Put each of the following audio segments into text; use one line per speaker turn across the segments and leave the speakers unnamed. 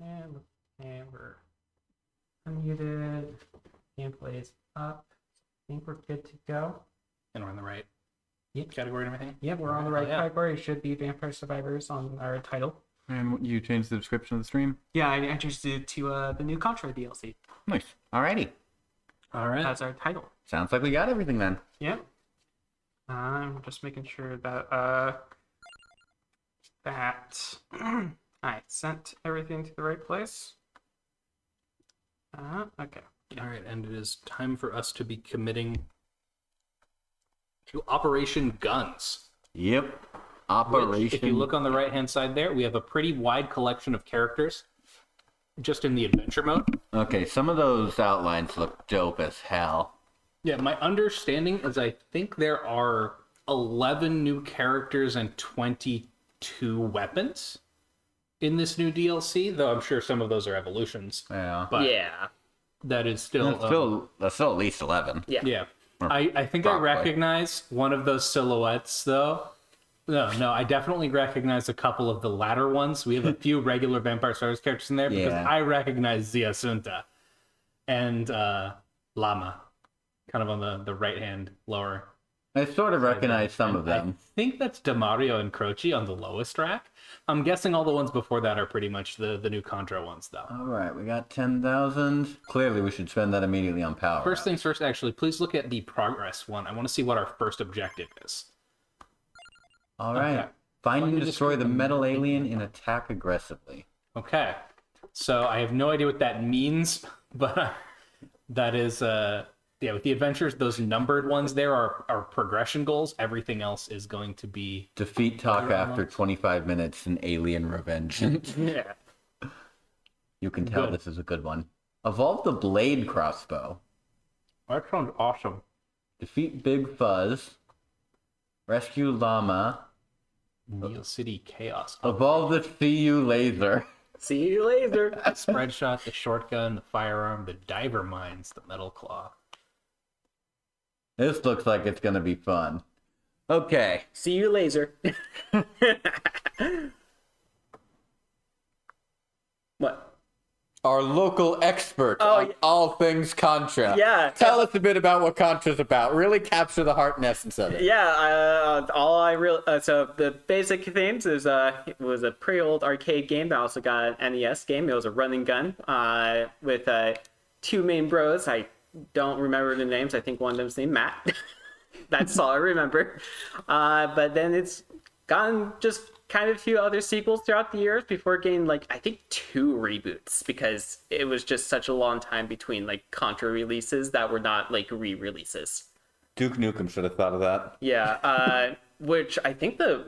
And we're unmuted. Gameplay is up. I think we're good to go.
And we're in the right
Yep.
category and everything?
Yep, we're on the right category. It should be Vampire Survivors on our title.
And you changed the description of the stream?
Yeah, I changed it to the new Contra DLC.
Nice. Alrighty.
All right.
That's our title.
Sounds like we got everything then.
Yep. I'm just making sure that I sent everything to the right place. Okay.
All right, and it is time for us to be committing to Operation Guns.
Yep. Operation.
Which, if you look on the right-hand side there, we have a pretty wide collection of characters just in the adventure mode.
Okay, some of those outlines look dope as hell.
Yeah, my understanding is I think there are 11 new characters and 22 weapons in this new DLC, though I'm sure some of those are evolutions.
Yeah.
But
Yeah.
that is still...
That's still at least 11.
Yeah.
Yeah. I think I
Probably.
recognize one of those silhouettes, though. No, I definitely recognize a couple of the latter ones. We have a few regular Vampire Survivors characters in there because
Yeah.
I recognize Ziasunta and Llama, kind of on the right-hand lower.
I sort of recognize some of them.
I think that's Demario and Croce on the lowest rack. I'm guessing all the ones before that are pretty much the new Contra ones, though.
Alright, we got 10,000. Clearly, we should spend that immediately on power.
First things first, actually, please look at the progress one. I want to see what our first objective is.
Alright.
Okay.
Find
Let
and
me
destroy
just-
the metal alien and attack aggressively.
Okay. So I have no idea what that means, but that is, with the adventures, those numbered ones there are progression goals. Everything else is going to be...
Defeat Talk after 25 minutes in Alien Revenge.
Yeah.
You can tell
Good.
this is a good one. Evolve the blade crossbow.
That sounds awesome.
Defeat Big Fuzz. Rescue Llama.
Neil City Chaos.
Evolve the CU laser.
See you later.
The spread shot, the shotgun, the firearm, the diver mines, the metal claw.
This looks like it's gonna be fun. Okay.
See you laser. What?
Our local expert
Oh,
on
yeah.
all things Contra.
Yeah.
Tell us a bit about what Contra's about. Really capture the heart and essence of it.
Yeah, so the basic themes is it was a pretty old arcade game that also got an NES game. It was a running gun with two main bros. I don't remember the names. I think one of them's named Matt. That's all I remember. But then it's gotten just kind of a few other sequels throughout the years before getting I think 2 reboots because it was just such a long time between Contra releases that were not re-releases.
Duke Nukem should have thought of that.
Yeah, which I think there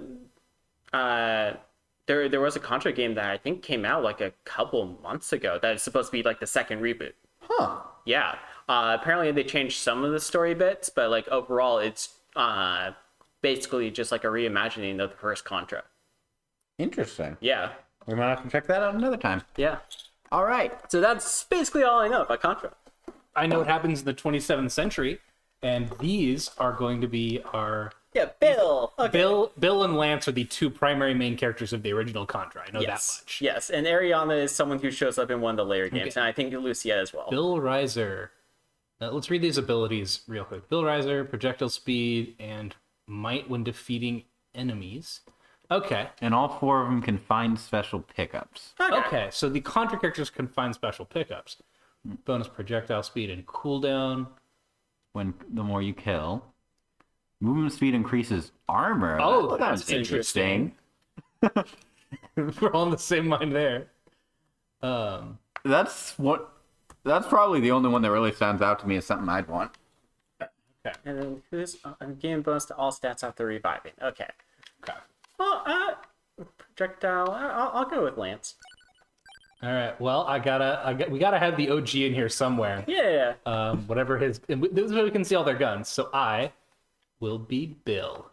was a Contra game that I think came out a couple months ago that is supposed to be the second reboot.
Huh.
Yeah. Apparently they changed some of the story bits, but overall it's basically just a reimagining of the first Contra.
Interesting.
Yeah.
We might have to check that out another time.
Yeah.
All right.
So that's basically all I know about Contra.
I know it happens in the 27th century, and these are going to be our...
Yeah, Bill. Okay.
Bill and Lance are the two primary main characters of the original Contra. I know that much.
Yes, and Ariana is someone who shows up in one of the later games,
Okay.
and I think Lucia as well.
Bill Reiser. Let's read these abilities real quick. Bill Reiser, projectile speed, and might when defeating enemies. Okay.
And all 4 of them can find special pickups.
Okay, so the Contra characters can find special pickups. Bonus projectile speed and cooldown.
When the more you kill. Movement speed increases armor.
Oh,
That
that's
sounds interesting.
We're all in the same mind there.
That's probably the only one that really stands out to me as something I'd want.
And then who's gain bonus to all stats after reviving. Okay.
Okay.
Well, projectile. I'll go with Lance.
All right. Well, we gotta have the OG in here somewhere.
Yeah.
Whatever his, and this is where we can see all their guns. So I will be Bill.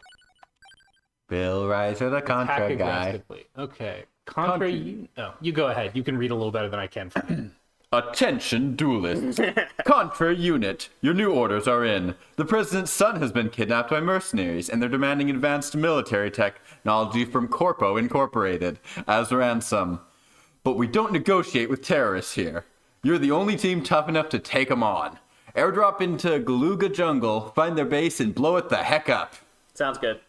Bill Reiser, the Contra
Attack
guy.
aggressively. Okay. Contra. You go ahead. You can read a little better than I can. For me.
Attention, duelists. Contra unit, your new orders are in. The president's son has been kidnapped by mercenaries, and they're demanding advanced military technology from Corpo Incorporated as ransom. But we don't negotiate with terrorists here. You're the only team tough enough to take them on. Airdrop into Galuga Jungle, find their base, and blow it the heck up.
Sounds good.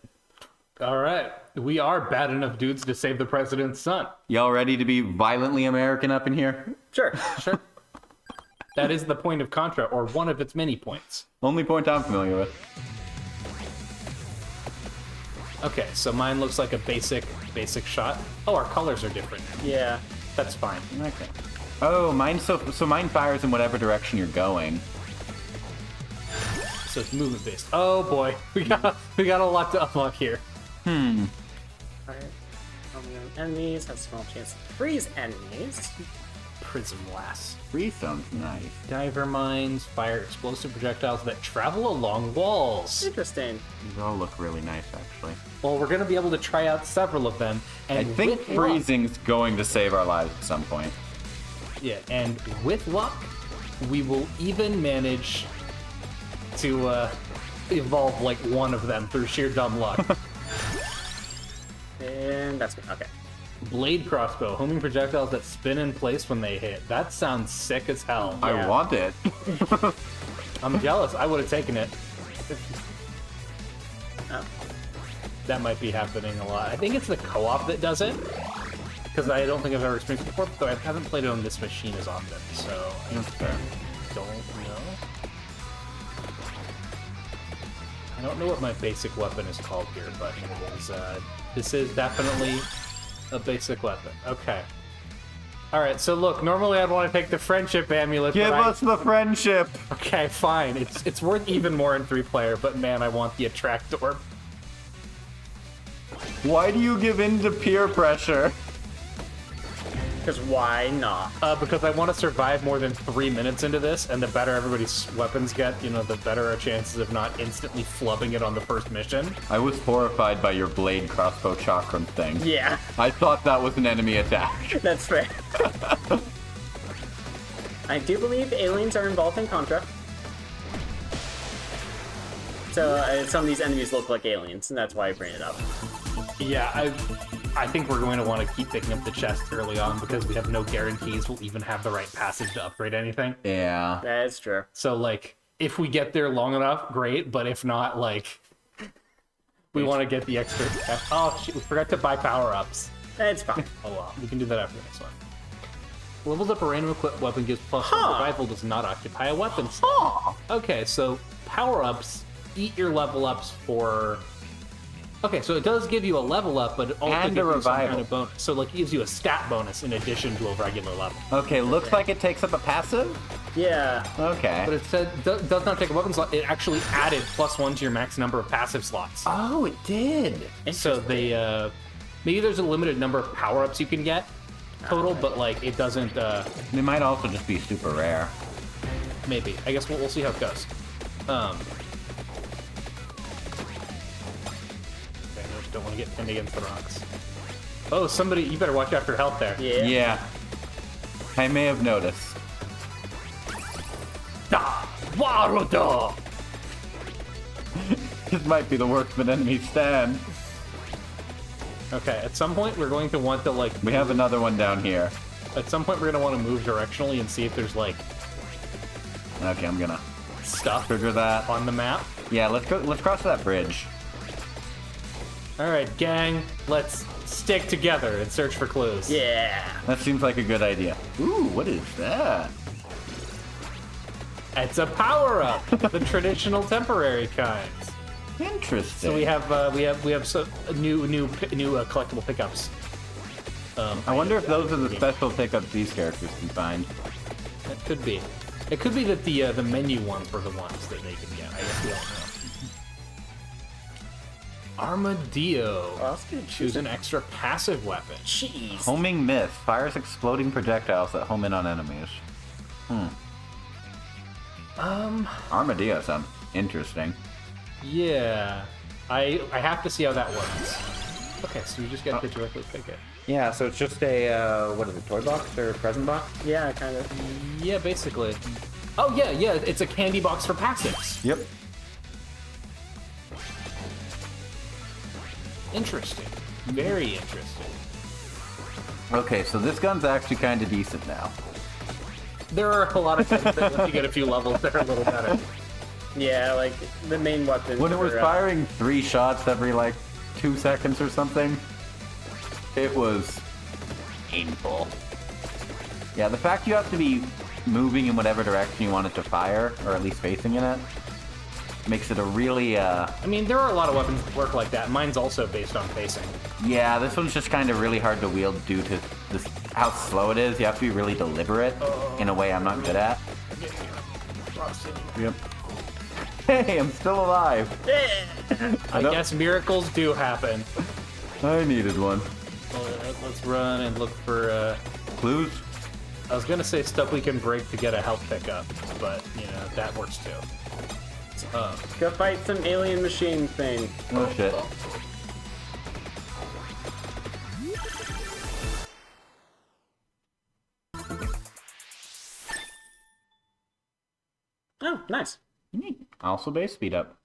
All right. We are bad enough dudes to save the president's son.
Y'all ready to be violently American up in here?
Sure.
Sure. That is the point of Contra, or one of its many points.
Only point I'm familiar with.
Okay, so mine looks like a basic shot. Oh, our colors are different.
Yeah.
That's fine.
Okay. Oh, mine so mine fires in whatever direction you're going.
So it's movement based. Oh boy, we got a lot to unlock here.
Alright. Enemies have a small chance to freeze enemies.
Prism blast.
Free sounds nice.
Diver mines fire explosive projectiles that travel along walls.
Interesting.
These all look really nice, actually.
Well, we're going to be able to try out several of them. And
I think
with luck-
freezing's going to save our lives at some point.
Yeah, and with luck, we will even manage to evolve like one of them through sheer dumb luck.
And that's me. Okay.
Blade crossbow, homing projectiles that spin in place when they hit. That sounds sick as hell.
I want it.
I'm jealous. I would have taken it.
Oh.
That might be happening a lot. I think it's the co-op that does it. Because I don't think I've ever experienced it before, though I haven't played it on this machine as often, so I don't know. I don't know what my basic weapon is called here, but it is, this is definitely a basic weapon. Okay. Alright, so look, normally I'd want to take the friendship amulet,
Give
but
us the friendship.
Okay, fine. It's worth even more in 3-player, but man, I want the attract orb.
Why do you give in to peer pressure?
Because why not?
Because I want to survive more than 3 minutes into this, and the better everybody's weapons get, you know, the better our chances of not instantly flubbing it on the first mission.
I was horrified by your blade crossbow chakram thing.
Yeah,
I thought that was an enemy attack.
that's fair. I do believe aliens are involved in Contra. So some of these enemies look like aliens, and that's why I bring it up.
Yeah, I think we're going to want to keep picking up the chest early on because we have no guarantees we'll even have the right passage to upgrade anything.
Yeah.
That is true.
So, like, if we get there long enough, great, but if not, like, we want to get the extra... Oh, shit, we forgot to buy power-ups.
It's fine.
Oh, well, we can do that after the next one. Levels up a random equipped weapon gives +1. Survival does not occupy a weapon slot. Okay, so power-ups eat your level ups for... Okay, so it does give you a level up, but it also
And
gives
a
you some
revival.
kind of bonus. So, like, it gives you a stat bonus in addition to a regular level.
Okay, looks like it takes up a passive?
Yeah.
Okay.
But it said does not take a weapon slot. It actually added +1 to your max number of passive slots.
Oh, it did.
So they maybe there's a limited number of power-ups you can get total, but like it doesn't.
They might also just be super rare.
Maybe. I guess we'll see how it goes. Okay, I just don't want to get pinned against the rocks. Oh, somebody! You better watch out for health there.
Yeah.
Yeah. I may have noticed.
Da! Warudo!
This might be the workman enemy stand.
Okay, at some point we're going to want to like.
We have another one down here.
At some point we're going to want to move directionally and see if there's like
Okay, I'm gonna
stuff
trigger that.
on the map.
Yeah, let's go. Let's cross that bridge.
All right, gang, let's stick together and search for clues.
Yeah.
That seems like a good idea. Ooh, what is that?
It's a power-up, the traditional temporary kinds.
Interesting.
So we have new collectible pickups.
I wonder if those are the special pickups these characters can find.
That could be. It could be that the menu ones were the ones that they can get. I guess we don't know. Armadillo.
Well, that's good.
Choose an extra passive weapon.
Jeez.
Homing Myth fires exploding projectiles that home in on enemies. Armadillo sounds interesting.
Yeah. I have to see how that works. Okay, so you just get to directly pick it.
Yeah, so it's just a, what is it, toy box or present box?
Yeah, kind of.
Yeah, basically. Oh, yeah, it's a candy box for passives.
Yep.
Interesting. Very interesting.
Okay, so this gun's actually kind of decent now.
There are a lot of things that once you get a few levels, they're a little better.
Yeah, like the main weapon.
When it was
for,
firing 3 shots every like 2 seconds or something, it was painful. Yeah, the fact you have to be moving in whatever direction you want it to fire, or at least facing in it, makes it a really,
I mean, there are a lot of weapons that work like that. Mine's also based on facing.
yeah, this one's just kind of really hard to wield due to this, how slow it is. You have to be really deliberate in a way I'm not good at. Yep. Hey, I'm still alive.
I guess miracles do happen.
I needed one.
Let's run and look for,
Clues?
I was gonna say stuff we can break to get a health pickup, but, you know, that works too.
Go fight some alien machine thing.
Oh shit.
Oh, nice.
Also base speed up.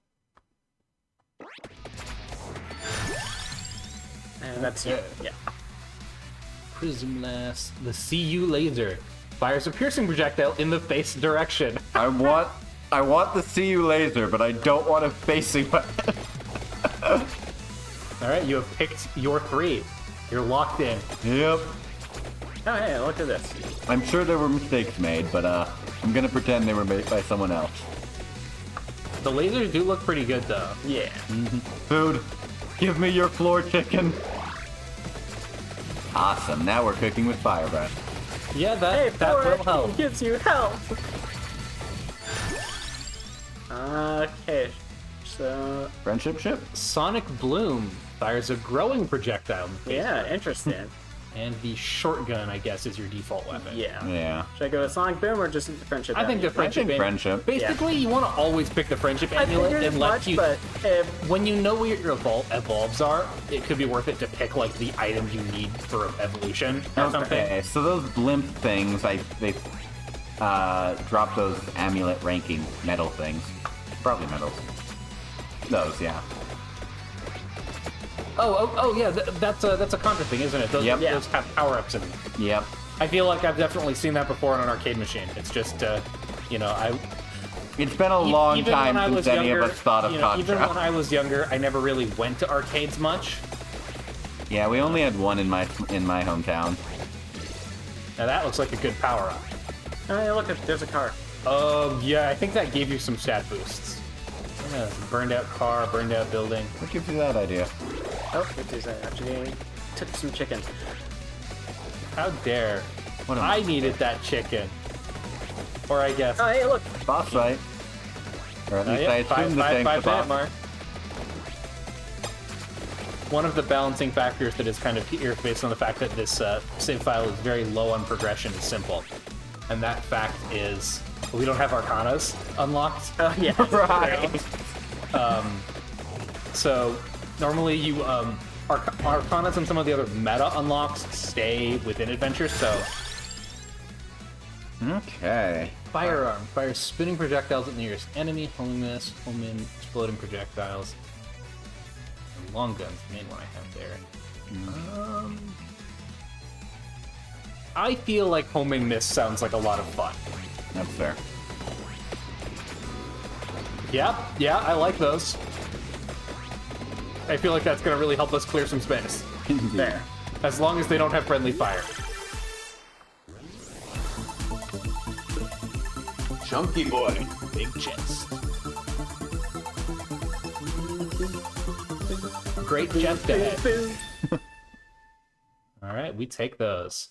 And that's you. Yeah.
Prism Blast. The CU laser fires a piercing projectile in the face direction.
I want the CU laser, but I don't want a facing weapon.
Alright, you have picked your 3. You're locked in.
Yep.
Oh, hey, look at this.
I'm sure there were mistakes made, but I'm gonna pretend they were made by someone else.
The lasers do look pretty good though.
Yeah.
Food, give me your floor chicken. Awesome, now we're cooking with fire breath.
Yeah,
Hey,
that will help.
it gives you health. Okay, so
Friendship ship?
Sonic Bloom fires a growing projectile in the face.
yeah, interesting.
And the shotgun, I guess, is your default weapon.
Yeah.
Yeah.
Should I go with Sonic Boom or just the friendship?
I think the
amulet?
friendship.
friendship.
Basically, you want to always pick the friendship
I
amulet
figured as
unless
much,
you.
but if
When you know where your evolves are, it could be worth it to pick like the item you need for evolution or something.
Okay, so those blimp things, they dropped those amulet ranking metal things. Probably metals. Those, yeah.
Oh, yeah, that's a Contra thing, isn't it? Those,
Yep.
those have power-ups in them.
Yep.
I feel like I've definitely seen that before on an arcade machine. It's just, you know,
It's been a long
even
time
when I was
since any
younger,
of us thought of
you know, even when
Contra.
I was younger, I never really went to arcades much.
Yeah, we only had one in my hometown.
Now that looks like a good power-up.
oh, hey, look, there's a car.
Yeah, I think that gave you some stat boosts. Yeah, burned out car, burned out building.
What gives you that idea?
Oh, it is actually took some chicken.
How dare.
What am
I needed that chicken. Or I guess.
Oh, hey, look.
Boss fight. Or at least I assume the
five
thing's the
minute
boss.
mark. One of the balancing factors that is kind of here based on the fact that this save file is very low on progression is simple. And that fact is we don't have Arcanas unlocked.
Oh, yeah.
Right.
So normally you Arcanas and some of the other meta unlocks stay within adventure, so
Okay.
firearm fires spinning projectiles at the nearest enemy, homing miss, home in, exploding projectiles. And long guns, the main one I have there. I feel like homing miss sounds like a lot of fun.
That's fair.
Yeah, I like those. I feel like that's gonna really help us clear some space.
There.
As long as they don't have friendly fire.
Chunky boy.
Big chest. Great chest ahead. Alright, we take those.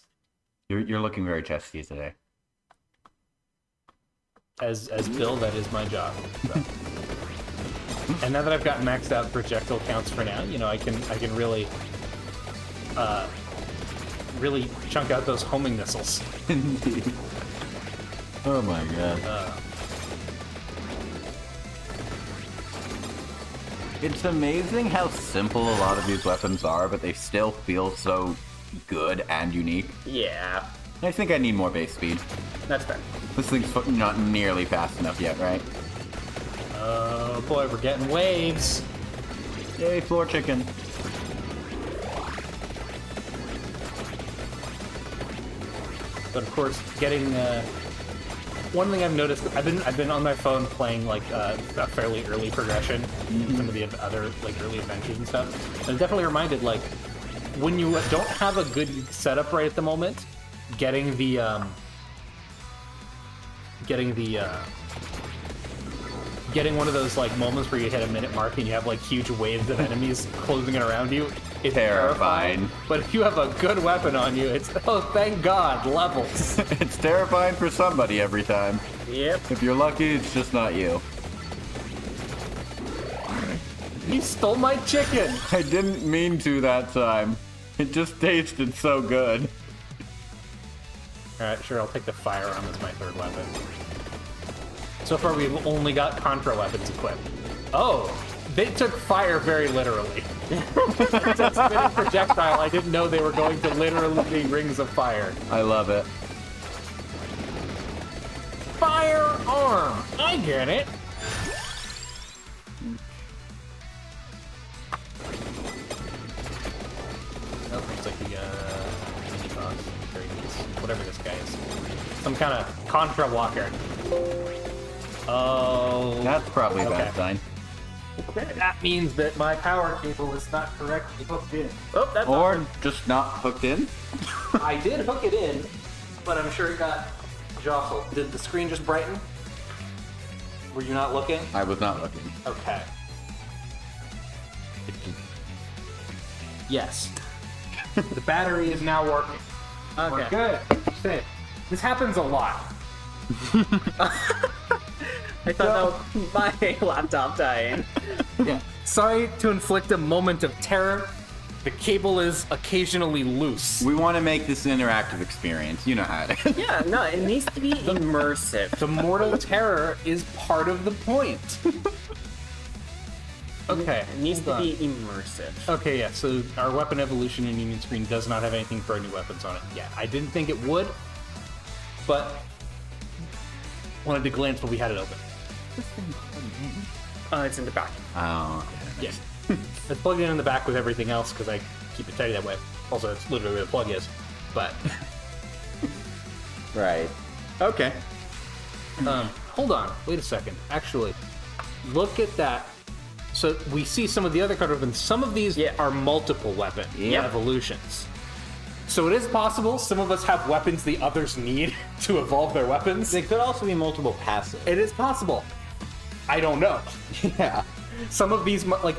You're looking very chesty today.
As Bill, that is my job. So. And now that I've got maxed out projectile counts for now, you know, I can really really chunk out those homing missiles.
Oh my god. It's amazing how simple a lot of these weapons are, but they still feel so good and unique.
Yeah,
I think I need more base speed.
that's fair.
This thing's not nearly fast enough yet, right?
Oh boy, we're getting waves.
Yay, floor chicken.
But of course, getting one thing I've noticed, I've been on my phone playing like a fairly early progression, some of the other like early adventures and stuff. And it definitely reminded like when you don't have a good setup right at the moment, getting one of those like moments where you hit a minute mark and you have like huge waves of enemies closing in around you is terrifying. But if you have a good weapon on you, it's oh thank God, levels.
It's terrifying for somebody every time.
Yep.
If you're lucky, it's just not you.
You stole my chicken.
I didn't mean to that time. It just tasted so good.
Alright, sure, I'll take the firearm as my third weapon. So far, we've only got Contra weapons equipped. Oh, they took fire very literally. It's a spinning projectile. I didn't know they were going to literally be rings of fire.
I love it.
Firearm! I get it. Oh, looks like the mini boss. Very nice. Whatever this guy is. Some kind of Contra walker. Oh.
That's probably a
okay.
bad sign.
That means that my power cable is not correctly hooked in.
Oh, that's
Or just not hooked in.
I did hook it in, but I'm sure it got jostled. Did the screen just brighten? Were you not looking?
I was not looking.
Okay. Yes. The battery is now working.
Okay.
We're good. Shit. This happens a lot.
I thought that was my laptop dying.
Yeah. Sorry to inflict a moment of terror. The cable is occasionally loose.
We want to make this an interactive experience. You know how it is.
Yeah, no, it needs to be immersive.
The mortal terror is part of the point. Okay.
It needs to
hold on.
be immersive.
Okay, yeah, so our weapon evolution and union screen does not have anything for new weapons on it yet. I didn't think it would, but wanted to glance when we had it open.
It's in the back.
Oh.
Yeah. It's plugged in the back with everything else because I keep it tidy that way. Also, it's literally where the plug is. But,
Right. Okay.
hold on. Wait a second. Actually, look at that. So we see some of the other card weapons. Some of these are multiple weapon evolutions. So it is possible some of us have weapons the others need to evolve their weapons.
They could also be multiple passive.
It is possible. I don't know.
Yeah.
Some of these, like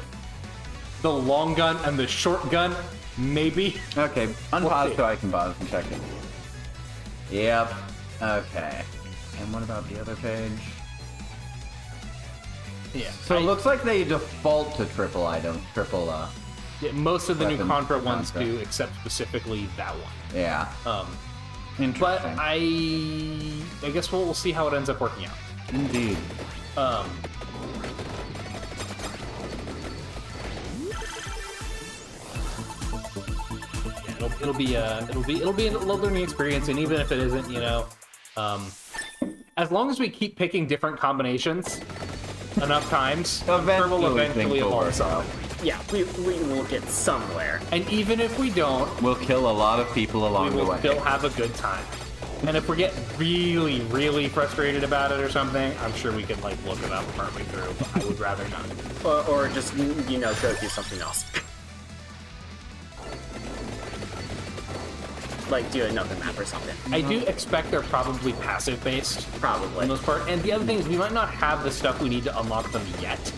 the long gun and the short gun, maybe.
Okay. Unpause
see.
so I can pause and check it. Yep. Okay. And what about the other page?
Yeah.
So it looks like they default to triple item,
Yeah, most of the new
Weapon
Contra ones
Contra.
do, except specifically that one.
yeah.
But
Interesting.
I guess we'll see how it ends up working out.
Indeed.
Yeah, it'll be a learning experience, and even if it isn't, as long as we keep picking different combinations enough times, I'm sure we'll eventually
things will
evolve
work
some.
out.
Yeah, we will get somewhere.
And even if we don't,
We'll kill a lot of people
we
along the
will
way.
still have a good time. And if we get really, really frustrated about it or something, I'm sure we can like look it up partway through. But I would rather not.
Or just, go do something else. Like do another map or something.
I do expect they're probably passive based for
Probably.
the most part. And the other thing is we might not have the stuff we need to unlock them yet,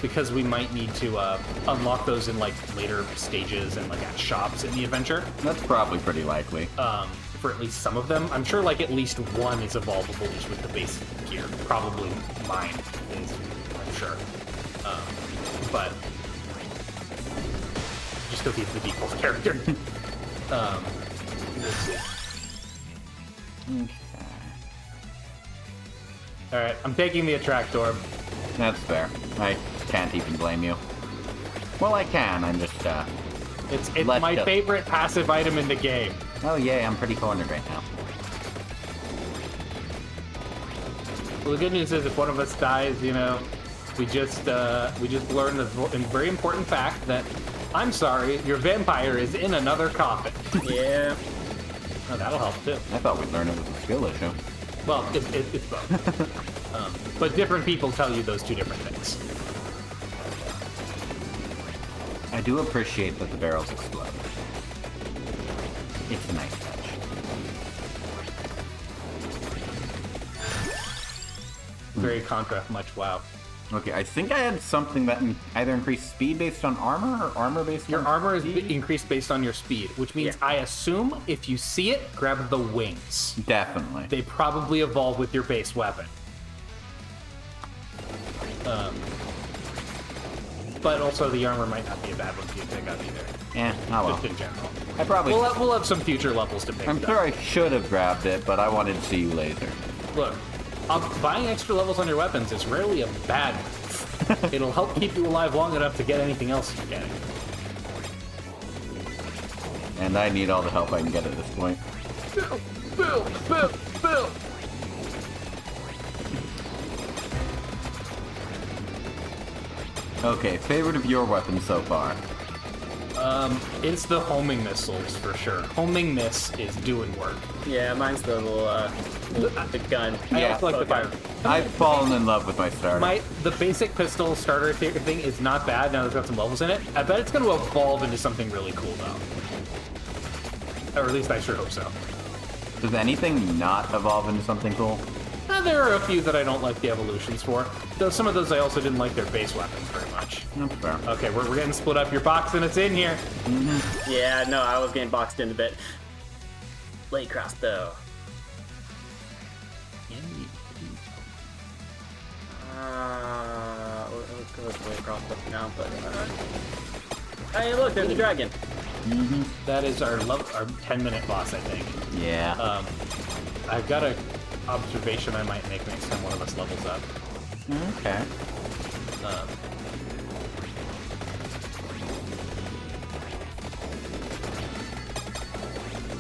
because we might need to unlock those in like later stages and like at shops in the adventure.
That's probably pretty likely.
For at least some of them, I'm sure like at least one is evolvable just with the base gear. Probably mine is, I'm sure. But just because he's the default character. We'll see. All right, I'm taking the attract orb.
That's fair. I can't even blame you. Well, I can. I'm just,
It's
Let's
my
go.
favorite passive item in the game.
Oh, yay, I'm pretty cornered right now.
Well, the good news is if one of us dies, we just learned a very important fact that I'm sorry, your vampire is in another coffin.
Yeah.
Oh, that'll help too.
I thought we'd learn it was a skill issue.
Well, it's both. But different people tell you those two different things.
I do appreciate that the barrels explode. It's a nice touch.
Very Contra, much wow.
Okay, I think I had something that either increased speed based on armor or armor based
Your
on
armor is
speed?
increased based on your speed, which means
Yeah.
I assume if you see it, grab the wings.
Definitely.
They probably evolve with your base weapon. But also the armor might not be a bad one for you to pick up either,
Yeah, oh well.
just in general.
I probably...
We'll have some future levels to pick
I'm
up.
sure I should have grabbed it, but I wanted to see you laser.
Look, buying extra levels on your weapons is rarely a bad move. It'll help keep you alive long enough to get anything else you're getting.
And I need all the help I can get at this point.
Bill!
Okay, favorite of your weapons so far?
It's the homing missiles for sure. Homing miss is doing work.
Yeah, mine's the little the gun.
I
Yeah,
also like the fire.
I've fallen in love with my starter.
The basic pistol starter thing is not bad now that it's got some levels in it. I bet it's going to evolve into something really cool though. Or at least I sure hope so.
Does anything not evolve into something cool?
There are a few that I don't like the evolutions for. Though some of those I also didn't like their base weapons very much.
That's fair.
Okay, we're getting split up. Your box and it's in here.
Yeah, no, I was getting boxed in a bit. Blade crossbow. Let's go with blade crossbow now, but hey, look, there's a dragon.
That is our 10-minute boss, I think.
Yeah.
I've got a observation I might make next time one of us levels up.
Okay.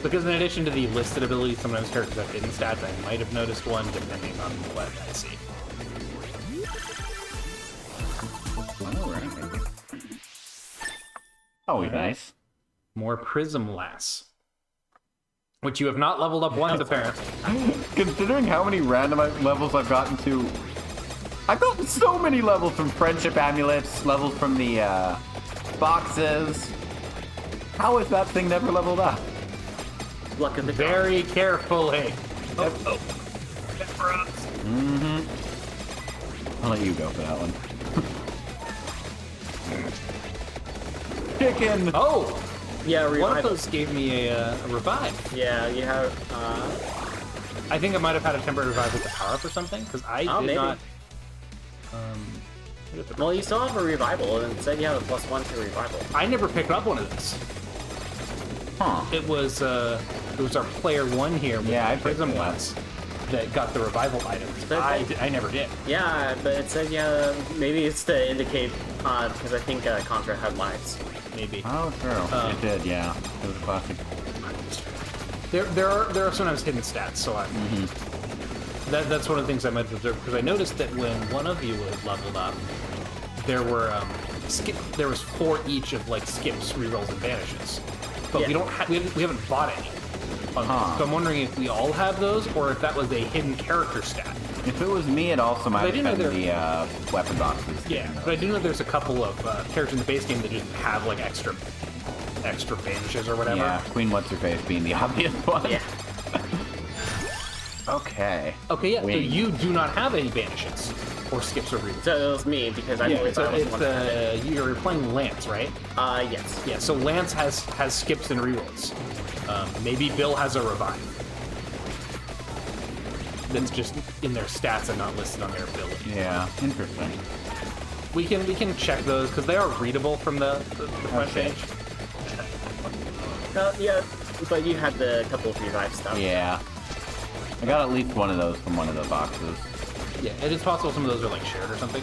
Because in addition to the listed abilities, sometimes characters have hidden stats. I might have noticed one depending on what I see.
Alright. Oh, nice.
More Prism Lass, which you have not leveled up once, apparently.
Considering how many random levels I've gotten to, I've gotten so many levels from friendship amulets, levels from the boxes. How is that thing never leveled up?
Luck of the
Very carefully. Oh.
I'll let you go for that one. Chicken!
Oh!
Yeah,
One of
revival.
those gave me a revive.
Yeah, you have.
I think I might have had a temporary revive with the power up or something, because I did
maybe.
not.
Well, you still have a revival, and it said you have a +1 to revival.
I never picked up one of those.
Huh.
It was our player one here with
Yeah, I
the
picked
Prism
it up.
Lass that got the revival items.
But
I never did.
Yeah, but it said maybe it's to indicate because I think Contra had lives.
Maybe.
Oh, true. It did, yeah. It was a classic.
There are sometimes hidden stats, so that's one of the things I might have observed, because I noticed that when one of you was leveled up, there were there was 4 each of like skips, rerolls, and vanishes, but
Yeah.
we haven't bought any. So I'm wondering if we all have those, or if that was a hidden character stat.
If it was me, it also might
I do know
have been the weapon boxes.
Yeah, but I do know there's a couple of characters in the base game that just have like extra vanishes or whatever.
Yeah, Queen What's-Her-Face being the obvious one.
Yeah.
Okay.
Okay, yeah. So
Wing.
you do not have any vanishes or skips or rerolls.
So it was me because I believe
So
I was the one that had it.
you're playing Lance, right?
Yes.
Yeah, so Lance has skips and rerolls. Maybe Bill has a revive. That's just in their stats and not listed on their ability.
Yeah, interesting.
We can check those because they are readable from the front
Okay.
page.
Yeah, but you had the couple of revive stuff.
Yeah. I got at least one of those from one of the boxes.
Yeah, it is possible some of those are like shared or something.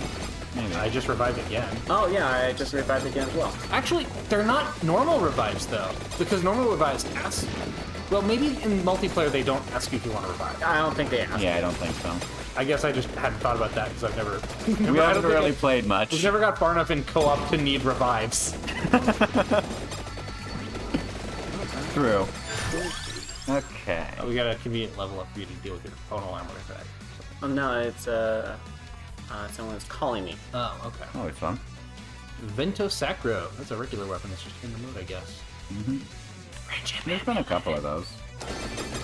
Maybe.
I just revived again.
Oh yeah, I just revived again as well.
Actually, they're not normal revives though, because normal revives ask. Well, maybe in multiplayer they don't ask you if you want to revive.
I don't think they asked.
Yeah, I don't think so.
I guess I just hadn't thought about that because I've never.
We haven't really played
We've
much.
never got far enough in co-op to need revives.
True. Okay.
Oh, we got a convenient level up for you to deal with your phone alarm or anything.
Oh no, it's someone's calling me.
Oh, okay.
Always fun.
Vento Sacro. That's a regular weapon that's just in the mood, I guess.
There's been a couple of those.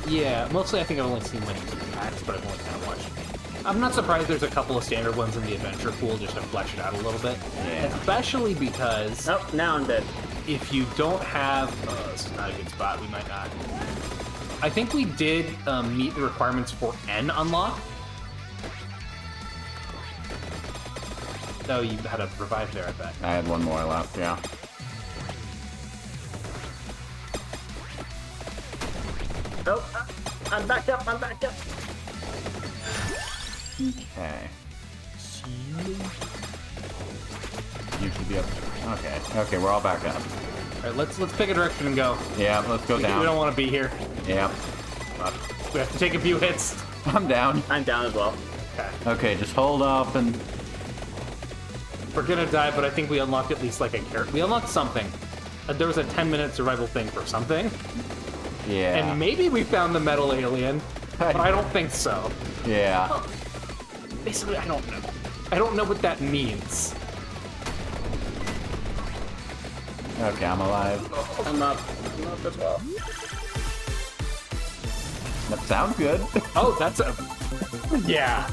Yeah, mostly I think I've only seen when he's attacks, but I've only kind of watched. I'm not surprised there's a couple of standard ones in the adventure pool just to flesh it out a little bit.
Yeah.
Especially because
Oh, now I'm dead.
if you don't have... this is not a good spot, we might not. I think we did meet the requirements for N unlock. Oh, you had a revive there, I bet.
I had one more left, yeah.
Oh, I'm backed up. I'm backed up.
Okay. You should be up. Okay. Okay, we're all back up.
All right, let's pick a direction and go.
Yeah, let's go
We
down.
don't want to be here.
Yeah.
We have to take a few hits.
I'm down.
I'm down as well.
Okay.
Okay, just hold up and...
We're gonna die, but I think we unlocked at least like a character. We unlocked something. There was a 10-minute survival thing for something.
Yeah.
And maybe we found the metal alien, but I don't think so.
Yeah.
Basically, I don't know. I don't know what that means.
Okay, I'm alive.
I'm up. I'm up as well.
That sounds good.
Oh, that's a... Yeah.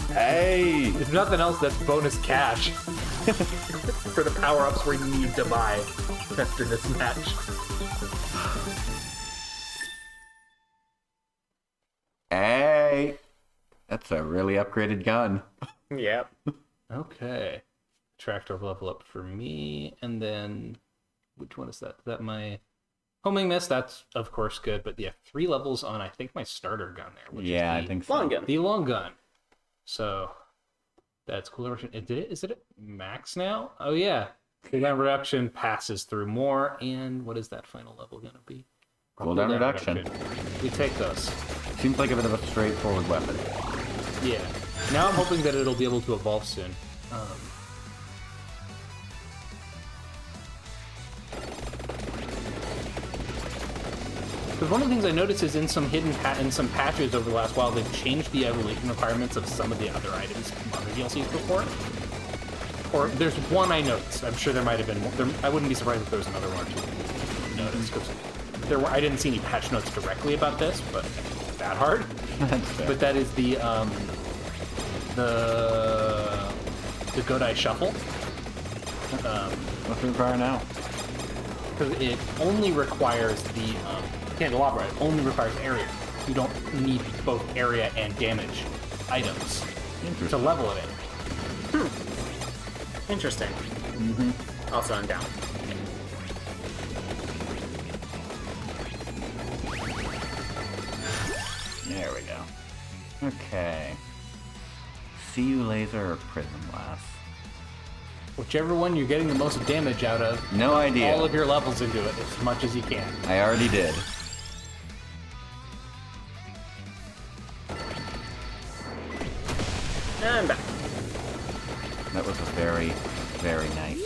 Hey!
If nothing else, that's bonus cash. For the power-ups we need to buy after this match.
Hey! That's a really upgraded gun.
Yep.
Okay. Tractor level up for me, and then... Which one is that? Is that my... Homing Mist, that's of course good, but yeah, 3 levels on, I think, my starter gun there. Which
Yeah,
is
I think so.
Long gun.
the long gun. So, that's cool. Is it at max now? Oh yeah. Cooldown reduction passes through more, and what is that final level gonna be?
Cooldown reduction.
We take those.
Seems like a bit of a straightforward weapon.
Yeah. Now I'm hoping that it'll be able to evolve soon. Because one of the things I noticed is in some in some patches over the last while, they've changed the evolution requirements of some of the other items from other DLCs before. Or there's one I noticed. I'm sure there might have been more. I wouldn't be surprised if there was another one or two noticed. Because I didn't see any patch notes directly about this, but that hard.
That's fair.
But that is the Godai Shuffle.
What's the require now?
Because it only requires the candelabra. It only requires area. You don't need both area and damage items to
Interesting.
level it in.
Interesting. Also, I'm down.
There we go. Okay. See you laser or prism blast?
Whichever one you're getting the most damage out of,
No idea.
all of your levels into it as much as you can.
I already did.
And I'm back.
That was a very, very nice.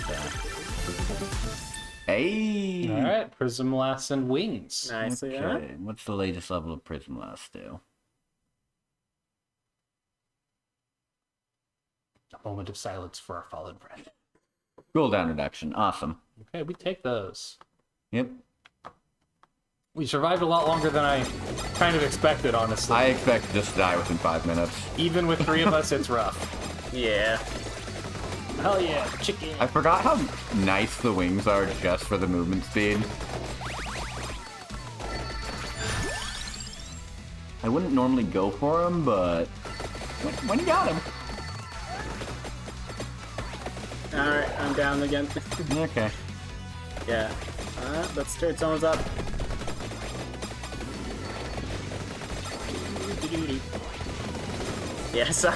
Hey!
Alright, Prism Lass and Wings.
Nicely done.
Okay, what's the latest level of Prism Blast do?
A moment of silence for our fallen friend.
Cooldown reduction. Awesome.
Okay, we take those.
Yep.
We survived a lot longer than I kind of expected, honestly.
I expect to just die within 5 minutes.
Even with 3 of us, it's rough.
Yeah.
Hell yeah, chicken.
I forgot how nice the wings are just for the movement speed. I wouldn't normally go for them, but when you got them.
Alright, I'm down again.
Okay.
Yeah. Let's turn someone's up. Yes.
I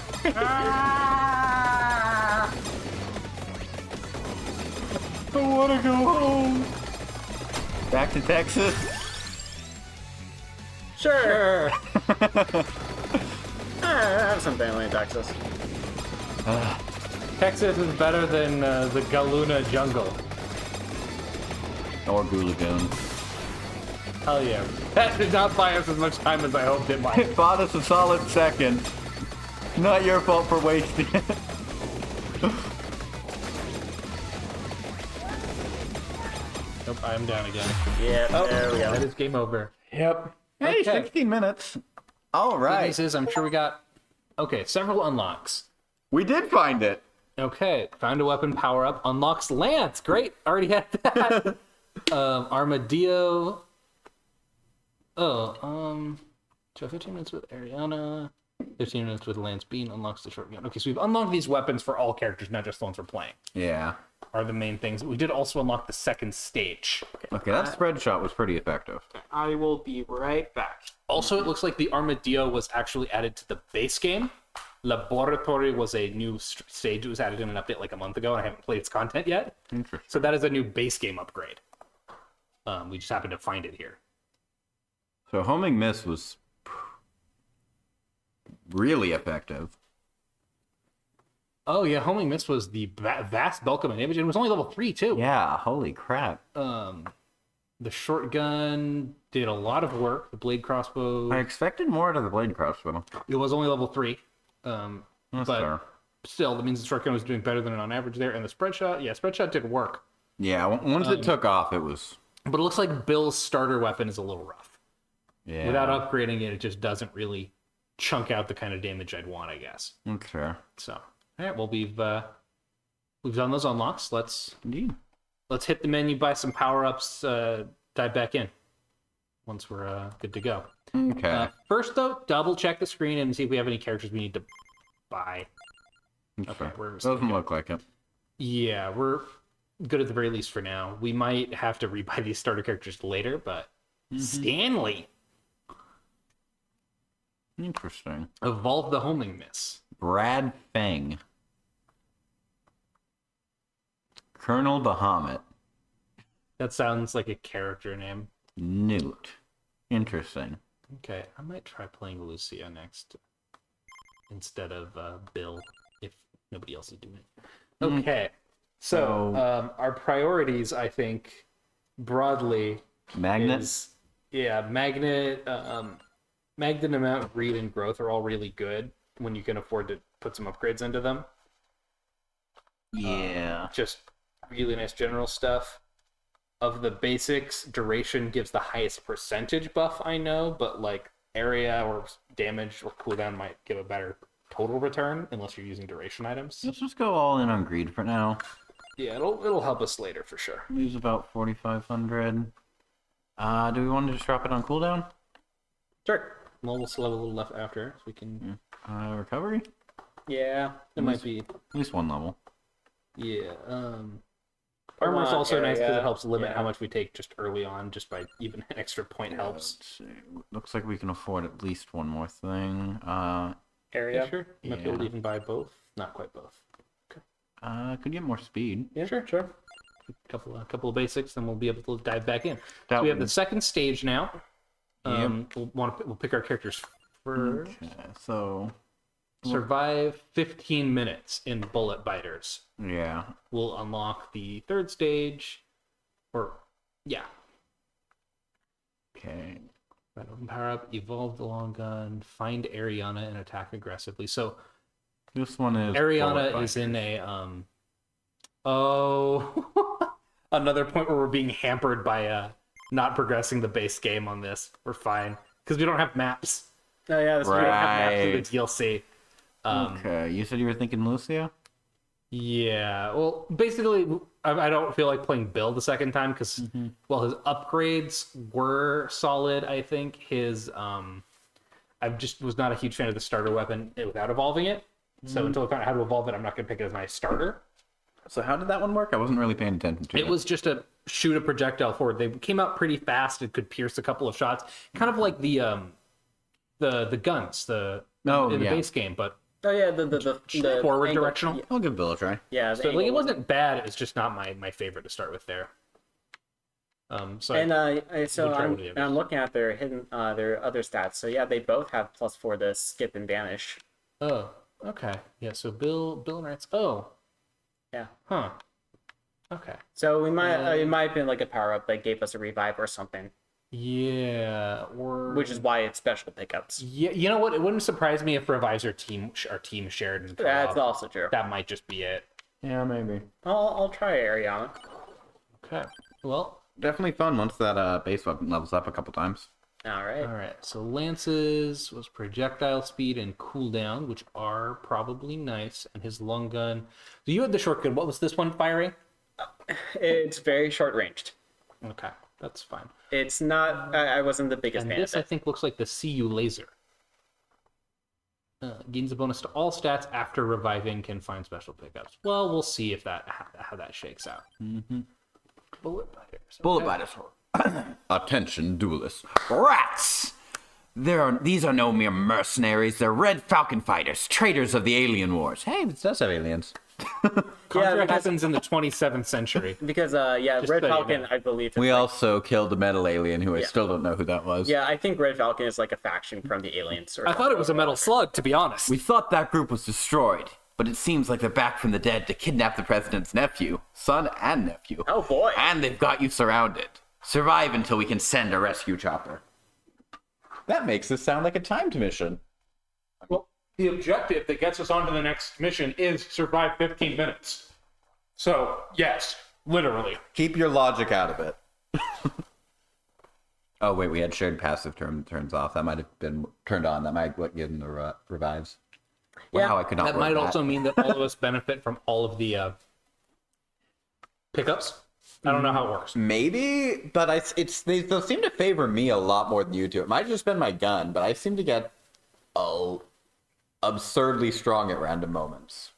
wanna go home. Back to Texas.
Sure. I have some family in Texas.
Texas is better than the Galuna jungle.
Or Goo Lagoon.
Hell yeah. That did not buy us as much time as I hoped it might.
It bought us a solid second. Not your fault for wasting it.
Nope, I'm down again.
Yeah, there we go.
That is game over.
Yep. Hey,
Okay.
16 minutes. All
Good
right.
news is I'm sure we got, okay, several unlocks.
We did find it.
Okay, found a weapon power up. Unlocks Lance. Great, already had that. Armadillo. So 15 minutes with Ariana. 15 minutes with Lance Bean unlocks the short gun. Okay, so we've unlocked these weapons for all characters, not just the ones we're playing.
Yeah.
Are the main things. We did also unlock the second stage.
Okay, that spread shot was pretty effective.
I will be right back.
Also, it looks like the Armadillo was actually added to the base game. Laboratory was a new stage that was added in an update like a month ago, and I haven't played its content yet.
Interesting.
So that is a new base game upgrade. We just happened to find it here.
So homing miss was really effective.
Oh yeah, homing miss was the vast bulk of my damage, and it was only level 3 too.
Yeah, holy crap.
The shotgun did a lot of work. The blade crossbow,
I expected more out of the blade crossbow.
it was only level 3.
That's
But
fair.
still, that means the shotgun was doing better than it on average there. And the spread shot, yeah, spread shot did work.
Yeah, once it took off, it was...
But it looks like Bill's starter weapon is a little rough.
Yeah.
Without upgrading it, it just doesn't really chunk out the kind of damage I'd want, I guess.
That's fair.
So, all right, well, we've done those unlocks. Let's
Indeed.
hit the menu, buy some power-ups, dive back in once we're good to go.
Okay.
First, though, double check the screen and see if we have any characters we need to buy. Okay, we're
Doesn't look like it.
Yeah, we're good at the very least for now. We might have to rebuy these starter characters later, but Stanley,
Interesting.
evolve the homing miss.
Brad Fang. Colonel Bahamut.
That sounds like a character name.
Newt. Interesting.
Okay, I might try playing Lucia next instead of Bill if nobody else is doing it. Okay, so our priorities, I think, broadly
Magnets.
Magnet, Magnet amount, read, and growth are all really good when you can afford to put some upgrades into them.
Yeah.
Just really nice general stuff. Of the basics, duration gives the highest percentage buff, I know, but like area or damage or cooldown might give a better total return unless you're using duration items.
Let's just go all in on greed for now.
Yeah, it'll help us later for sure.
Lose about 4,500. Do we want to just drop it on cooldown?
Sure. Well, we'll still have a little left after, so we can.
Recovery?
Yeah.
It might be.
At least one level.
Yeah. Armor's
on
also nice because
area,
it helps limit
yeah.
how much we take just early on, just by even an extra point helps.
Let's see. Looks like we can afford at least one more thing.
Area.
Yeah, sure. Might be able to
Yeah.
even buy both. Not quite both.
Could get more speed.
Yeah, sure. Couple of basics, then we'll be able to dive back in.
That
So we have the
would-
second stage now. We'll pick our characters first.
Okay, so
Survive 15 minutes in Bullet Biters.
yeah.
We'll unlock the third stage, or yeah.
Okay.
Right, open power up, evolve the long gun, find Ariana and attack aggressively. So
This one is
Ariana
Bullet
is in
Bikers.
a another point where we're being hampered by not progressing the base game on this. We're fine because we don't have maps.
Oh yeah, that's
We don't have maps
Right.
in the DLC.
Okay, you said you were thinking Lucia?
Yeah, well, basically, I don't feel like playing Bill the second time because while his upgrades were solid, I think his I just was not a huge fan of the starter weapon without evolving it. So until I found out how to evolve it, I'm not going to pick it as my starter.
So how did that one work? I wasn't really paying attention to it.
It was just a shoot a projectile forward. They came out pretty fast. It could pierce a couple of shots, kind of like the guns in the
yeah.
base game, but
Oh yeah, the
forward
angle-
directional.
I'll give Bill a try.
Yeah,
So like it wasn't bad. It was just not my favorite to start with there. So
And so
We'll try one of the others.
I'm looking at their hidden their other stats. So yeah, they both have +4 to skip and vanish.
oh, okay, yeah. So Bill and Rats. Oh,
Yeah.
huh. Okay.
So we might it might have been like a power up that gave us a revive or something.
Yeah, or
which is why it's special pickups.
yeah. You know what? It wouldn't surprise me if Reviser our team shared. And
That's
co-op.
also true.
That might just be it.
Yeah, maybe.
I'll try Ariana.
Okay. Well,
Definitely fun once that base weapon levels up a couple times.
All right.
all right. So lances was projectile speed and cooldown, which are probably nice, and his long gun. So you had the shortcut. What was this one firing?
It's very short ranged.
Okay, that's fine.
It's not. I wasn't the biggest
And
fan
this,
of
I
it.
think, looks like the CU laser. Gains a bonus to all stats after reviving, can find special pickups. Well, we'll see if that how that shakes out. Mm-hmm. Bullet biters.
Bullet biters. Attention, duelists. Rats! These are no mere mercenaries. They're Red Falcon fighters, traitors of the alien wars. Hey, it does have aliens.
Contra
because-
happens in the 27th century.
Because Red
so you
Falcon,
know.
I believe.
We
is like-
also killed a metal alien who I still don't know who that was.
Yeah, I think Red Falcon is like a faction from the aliens. Or
I thought it was a metal slug, to be honest.
We thought that group was destroyed, but it seems like they're back from the dead to kidnap the president's nephew, son and nephew.
Oh boy.
And they've got you surrounded. Survive until we can send a rescue chopper.
That makes this sound like a timed mission.
Well, the objective that gets us on to the next mission is survive 15 minutes. So, yes, literally.
Keep your logic out of it.
Oh, wait, we had shared passive turns off. That might have been turned on. That might give them the revives.
Yeah.
Wow, I could not
That
work
might also mean that all of us benefit from all of the pickups. I don't know how it works.
Maybe, but they seem to favor me a lot more than you do. It might have just been my gun, but I seem to get absurdly strong at random moments.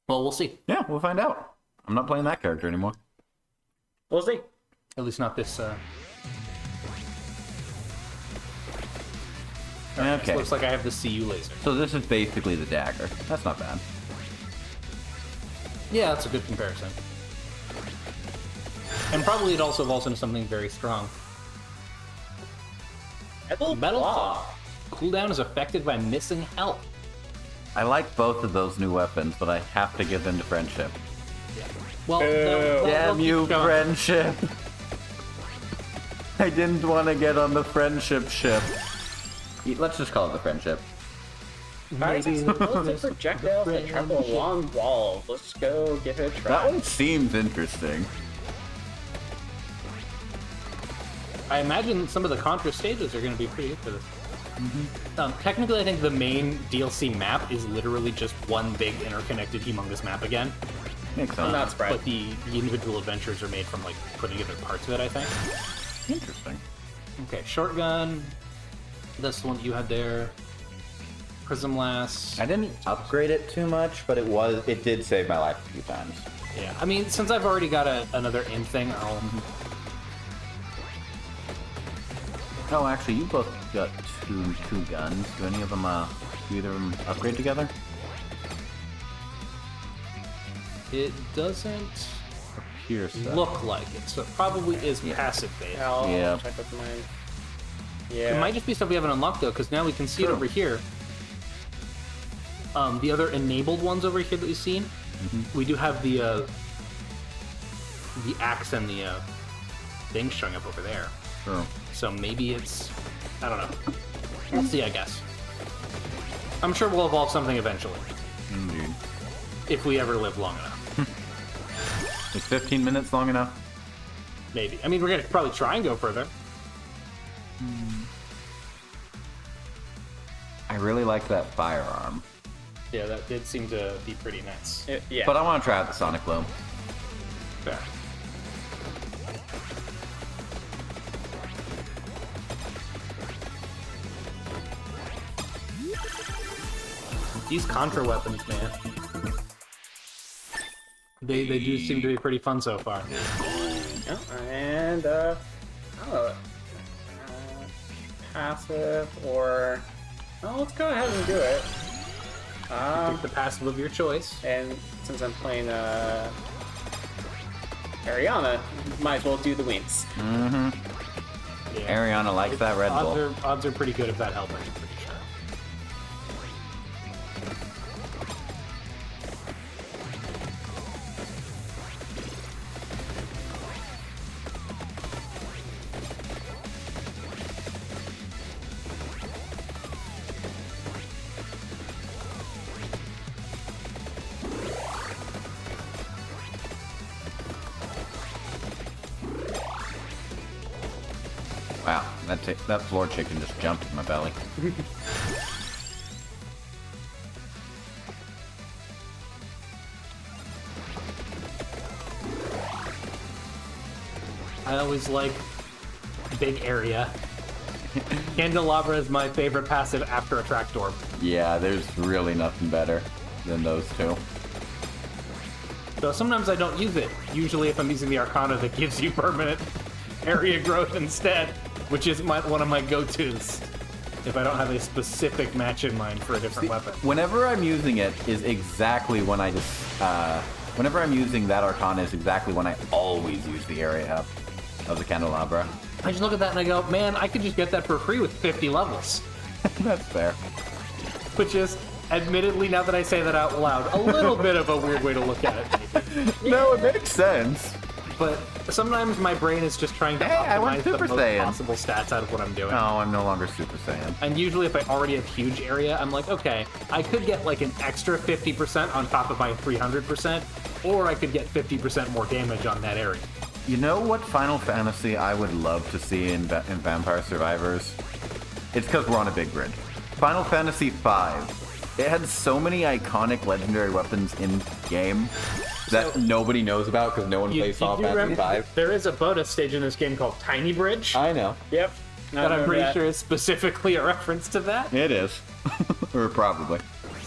Well, we'll see.
Yeah, we'll find out. I'm not playing that character anymore.
We'll see.
At least not this.
Okay.
Looks like I have the CU laser.
So this is basically the dagger. That's not bad.
Yeah, that's a good comparison. And probably it also evolves into something very strong. Metal Claw. Cooldown is affected by missing health.
I like both of those new weapons, but I have to give in to friendship.
Well,
Damn you, friendship. I didn't want to get on the friendship ship. Let's just call it the friendship.
Maybe those projectiles that travel along walls. Let's go give it a try.
That one seems interesting.
I imagine some of the Contra stages are going to be pretty good for this. Technically, I think the main DLC map is literally just one big interconnected humongous map again.
Makes sense.
I'm not surprised.
But the individual adventures are made from like putting together parts of it, I think.
Interesting.
Okay, shotgun. That's the one that you had there. Prism Lass.
I didn't upgrade it too much, but it did save my life a few times.
Yeah, I mean, since I've already got another in thing, I'll.
Oh, actually, you both got two guns. Do any of them, do either of them upgrade together?
It doesn't
Appears so.
look like it, so it probably is passive based.
I'll
Yeah.
check with mine.
It
Yeah.
might just be stuff we haven't unlocked though, because now we can see it
True.
over here. The other enabled ones over here that we've seen, we do have the axe and the thing showing up over there.
True.
So maybe it's, I don't know. We'll see, I guess. I'm sure we'll evolve something eventually,
Indeed.
if we ever live long enough.
Is 15 minutes long enough?
Maybe. I mean, we're gonna probably try and go further.
I really like that firearm.
Yeah, that did seem to be pretty nice.
Yeah.
But I want to try out the Sonic Bloom.
Fair. These Contra weapons, man. They do seem to be pretty fun so far.
Yeah, and passive or let's go ahead and do it.
Pick the passive of your choice.
And since I'm playing Ariana, might as well do the wings.
Yeah.
Ariana likes that Red Bull.
Odds are pretty good if that helps, I'm pretty sure.
Wow, that floor chicken just jumped in my belly.
I always like big area. Candelabra is my favorite passive after a trapdoor.
Yeah, there's really nothing better than those two.
So sometimes I don't use it. Usually if I'm using the Arcana that gives you permanent area growth instead, which is one of my go-tos if I don't have a specific match in mind for a different weapon.
Whenever I'm using it is exactly when I just... whenever I'm using that Arcana is exactly when I always use the area up of the Candelabra.
I just look at that and I go, man, I could just get that for free with 50 levels.
That's fair.
Which is, admittedly, now that I say that out loud, a little bit of a weird way to look at it, maybe.
No, it makes sense.
But sometimes my brain is just trying to
Hey, I went
optimize the
Super
most
Saiyan.
possible stats out of what I'm doing.
No, I'm no longer Super Saiyan.
And usually if I already have huge area, I'm like, okay, I could get like an extra 50% on top of my 300%, or I could get 50% more damage on that area.
You know what Final Fantasy I would love to see in Vampire Survivors? It's because we're on a big grid. Final Fantasy V. It had so many iconic legendary weapons in game that nobody knows about because no one plays Final Fantasy V.
There is a bonus stage in this game called Tiny Bridge
I know.
Yep.
that I'm pretty sure is specifically a reference to that.
It is. Or probably.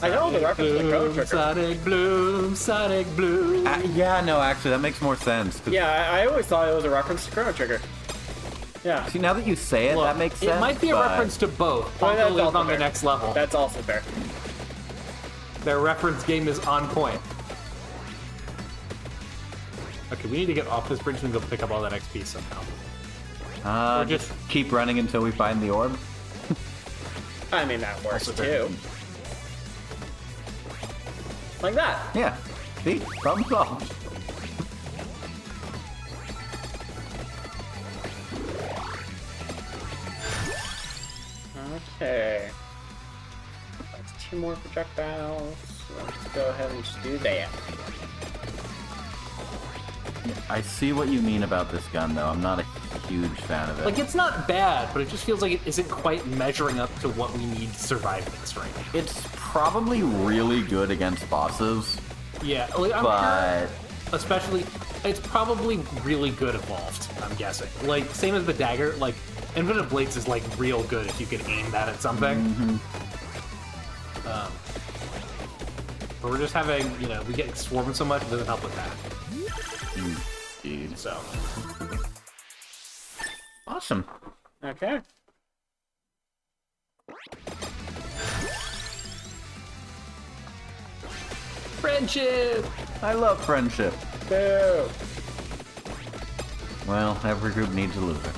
I know the reference to the Chrono Trigger.
Sonic Bloom, Sonic Bloom.
Yeah, no, actually, that makes more sense. 'Cause-
Yeah, I always thought it was a reference to Chrono Trigger. Yeah.
See, now that you say it,
Look,
that makes sense.
It might be a
but-
reference to both.
Well, that's
Ponto lives
also
on the
fair.
next level.
That's also fair.
Their reference game is on point. Okay, we need to get off this bridge and go pick up all that XP somehow. Or
Just keep running until we find the orb.
I mean, that works
Also fair.
too. Like that.
Yeah. See? Problem solved.
Okay. That's 2 more projectiles. Let's go ahead and just do that.
I see what you mean about this gun, though. I'm not a huge fan of it.
Like, it's not bad, but it just feels like it isn't quite measuring up to what we need to survive this right now.
It's probably really good against bosses,
Yeah, like, I'm
but
sure, especially, it's probably really good evolved, I'm guessing. Like, same as the dagger, like, Infinite Blades is, like, real good if you can aim that at something. But we're just having, you know, we get swarming so much, it doesn't help with that.
Indeed.
So,
Awesome.
Okay.
friendship!
I love friendship.
Boo!
Well, every group needs a loser.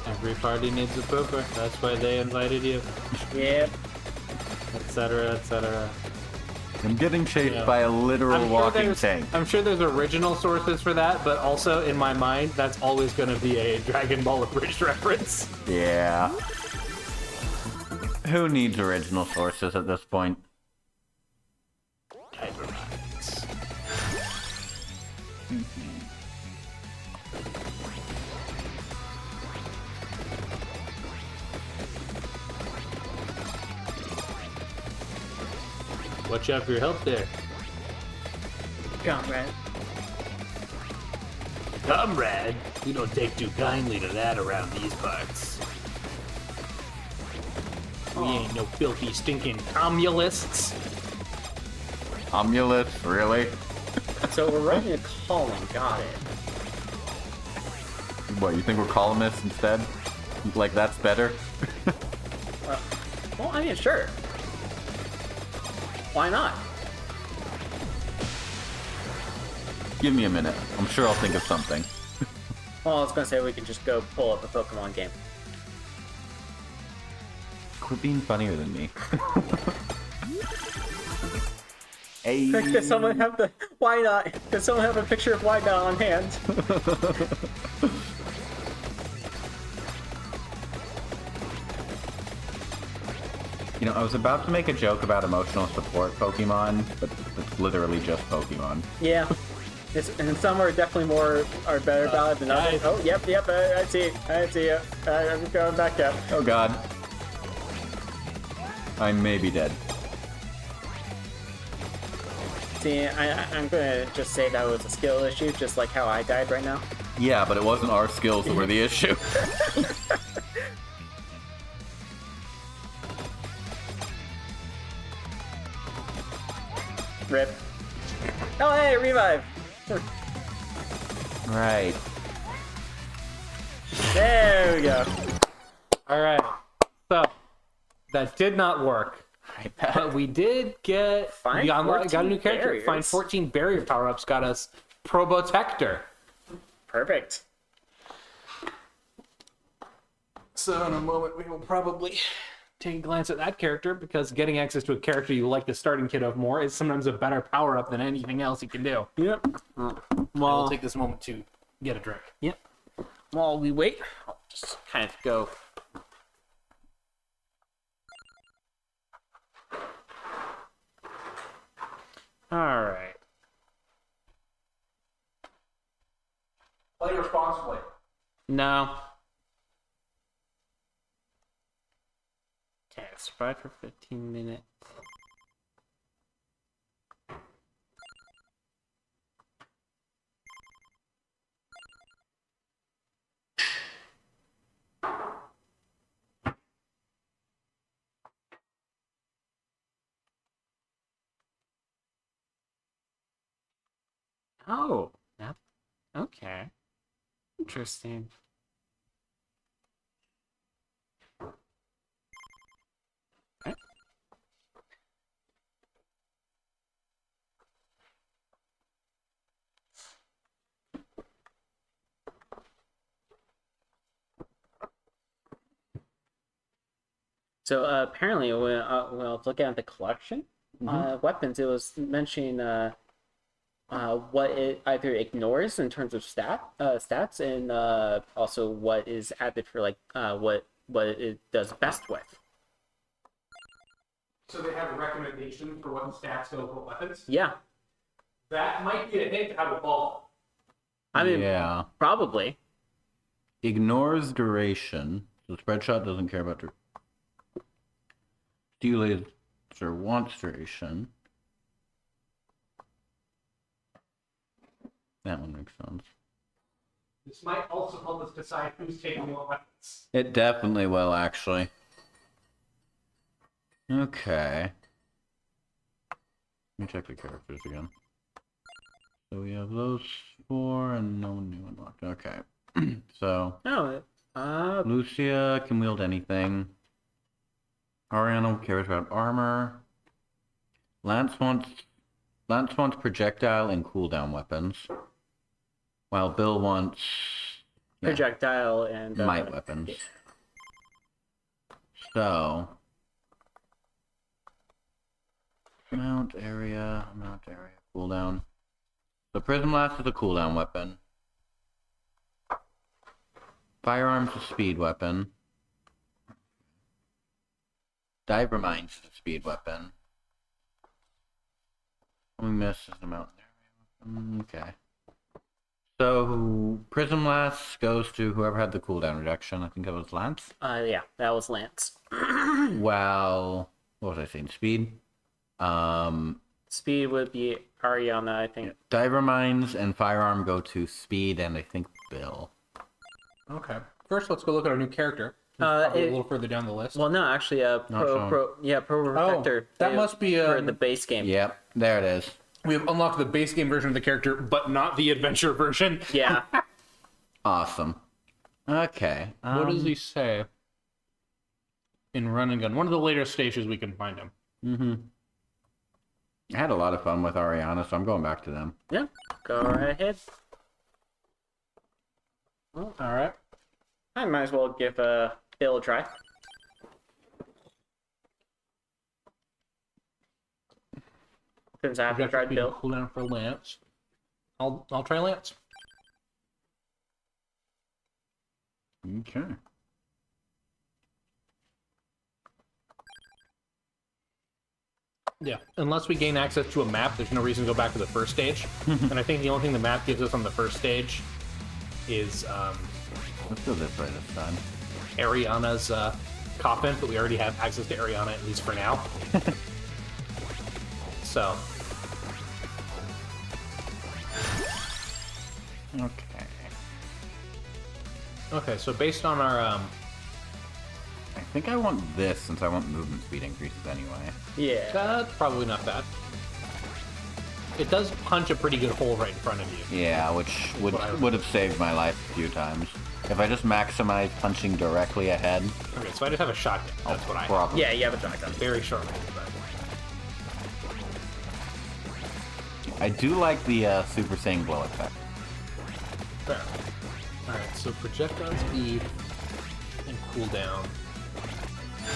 Every party needs a pooper, that's why they invited you,
Yep.
etc., etc.
I'm getting chased
Yeah.
by a literal walking tank.
I'm sure there's original sources for that, but also in my mind, that's always going to be a Dragon Ball Abridged reference.
Yeah. Who needs original sources at this point?
Hyperbots. Watch out for your health there.
Comrade.
Comrade, we don't take too kindly to that around these parts. We ain't no filthy, stinking commulists.
Amulet, really?
So we're writing a column. Got it.
What, you think we're columnists instead? Like that's better?
Well, I mean, sure. Why not?
Give me a minute. I'm sure I'll think of something.
Well, I was gonna say we could just go pull up a Pokemon game.
Quit being funnier than me. Hey.
Does someone have the? Why not? Does someone have a picture of Wydot on hand?
You know, I was about to make a joke about emotional support Pokemon, but it's literally just Pokemon.
Yeah. And some are definitely are better about it than others. Oh, yep, I see you. I'm going back up.
Oh god. I may be dead.
See, I'm gonna just say that was a skill issue, just like how I died right now.
Yeah, but it wasn't our skills that were the issue.
Rip. Oh, hey, revive!
Right.
There we go.
All right. So that did not work.
I bet.
But we did get
Find
got a new
14
character.
barriers.
Find 14 barrier power-ups got us Probotector.
Perfect.
So in a moment we will probably take a glance at that character because getting access to a character you like the starting kit of more is sometimes a better power-up than anything else you can do.
Yep.
We'll take this moment to get a drink.
Yep. While we wait, I'll just kind of go. All right.
Play responsibly.
No. Okay, survive for 15 minutes. Oh, yep. Okay. Interesting. Okay. So apparently, when I was looking at the collection weapons, it was mentioning what it either ignores in terms of stats, and also what is added for like what it does best with.
So they have a recommendation for what stats go for weapons.
Yeah,
That might be a hint to how to ball.
I mean,
yeah.
probably.
Ignores duration. So spread shot doesn't care about duration. Steal laser wants duration. That one makes sense.
This might also help us decide who's taking what weapons.
It definitely will, actually. Okay. Let me check the characters again. So we have those 4 and no new unlocked. Okay. So
No,
Lucia can wield anything. Ariana cares about armor. Lance wants projectile and cooldown weapons. While Bill wants
projectile and
might weapons. So mount area, cooldown. So Prism Blast is a cooldown weapon. Firearms is a speed weapon. Diver Mines is a speed weapon. Only miss is a mountain area weapon. Okay. So Prism Blast goes to whoever had the cooldown reduction. I think that was Lance.
Yeah, that was Lance.
Well, what was I saying? Speed.
Speed would be Ariana, I think.
Diver Mines and Firearm go to Speed and I think Bill.
Okay. First, let's go look at our new character. A little further down the list.
Well, no, actually, Pro Protector.
that must be
for the base game.
Yep, there it is.
We have unlocked the base game version of the character, but not the adventure version.
Yeah.
Awesome. Okay.
What does he say? In Run and Gun. One of the later stages we can find him.
Mm-hmm. I had a lot of fun with Ariana, so I'm going back to them.
Yeah. Go right ahead.
Well, all right.
I might as well give Bill a try. Since I haven't tried Bill.
Cooldown for Lance. I'll try Lance.
Okay.
Yeah, unless we gain access to a map, there's no reason to go back to the first stage. And I think the only thing the map gives us on the first stage is
Let's do this way this time.
Ariana's coffin, but we already have access to Ariana, at least for now. So,
Okay.
okay, so based on our
I think I want this since I want movement speed increases anyway.
Yeah.
that's probably not bad. It does punch a pretty good hole right in front of you.
Yeah, which would have saved my life a few times. If I just maximize punching directly ahead,
Okay, so I just have a shotgun. That's what I have.
probably.
Yeah, you have a shotgun.
Very short range, but
I do like the Super Saiyan glow effect.
fair. Alright, so projectile speed and cooldown.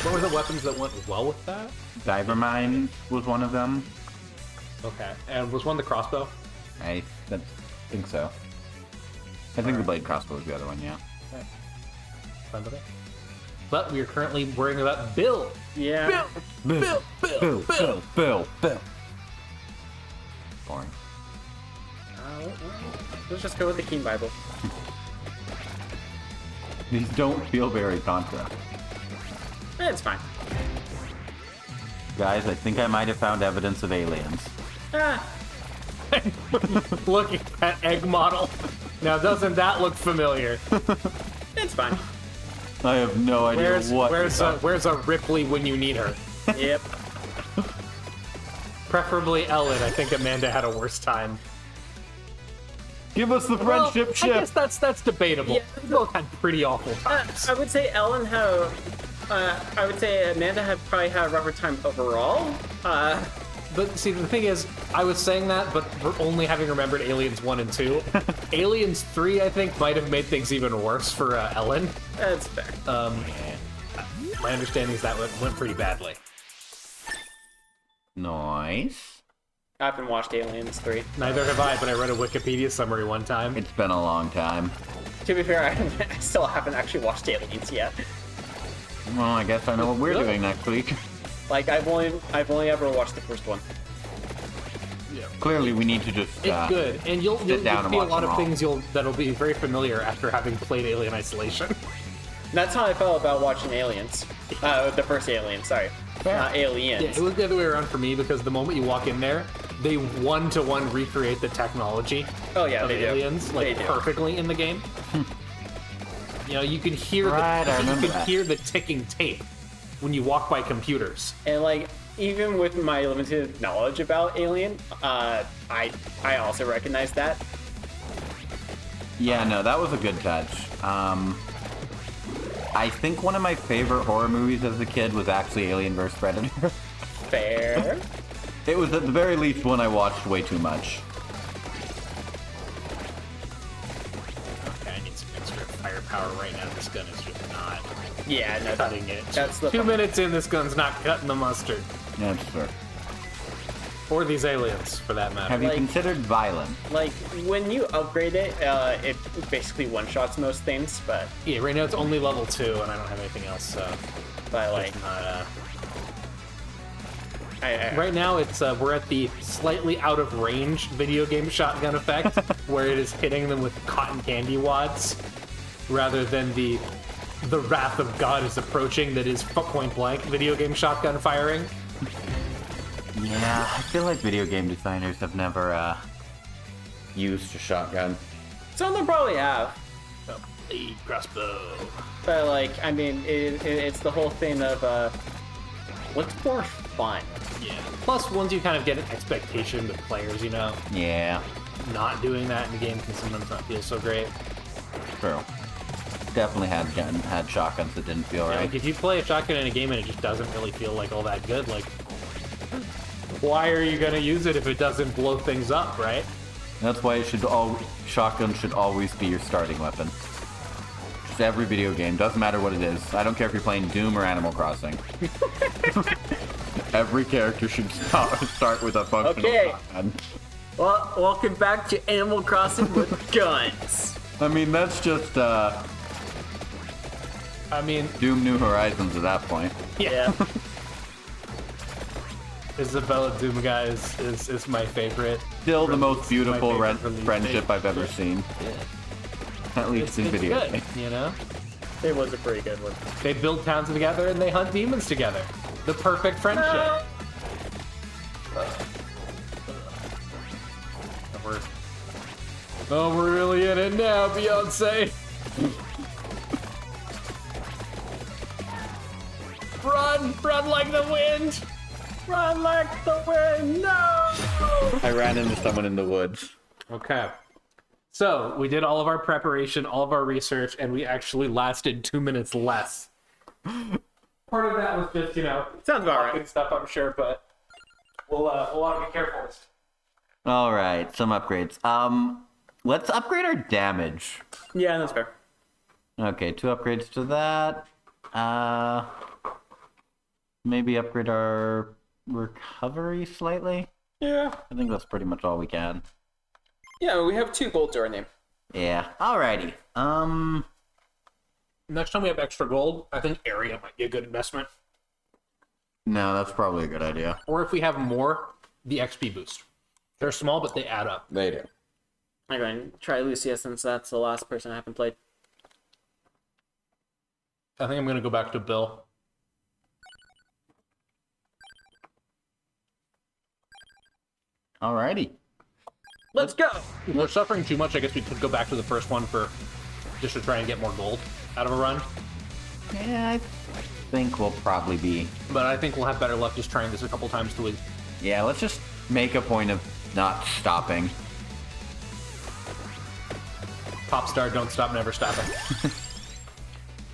What were the weapons that went well with that?
Diver Mine was one of them.
Okay, and was one the crossbow?
I think so. I think the blade crossbow was the other one, yeah.
Fine with it. But we are currently worrying about Bill.
Yeah.
Bill. Boring.
Let's just go with the Keen Bible.
These don't feel very Contra.
It's fine.
Guys, I think I might have found evidence of aliens.
Ah,
Look at that egg model. Now, doesn't that look familiar?
it's fine.
I have no idea
Where's a Ripley when you need her?
Yep.
Preferably Ellen. I think Amanda had a worse time.
Give us the
Well,
friendship
I
ship!
guess that's debatable.
Yeah.
We both had pretty awful times.
I would say Ellen had. I would say Amanda had probably had a rougher time overall.
But see, the thing is, I was saying that, but we're only having remembered Aliens 1 and 2. Aliens 3, I think, might have made things even worse for Ellen.
That's fair.
My understanding is that went pretty badly.
Nice.
I haven't watched Aliens 3.
Neither have I, but I read a Wikipedia summary one time.
It's been a long time.
To be fair, I still haven't actually watched Aliens yet.
Well, I guess I know what we're
Really?
doing next week.
Like I've only ever watched the first one.
Clearly, we need to just
It's good, and you'll
sit down and
see a
watch
lot
them
of
all.
things that'll be very familiar after having played Alien Isolation.
That's how I felt about watching Aliens. The first Alien, sorry. Aliens.
Yeah, it was the other way around for me because the moment you walk in there, they one-to-one recreate the technology
Oh yeah,
of
they
Aliens
do.
like
They do.
perfectly in the game. You know, you can hear
Right, I
you
remember
can
that.
hear the ticking tape when you walk by computers.
And like even with my limited knowledge about Alien, I also recognize that.
Yeah, no, that was a good touch. I think one of my favorite horror movies as a kid was actually Alien vs. Predator.
Fair.
It was at the very least one I watched way too much.
Okay, I need some extra firepower right now. This gun is just not
Yeah, no,
cutting it.
that's the
2 minutes in, this gun's not cutting the mustard.
Yeah, that's fair.
Or these aliens, for that matter.
Have you
Like-
considered violent?
like when you upgrade it, it basically one-shots most things, but
Yeah, right now it's only level 2, and I don't have anything else, so
like
it's not.
I
Right now, it's we're at the slightly out of range video game shotgun effect, where it is hitting them with cotton candy wads, rather than the wrath of God is approaching that is point blank video game shotgun firing.
Yeah, I feel like video game designers have never used a shotgun.
some of them probably have.
The crossbow.
But like, I mean, it's the whole thing of what's more fun.
Yeah. Plus, once you kind of get an expectation with players, you know,
Yeah,
not doing that in the game can sometimes not feel so great.
true. Definitely had shotguns that didn't feel right.
Like if you play a shotgun in a game and it just doesn't really feel like all that good, like why are you gonna use it if it doesn't blow things up, right?
That's why shotgun should always be your starting weapon. Just every video game, doesn't matter what it is. I don't care if you're playing Doom or Animal Crossing. Every character should start with a functional
Okay.
shotgun.
Well, welcome back to Animal Crossing with guns.
I mean, that's just
I mean,
Doom New Horizons at that point.
yeah. Isabella Doomga is my favorite.
Still the most beautiful
My favorite release
friendship
date.
I've ever seen. At least in
It's
video
good,
games.
you know?
It was a pretty good one.
They build towns together and they hunt demons together. The perfect friendship. We're really in it now, Beyonce. Run like the wind.
Run like the wind, no!
I ran into someone in the woods.
Okay. So we did all of our preparation, all of our research, and we actually lasted 2 minutes less. Part of that was just,
Sounds about
talking
right.
stuff, I'm sure, but we'll want to be careful.
All right, some upgrades. Let's upgrade our damage.
Yeah, that's fair.
Okay, 2 upgrades to that. Maybe upgrade our recovery slightly.
Yeah.
I think that's pretty much all we can.
Yeah, we have 2 gold to our name.
Yeah. Alrighty.
Next time we have extra gold, I think area might be a good investment.
No, that's probably a good idea.
Or if we have more, the XP boost. They're small, but they add up.
They do.
I'm going to try Lucia since that's the last person I haven't played.
I think I'm going to go back to Bill.
Alrighty.
Let's go!
If we're suffering too much, I guess we could go back to the first one for just to try and get more gold out of a run.
Yeah, I think we'll probably be.
But I think we'll have better luck just trying this a couple times to week.
Yeah, let's just make a point of not stopping.
Pop star, don't stop, never stopping.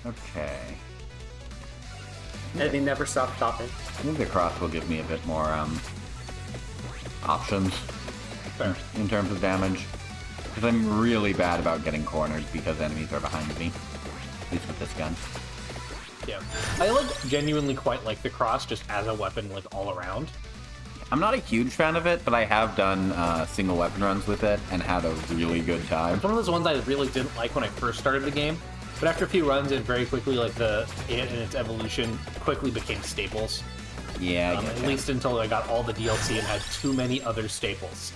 Okay.
And he never stopped stopping.
I think the cross will give me a bit more options
Fair.
in terms of damage. Because I'm really bad about getting cornered because enemies are behind me. At least with this gun.
Yeah. I genuinely quite like the cross just as a weapon all around.
I'm not a huge fan of it, but I have done single weapon runs with it and had a really good time.
It's one of those ones I really didn't like when I first started the game. But after a few runs, it very quickly, it and its evolution quickly became staples.
Yeah, I get
At
that.
least until I got all the DLC and had too many other staples.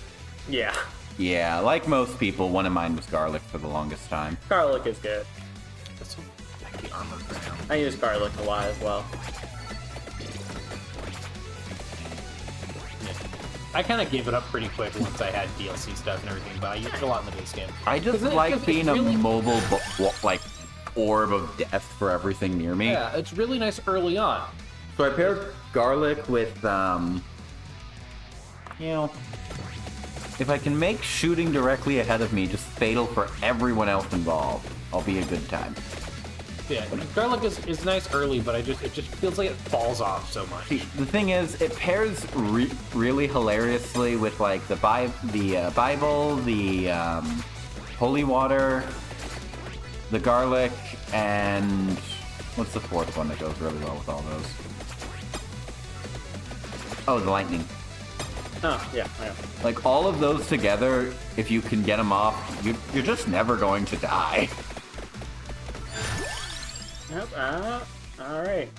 Yeah.
Yeah, like most people, one of mine was garlic for the longest time.
Garlic is good.
That's so like the armor ground.
I use garlic a lot as well.
I kind of gave it up pretty quick once I had DLC stuff and everything, but I used it a lot in the base game.
I just
'Cause
like
it's
being
really-
a mobile, orb of death for everything near me.
Yeah, it's really nice early on.
So I paired garlic with, if I can make shooting directly ahead of me just fatal for everyone else involved, I'll be a good time.
Yeah, garlic is nice early, but it just feels like it falls off so much.
See, the thing is, it pairs really hilariously with the Bible, the holy water, the garlic, and what's the 4th one that goes really well with all those? Oh, the lightning.
Oh, yeah.
All of those together, if you can get them off, you're just never going to die.
Yep. Alright.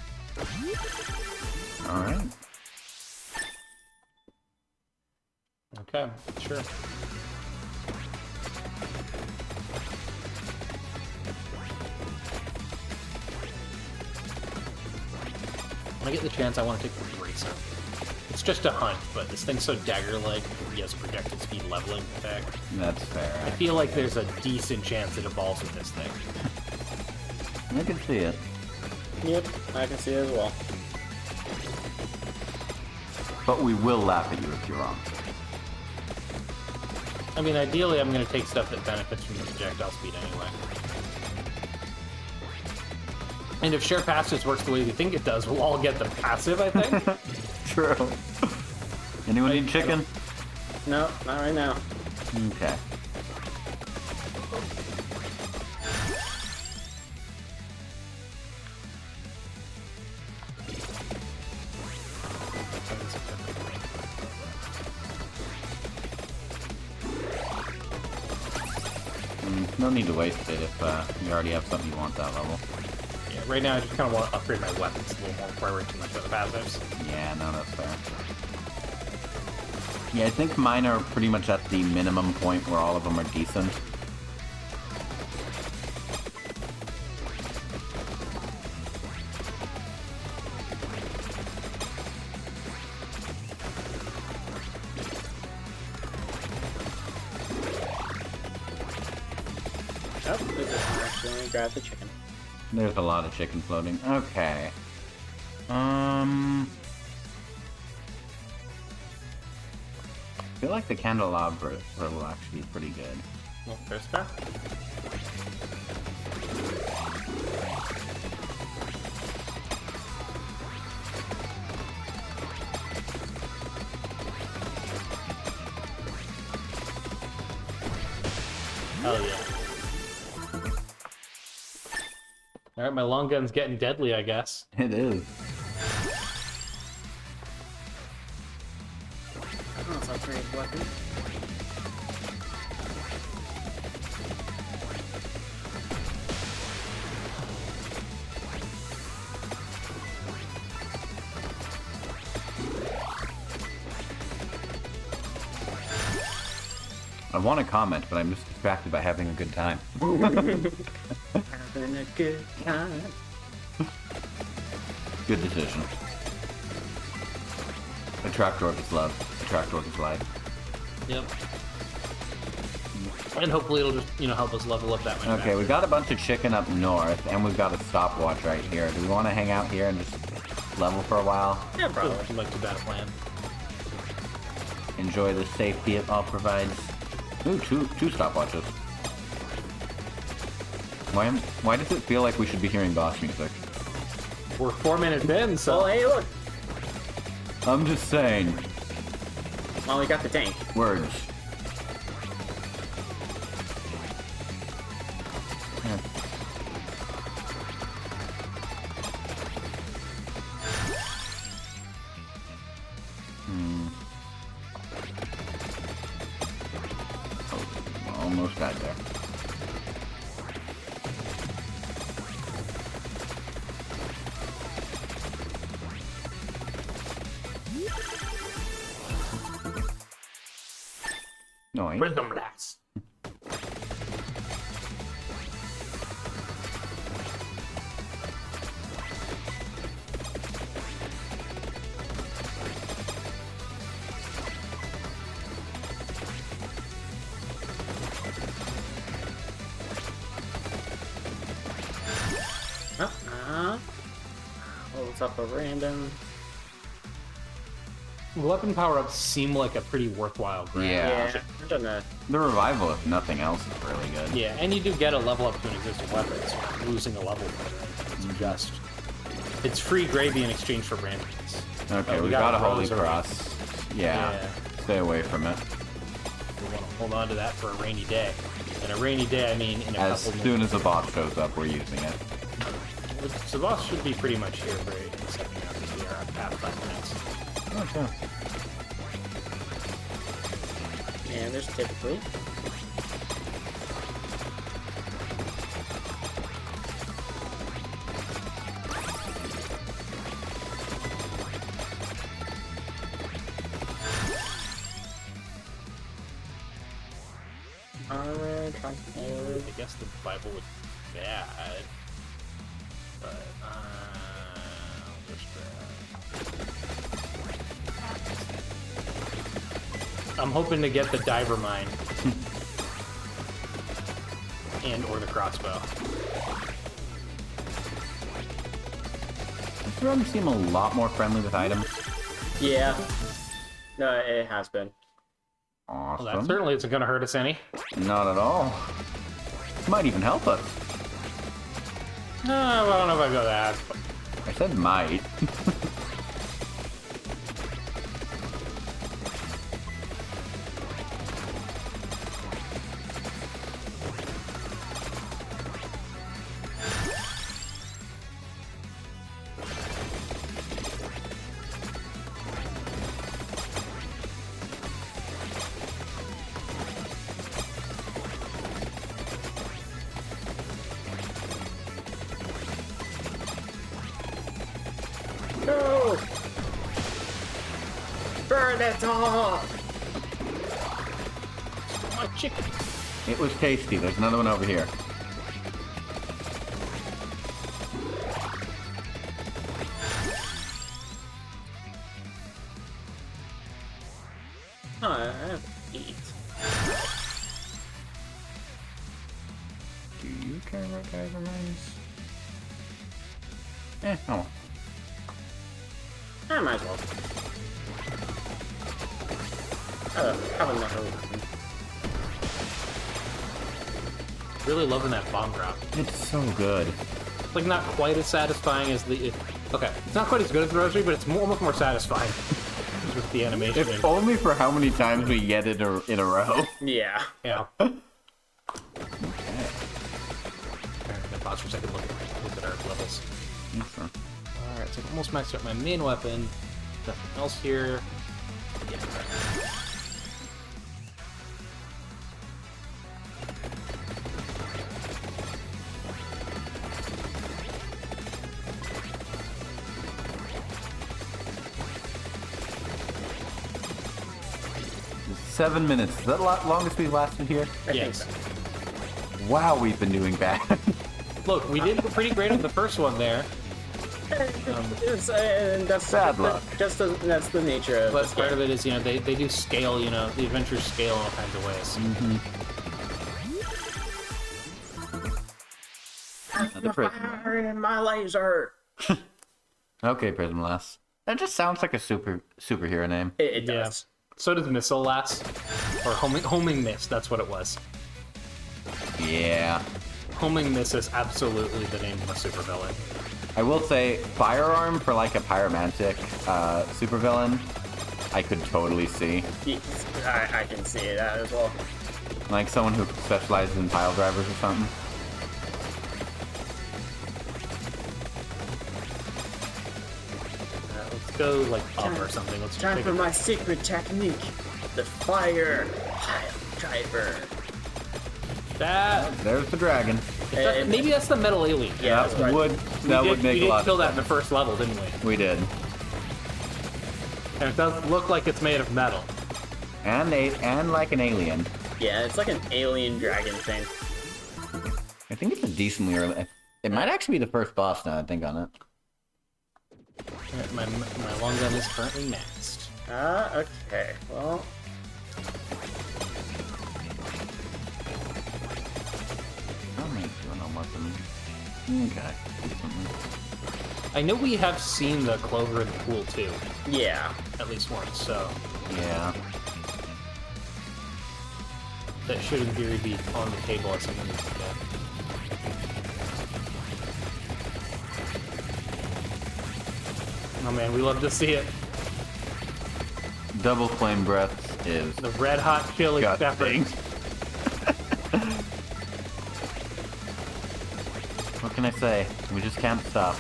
All right.
Okay, sure. When I get the chance, I want to take the Racer. It's just a hunt, but this thing's so dagger-like, he has a projected speed leveling effect.
That's fair.
I feel like there's a decent chance it evolves with this thing.
I can see it.
Yep, I can see it as well.
But we will laugh at you if you're wrong.
I mean, ideally, I'm going to take stuff that benefits from the projectile speed anyway. And if share passives works the way we think it does, we'll all get the passive, I think.
True. Anyone need chicken?
No, not right now.
Okay. No need to waste it if you already have something you want that level.
Yeah, right now I just kind of want to upgrade my weapons a little more before I worry too much about the passives.
Yeah, no, that's fair. Yeah, I think mine are pretty much at the minimum point where all of them are decent.
Oh, this is accidentally grab the chicken.
There's a lot of chicken floating. Okay. I feel like the candelabra will actually be pretty good.
Well, first back. Hell yeah. Alright, my long gun's getting deadly, I guess.
It is.
Oh, it's a great weapon.
I want to comment, but I'm just distracted by having a good time.
Having a good time.
Good decision. A trapdoor is love. A trapdoor is life.
Yep. And hopefully it'll just, help us level up that one.
Okay, we got a bunch of chicken up north, and we've got a stopwatch right here. Do we want to hang out here and just level for a while?
Yeah, probably.
Doesn't like too bad a plan.
Enjoy the safety it all provides. Ooh, two stopwatches. Why does it feel like we should be hearing boss music?
We're 4 minutes in, so
Oh, hey, look.
I'm just saying.
Well, we got the tank.
Words. Yeah. Oh, almost got there. No,
Wisdom blast.
Holds up a random.
Weapon power-ups seem like a pretty worthwhile grab.
Yeah.
I'm gonna.
The revival, if nothing else, is really good.
Yeah, and you do get a level up to an existing weapon, so you're not losing a level for it. It's just... It's free gravy in exchange for brand points.
Okay,
we
we
got
got a holy
rose already.
cross. Yeah.
Yeah.
Stay away from it.
We want to hold on to that for a rainy day. And a rainy day, I mean in a
As
couple
soon
minutes.
as the boss shows up, we're using it.
So the boss should be pretty much here for a second round because we are at past 5 minutes.
Okay.
And there's typically. Alright,
I guess the Bible was bad. But, I'll just, I'm hoping to get the diver mine. And or the crossbow.
This run seem a lot more friendly with items.
Yeah. No, it has been.
Awesome.
Well, that certainly isn't going to hurt us any.
Not at all. Might even help us.
No, I don't know if I go that.
I said might.
No! Burn it all!
my chicken.
It was tasty. There's another one over here.
Huh, I have to eat.
Do you care about guys or mines? Oh.
I might as well. Have another one.
Really loving that bomb drop.
It's so good.
It's like not quite as satisfying as the. Okay, it's not quite as good as the rosary, but it's almost more satisfying with the animation.
If only for how many times we get it in a row.
Yeah.
Yeah.
Okay.
I'm gonna pause for a second. Look at our levels.
Okay.
All right, so I'm almost maxed out my main weapon. Nothing else here. Yeah.
$7 minutes. Is that the longest we've lasted here?
I think
Yes.
so.
Wow, we've been doing bad.
Look, we did pretty great on the first one there.
And that's
Bad luck.
That's the nature of
But
this
part
game.
of it is, they do scale, the adventures scale in all kinds of ways.
Another prism.
In my laser.
Okay, Prism Lass. That just sounds like a superhero name.
It
Yeah.
does.
So does Missile Lass. Or Homing Mist, that's what it was.
Yeah.
Homing Mist is absolutely the name of a supervillain.
I will say, Firearm for like a pyromantic supervillain, I could totally see.
I can see that as well.
Like someone who specializes in pile drivers or something.
Let's go, like, up or something. Let's
Time
take
for
a-
my secret technique. The fire pile driver.
That,
There's the dragon.
maybe that's the metal alien.
Yeah, that's right.
Would
We
that
did,
would make
we
a
did
lot
kill
of
that in the first level, didn't we?
We did.
And it does look like it's made of metal.
And like an alien.
Yeah, it's like an alien dragon thing.
I think it's a decently early. It might actually be the first boss now I think on it.
Alright, my long gun is currently maxed.
Okay. Well,
How am I doing on weapons? Okay. Decently.
I know we have seen the Clover in the pool too,
yeah.
at least once, so
Yeah.
that should in theory be on the table as something we can get. Oh man, we love to see it.
Double flame breath is
The red hot chili
disgusting.
peppers.
What can I say? We just can't stop.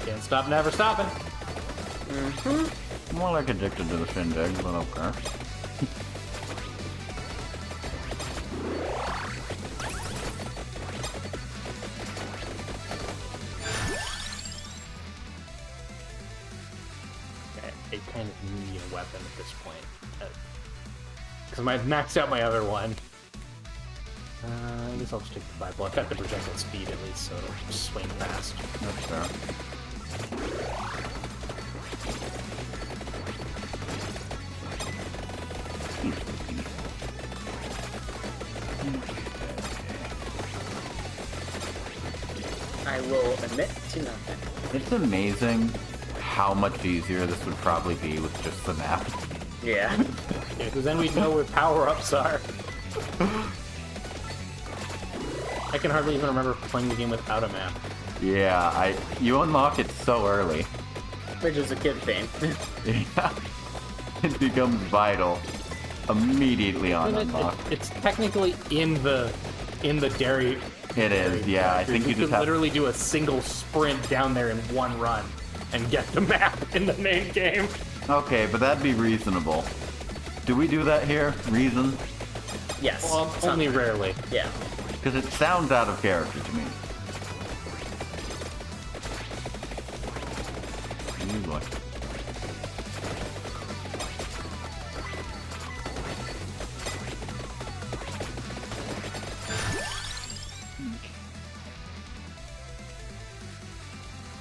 Can't stop, never stopping.
More like addicted to the shindig, but okay.
A kind of need a weapon at this point. Because I've maxed out my other one. I guess I'll just take the Bible. I've got the projectile speed at least, so it'll just swing fast.
That's fair.
I will admit to nothing.
It's amazing how much easier this would probably be with just the map.
Yeah.
Yeah, because then we know where power-ups are. I can hardly even remember playing the game without a map.
Yeah, you unlock it so early.
Which is a good thing.
Yeah. It becomes vital immediately on unlock.
It's technically in the dairy.
It is, yeah. I think you
could
just have
literally do a single sprint down there in one run and get the map in the main game.
Okay, but that'd be reasonable. Do we do that here? Reason?
Yes.
Well, only rarely.
Yeah.
Because it sounds out of character to me. Ooh, boy.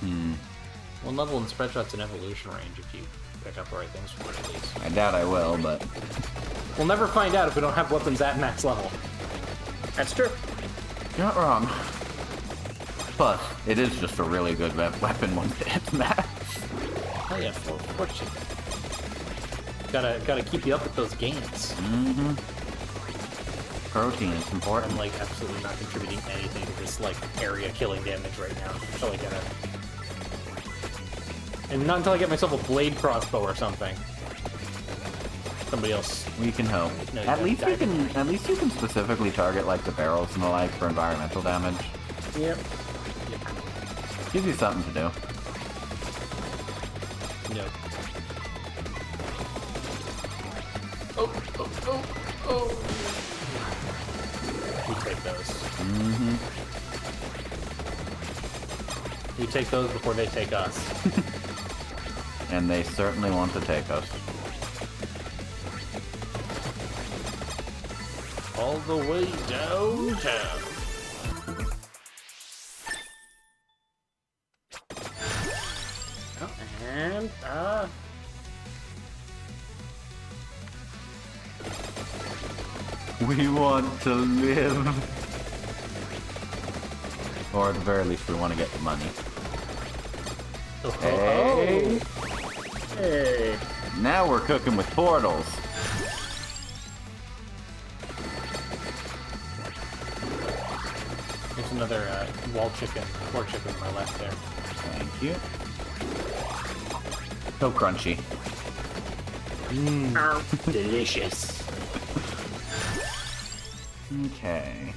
One level in spread shots and evolution range if you pick up the right things for it at least.
I doubt I will, but
We'll never find out if we don't have weapons at max level.
That's true.
you're not wrong. Plus, it is just a really good weapon once it's max.
Oh yeah, of course you gotta keep you up with those gains.
Protein is important.
I'm like absolutely not contributing anything to this like area killing damage right now. Until I get and not until I get myself a blade crossbow or something. Somebody else.
We can hope.
No,
at least you
diamond.
can. At least you can specifically target like the barrels and the like for environmental damage.
Yep.
Gives you something to do.
No. Oh. We take those. We take those before they take us.
And they certainly want to take us.
All the way downtown.
And,
We want to live. Or at the very least, we want to get the money. Hey.
hey.
Now we're cooking with portals.
There's another wall chicken, pork chicken on my left there.
Thank you. So crunchy.
Delicious.
Okay.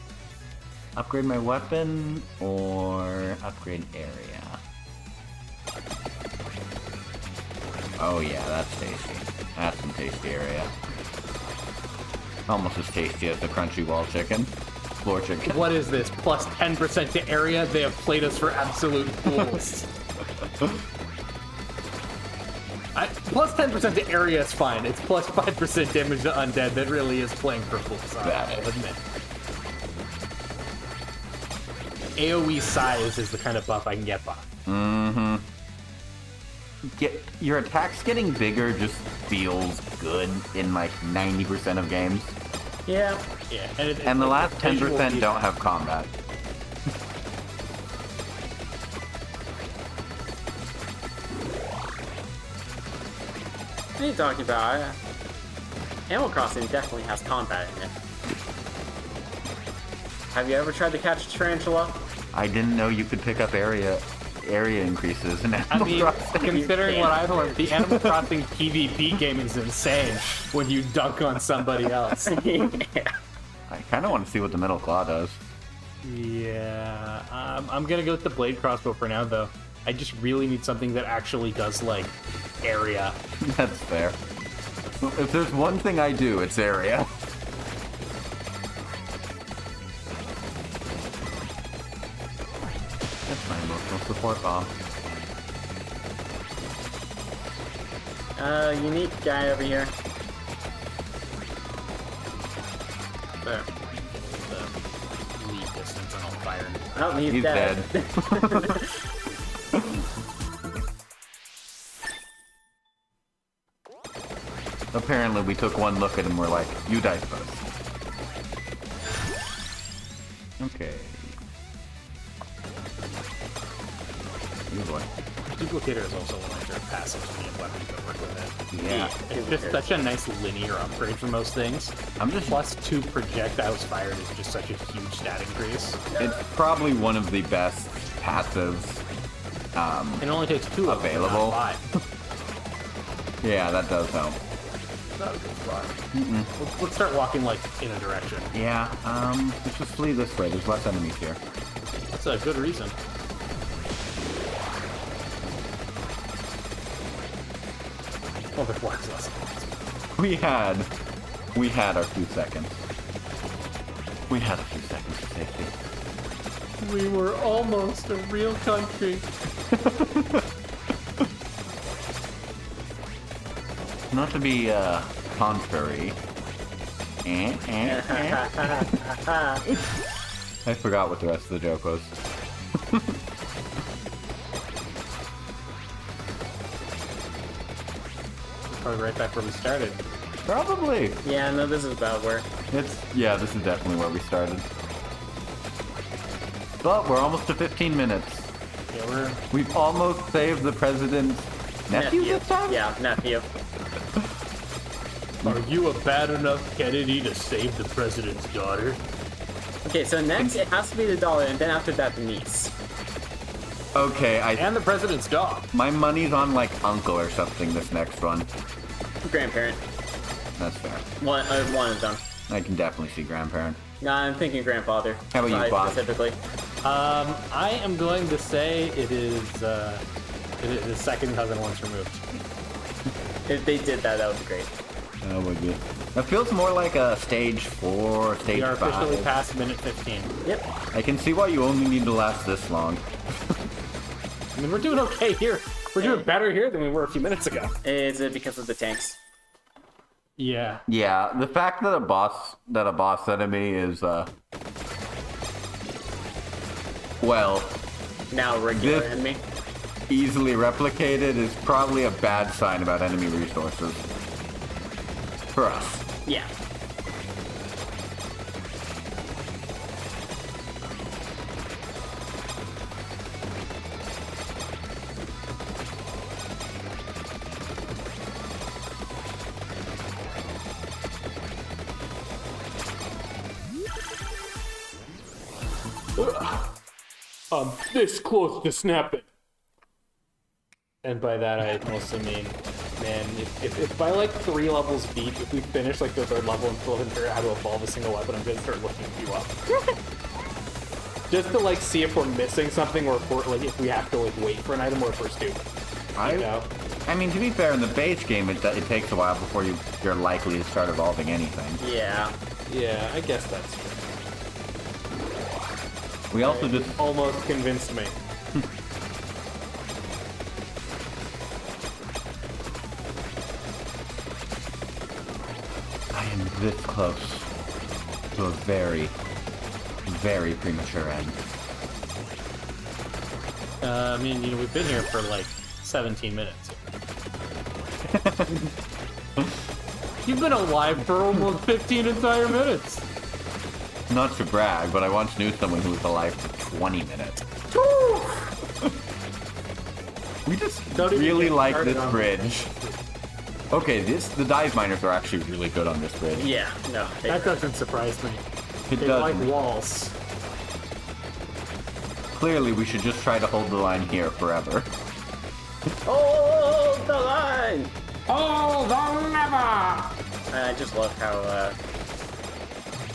Upgrade my weapon or upgrade area? Oh yeah, that's tasty. That's some tasty area. Almost as tasty as the crunchy wall chicken. Floor chicken.
What is this? Plus 10% to area? They have played us for absolute fools. Plus 10% to area is fine. It's plus 5% damage to undead that really is playing for fools. I'll admit. AoE size is the kind of buff I can get by.
Your attacks getting bigger just feels good in like 90% of games.
Yeah.
Yeah,
And the
like
last
visual
10%
beauty.
don't have combat.
What are you talking about? Animal Crossing definitely has combat in it. Have you ever tried to catch a tarantula?
I didn't know you could pick up area increases in
I
Animal
mean,
Crossing.
considering what I've learned, the Animal Crossing PvP game is insane when you dunk on somebody else.
Yeah.
I kind of want to see what the middle claw does.
Yeah, I'm gonna go with the blade crossbow for now, though. I just really need something that actually does, like, area.
That's fair. If there's one thing I do, it's area. That's my emotional support bomb.
Unique guy over here.
There. The lead distance and I'll fire.
Oh, he's
He's
dead.
Apparently, we took one look at him. We're like, "You die first." Okay. Oh boy.
Duplicator is also one of your passives when you have weapons that work with it.
Yeah.
It's just such a nice linear upgrade for most things.
I'm just.
Plus 2 projectiles fired is just such a huge stat increase.
It's probably one of the best passives.
It only takes 2 of them,
Available.
not 5.
Yeah, that does help.
Not a good spot. Let's start walking, like, in a direction.
Yeah. Let's just flee this way. There's less enemies here.
That's a good reason. Well, there was less.
We had our few seconds. We had a few seconds of safety.
We were almost a real country.
Not to be contrary. I forgot what the rest of the joke was.
probably right back where we started.
Probably.
Yeah, no, this is about where.
Yeah, this is definitely where we started. But we're almost to 15 minutes.
Yeah,
We've almost saved the president's nephew this time?
Yeah, nephew.
Are you a bad enough Kennedy to save the president's daughter?
Okay, so next it has to be the daughter, and then after that the niece.
Okay,
And the president's dog.
my money's on like uncle or something this next one.
Grandparent.
That's fair.
One of them.
I can definitely see grandparent.
No, I'm thinking grandfather.
How about you,
Probably
Bob?
Specifically.
I am going to say it is second cousin once removed.
If they did that, that would be great.
That would be. It feels more like a stage 4, stage
We are
5.
officially past minute 15.
Yep.
I can see why you only need to last this long.
I mean, we're doing okay here. We're doing better here than we were a few minutes ago.
Is it because of the tanks?
Yeah.
Yeah, the fact that a boss enemy is well,
Now regular
This-
enemy.
easily replicated is probably a bad sign about enemy resources. For us.
Yeah.
I'm this close to snapping. And by that I mostly mean, man, if by like 3 levels deep, if we finish like the 3rd level and still haven't figured out how to evolve a single weapon, I'm gonna start looking you up. Just to like see if we're missing something or if we're like if we have to like wait for an item or if we're stupid. You know?
I mean, to be fair, in the base game, it takes a while before you're likely to start evolving anything.
Yeah.
Yeah, I guess that's true.
We also just
Almost convinced me.
I am this close to a very, very premature end.
I mean, you know, we've been here for like 17 minutes. You've been alive for almost 15 entire minutes.
Not to brag, but I once knew someone who was alive for 20 minutes. We just
Don't even
really
get
like
started
this
on
bridge. Okay, the dive miners are actually really good on this bridge.
Yeah. No.
That doesn't surprise me.
It
They
doesn't.
like walls.
Clearly, we should just try to hold the line here forever.
Oh, the line!
Oh, the never!
I just love how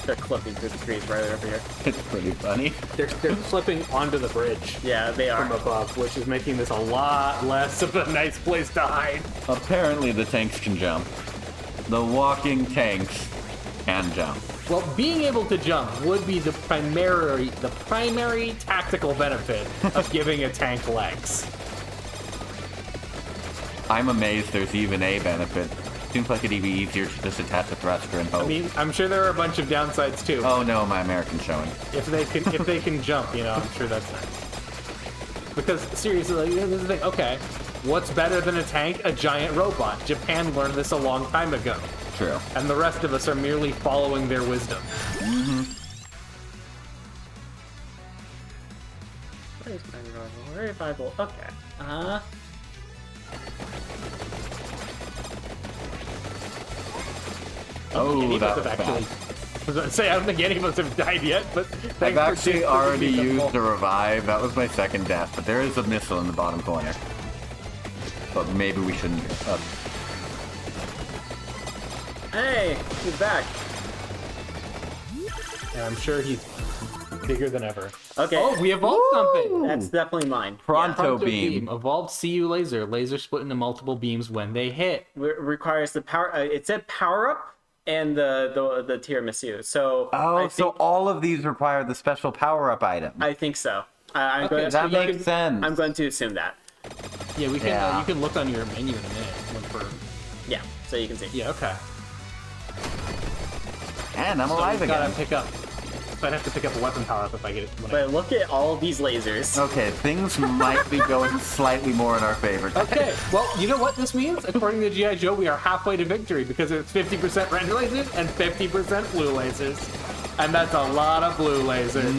they're clipping through the trees right over here.
It's pretty funny.
They're flipping onto the bridge
Yeah, they
from
are.
above, which is making this a lot less of a nice place to hide.
Apparently, the tanks can jump. The walking tanks can jump.
Well, being able to jump would be the primary tactical benefit of giving a tank legs.
I'm amazed there's even a benefit. Seems like it'd be easier to just attach a thruster and hope.
I mean, I'm sure there are a bunch of downsides too.
Oh no, my American showing.
If they can jump, you know, I'm sure that's nice. Because seriously, like, this is the thing. Okay, what's better than a tank? A giant robot. Japan learned this a long time ago,
True.
and the rest of us are merely following their wisdom.
Where's my rival? Where is my rival? Okay.
Oh,
Any of us
that
have
was
actually.
fast.
I was about to say I don't think any of us have died yet, but
I've
thanks for
actually
just
already
giving me the
used the
ball.
revive. That was my second death, but there is a missile in the bottom corner. But maybe we shouldn't.
Hey, he's back.
And I'm sure he's bigger than ever.
Okay.
Oh, we evolved something.
That's definitely mine.
Pronto beam.
Evolved CU laser. Laser split into multiple beams when they hit.
Requires the power. It said power up and the tiramisu. So
Oh,
I
so
think,
all of these require the special power-up item.
I think so. I'm
Okay,
going.
that
you
makes
can-
sense.
I'm going to assume that.
Yeah, we can.
Yeah.
You can look on your menu in a minute. Look for.
Yeah. So you can see.
Yeah. Okay.
And I'm
So
alive
we've gotta
again.
pick up. So I'd have to pick up a weapon power up if I get it.
But look at all of these lasers.
Okay, things might be going slightly more in our favor.
Okay, well, you know what this means? According to G.I. Joe, we are halfway to victory because it's 50% red lasers and 50% blue lasers. And that's a lot of blue lasers.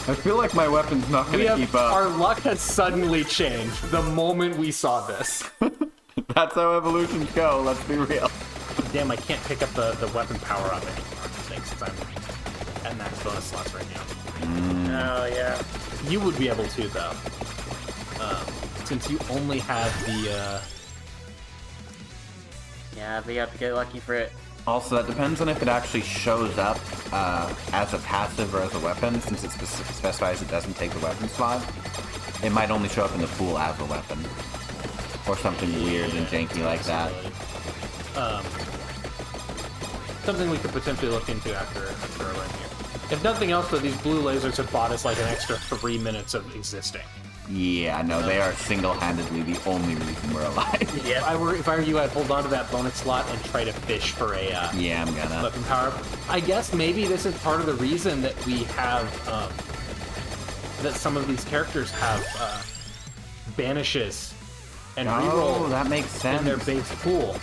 I feel like my weapon's not
We
going to
have,
keep up.
our luck has suddenly changed the moment we saw this.
That's how evolutions go, let's be real.
Damn, I can't pick up the weapon power up anymore. Thanks, since I'm at max bonus slots right now.
Oh, yeah.
You would be able to, though. Since you only have the,
Yeah, but you have to get lucky for it.
Also, that depends on if it actually shows up as a passive or as a weapon, since it specifies it doesn't take the weapon slot. It might only show up in the pool as a weapon. Or something weird and janky like that.
Something we could potentially look into after a run here. If nothing else, though, these blue lasers have bought us like an extra 3 minutes of existing.
Yeah, no, they are single-handedly the only reason we're alive.
If I were you, I'd hold on to that bonus slot and try to fish for a
Yeah, I'm gonna.
weapon power. I guess maybe this is part of the reason that we have that some of these characters have banishes and
Oh,
reroll
that makes sense.
in their base pool.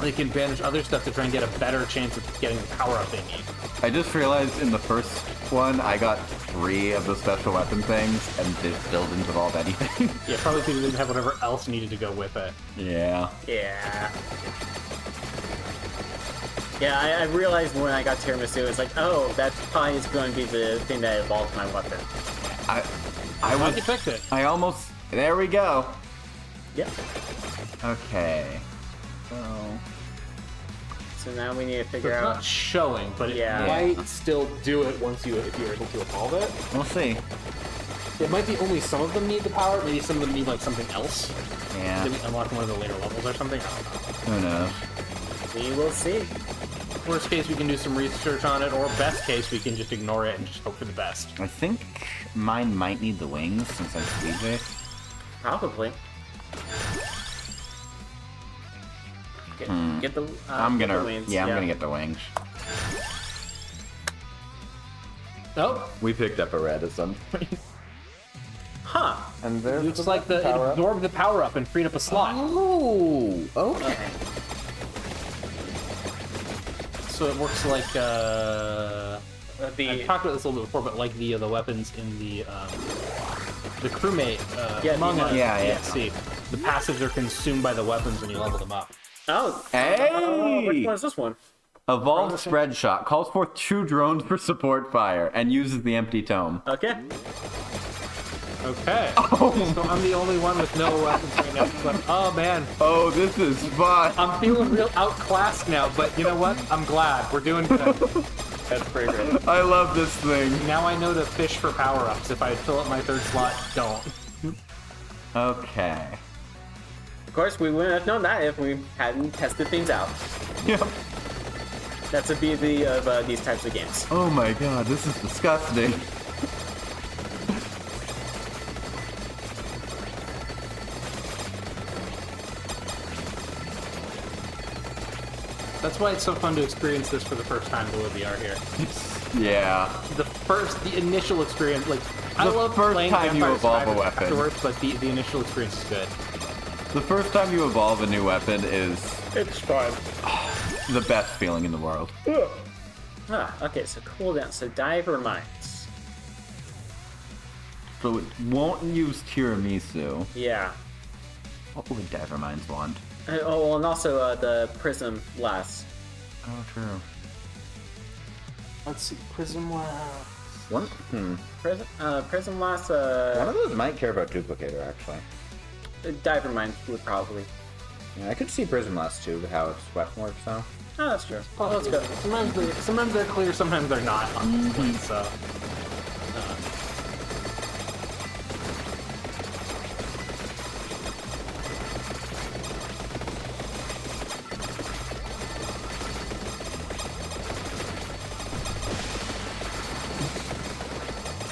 They can banish other stuff to try and get a better chance of getting the power up they need.
I just realized in the first one, I got 3 of the special weapon things, and it still didn't evolve anything.
Yeah, probably because they didn't have whatever else needed to go with it.
Yeah.
Yeah. Yeah, I realized when I got Tiramisu, it's like, oh, that probably is going to be the thing that evolves my weapon.
I
Glad you
was...
picked it.
I almost... There we go.
Yep.
Okay.
So now we need to
So
figure
it's
out.
not showing, but it
Yeah.
might still do it once if you're able to evolve it.
We'll see.
It might be only some of them need the power, maybe some of them need like something else.
Yeah.
Maybe unlock one of the later levels or something. I don't know.
Who knows?
We will see.
Worst case, we can do some research on it, or best case, we can just ignore it and just hope for the best.
I think mine might need the wings, since I'm Squeegee.
Probably. Get the.
I'm
get
gonna...
the wings.
I'm gonna get the wings.
Oh,
We picked up a red at some point.
Huh.
And there's
looks like it absorbed the power up and freed up a slot.
Oh, okay.
So it works like I've
The
talked about this a little bit before, but like the weapons in the crewmate Among Us
Yeah.
DLC. The passives are consumed by the weapons when you level them up.
oh.
Hey!
Which one is this one?
Evolved Spread Shot calls forth 2 drones for support fire and uses the empty tome.
Okay.
Okay. So I'm the only one with no weapons right now. But, oh man,
Oh, this is fun.
I'm feeling real outclassed now. But you know what? I'm glad we're doing good.
That's pretty great.
I love this thing.
Now I know to fish for power-ups. If I fill up my 3rd slot, don't.
Okay.
Of course, we wouldn't have known that if we hadn't tested things out.
Yep.
That's the beauty of these types of games.
Oh my god, this is disgusting.
That's why it's so fun to experience this for the first time with VR here.
Yeah.
The initial experience, like I
The
love
first
playing
time you
Vampire
evolve a
Survivors
weapon.
afterwards, but the initial experience is good.
The first time you evolve a new weapon is
It's fun.
the best feeling in the world.
Okay, so cooldown. So diver mines.
So it won't use tiramisu.
Yeah.
What would Diver Mines want?
Oh, well, and also the prism blast.
Oh, true.
Let's see, Prism Wow.
One,
Prism blast.
one of those might care about duplicator actually.
Diver mines would probably.
Yeah, I could see Prism Last too, with how its weapon works though.
Oh, that's true. Well, let's go.
Sometimes they're clear, sometimes they're not. Honestly, so.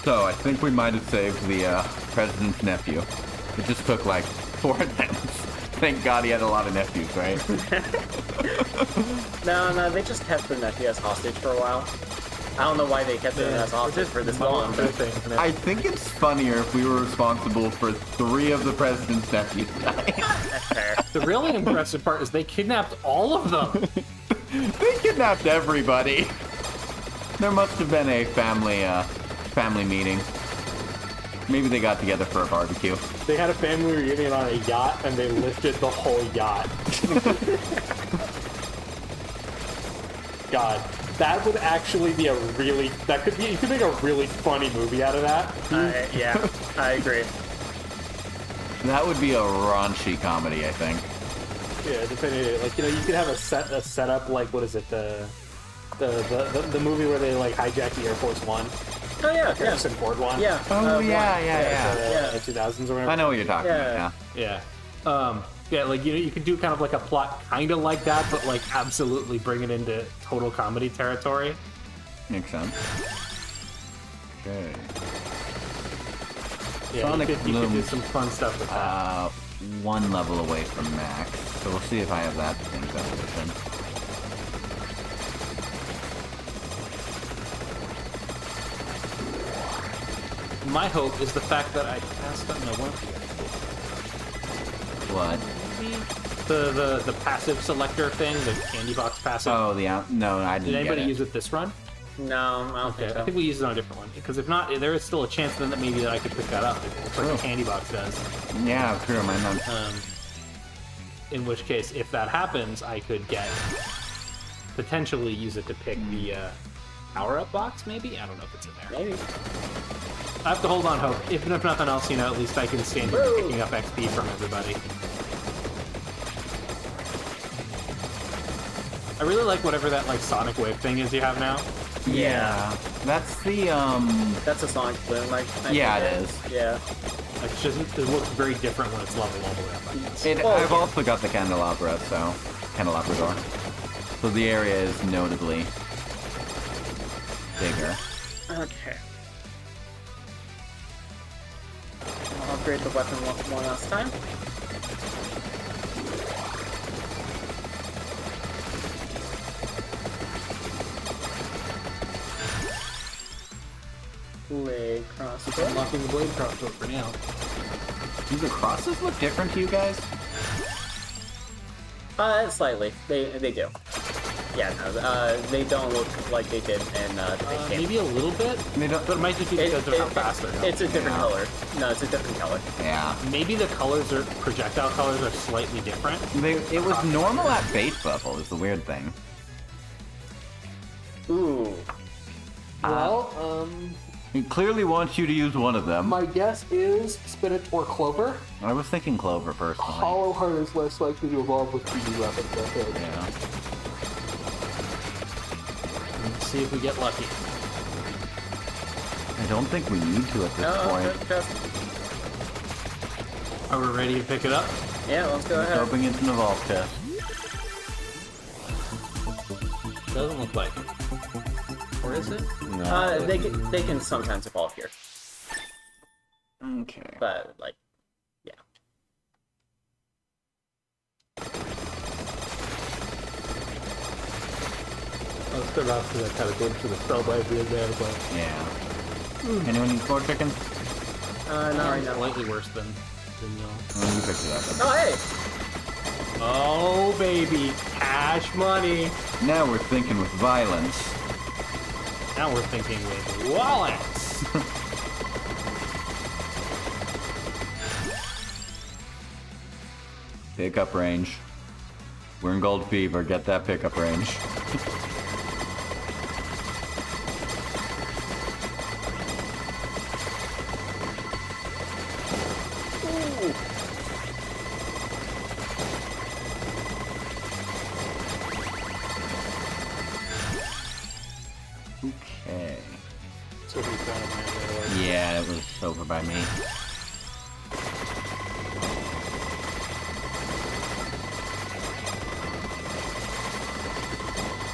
So, I think we might have saved the president's nephew. It just took like 4 attempts. Thank God he had a lot of nephews, right?
No, they just kept the nephew as hostage for a while. I don't know why they kept it as office for this long.
Good
But
thing, isn't it?
I think it's funnier if we were responsible for 3 of the president's nephews dying.
that's fair.
The really impressive part is they kidnapped all of them.
They kidnapped everybody. There must have been a family meeting. Maybe they got together for a barbecue.
They had a family reunion on a yacht, and they lifted the whole yacht. God, that would actually be you could make a really funny movie out of that.
Yeah, I agree.
That would be a raunchy comedy, I think.
Yeah, depending, like, you know, you could have a setup like, what is it, the movie where they like hijack the Air Force One.
Oh yeah,
Harrison Ford one.
yeah.
Oh,
one.
yeah.
2000s or whatever.
I know what you're talking about,
Yeah.
Yeah. Yeah, like, you know, you could do kind of like a plot kind of like that, but like absolutely bring it into total comedy territory.
yeah. Makes sense. Okay.
Yeah,
Sonic
you could do
looms.
some fun stuff with that.
1 level away from max. So we'll see if I have that thing's evolution.
My hope is the fact that I passed on the one.
What?
The passive selector thing, the candy box passive.
Oh, no, I didn't
Did anybody
get it.
use it this run?
No, I don't
Okay,
think
I
so.
think we used it on a different one. Because if not, there is still a chance then that maybe that I could pick that up. It's like
True.
a candy box does.
Yeah, true. Mine not.
In which case, if that happens, I could potentially use it to pick the power-up box, maybe? I don't know if it's in there.
Maybe.
I have to hold on hope. If nothing else, you know, at least I can stand here
Woo!
picking up XP from everybody. I really like whatever that, like, sonic wave thing is you have now.
Yeah.
That's the,
That's a Sonic Bloom. Like,
Yeah, it is.
Yeah.
Like, it looks very different when it's level all the way up, I guess.
I've also got the candelabra, so... Candelabra door. So the area is notably bigger.
Okay. I'll upgrade the weapon one last time. Blade crossbow.
Unlocking the blade crossbow for now.
Do the crosses look different to you guys?
Slightly. They do. Yeah, no, they don't look like they did in the big game.
Maybe a little bit,
They don't...
but it might just be because of how fast they're going.
It's a different
Yeah.
color. No, it's a different color.
Yeah.
Maybe the projectile colors are slightly different.
It was normal at base level, is the weird thing.
Ooh.
Well,
It clearly wants you to use one of them.
my guess is spinach or clover.
I was thinking clover, personally.
Hollow heart is less likely to evolve with 3D weapons, I think.
Yeah.
Let's see if we get lucky.
I don't think we need to at this
No,
point.
just...
Are we ready to pick it up?
Yeah, let's go ahead.
Hoping it's an evolve test.
Doesn't look like it. Or is it?
No.
They can sometimes evolve here,
Okay.
but like, yeah.
I was still off to that kind of glimpse of the spell by being there, but
Yeah. Anyone need 4 chickens?
Not right now.
slightly worse than
Oh, you picked it up.
Oh hey,
Oh, baby. Cash money.
Now we're thinking with violence.
Now we're thinking with wallets.
Pickup range. We're in gold fever. Get that pickup range. Okay.
So we found my way.
Yeah, it was over by me.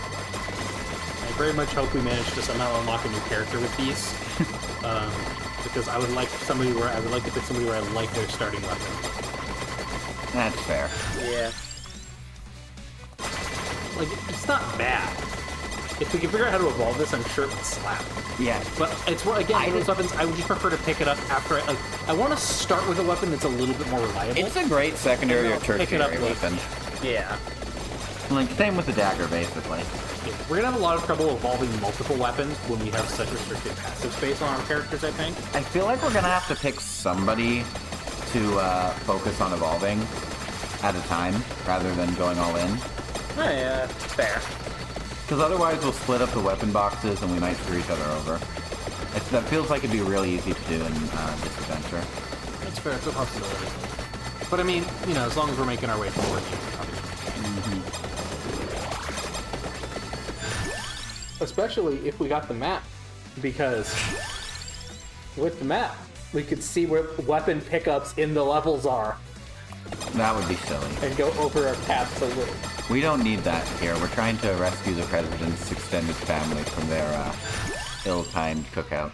I very much hope we manage to somehow unlock a new character with these. Because I would like to pick somebody where I like their starting weapon.
That's fair.
yeah.
Like, it's not bad. if we can figure out how to evolve this, I'm sure it would slap.
Yeah.
But it's again one of those weapons. I would just prefer to pick it up after. I want to start with a weapon that's a little bit more reliable.
It's a great secondary or
Pick it up
tertiary
later.
weapon.
Yeah.
Like, same with the dagger, basically.
Yeah, we're gonna have a lot of trouble evolving multiple weapons when we have such restricted passive space on our characters. I think.
I feel like we're gonna have to pick somebody to focus on evolving at a time, rather than going all in.
Oh, yeah, fair.
Because otherwise we'll split up the weapon boxes and we might screw each other over. That feels like it'd be really easy to do in this adventure.
That's fair. It's a possibility. But I mean, you know, as long as we're making our way forward. Especially if we got the map, because with the map, we could see where weapon pickups in the levels are
That would be silly.
and go over our paths a little.
We don't need that here. We're trying to rescue the president's extended family from their ill-timed cookout.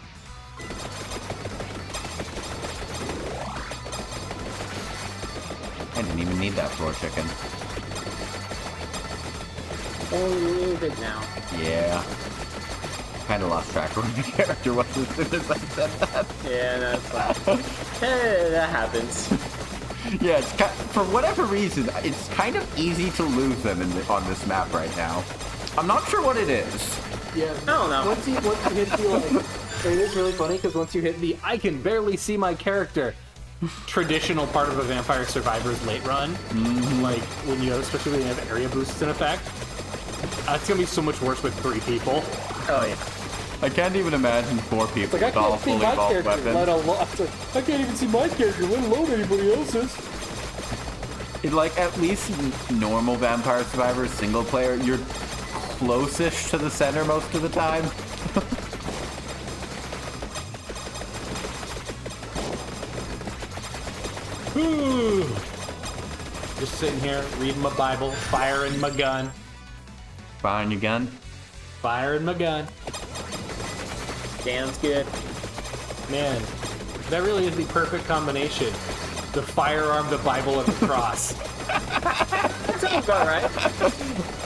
I didn't even need that floor chicken.
Only need it now.
Yeah. Kind of lost track of where my character was as soon as I said that.
Yeah, that's fine. Hey, that happens.
Yeah, for whatever reason, it's kind of easy to lose them on this map right now. I'm not sure what it is.
Yeah.
I don't know.
Once you hit the it is really funny because once you hit the I can barely see my character traditional part of a Vampire Survivor's late run, like when you especially when you have area boosts in effect, it's gonna be so much worse with 3 people.
Oh, yeah.
I can't even imagine 4 people
Like I
with all
can't see
fully
my
evolved
character,
weapons.
let alone I can't even see my character, let alone anybody else's.
Like, at least normal Vampire Survivors single player, you're closest to the center most of the time.
Just sitting here reading my Bible, firing my gun,
Firing your gun.
firing my gun.
Sounds good.
Man, that really is the perfect combination. The firearm, the Bible, and the cross.
That sounds about right.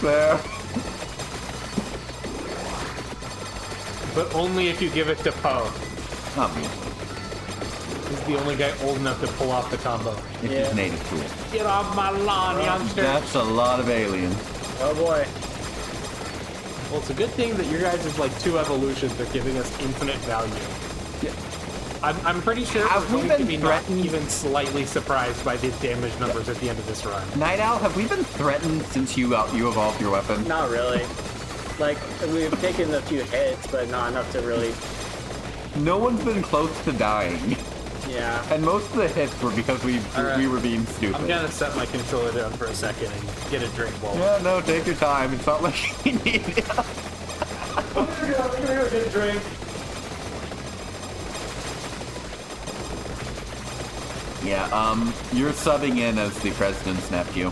There.
But only if you give it to Poe.
Obviously.
He's the only guy old enough to pull off the combo.
It's
Yeah.
his native tool.
Get off my lawn, youngster!
That's a lot of aliens.
Oh boy.
Well, it's a good thing that your guys' like 2 evolutions are giving us infinite value.
Yeah.
I'm pretty sure
Have
we're
we
going to
been
be not
threatened?
even slightly surprised by the damage numbers at the end of this run.
Night Owl, have we been threatened since you evolved your weapon?
Not really. Like, we've taken a few hits, but not enough to really...
No one's been close to dying.
Yeah.
And most of the hits were because we
Alright.
were being stupid.
I'm gonna set my controller down for a second and get a drink while
Yeah, no, take your time. It's not like you need it.
I'm gonna go get a drink.
Yeah, you're subbing in as the president's nephew.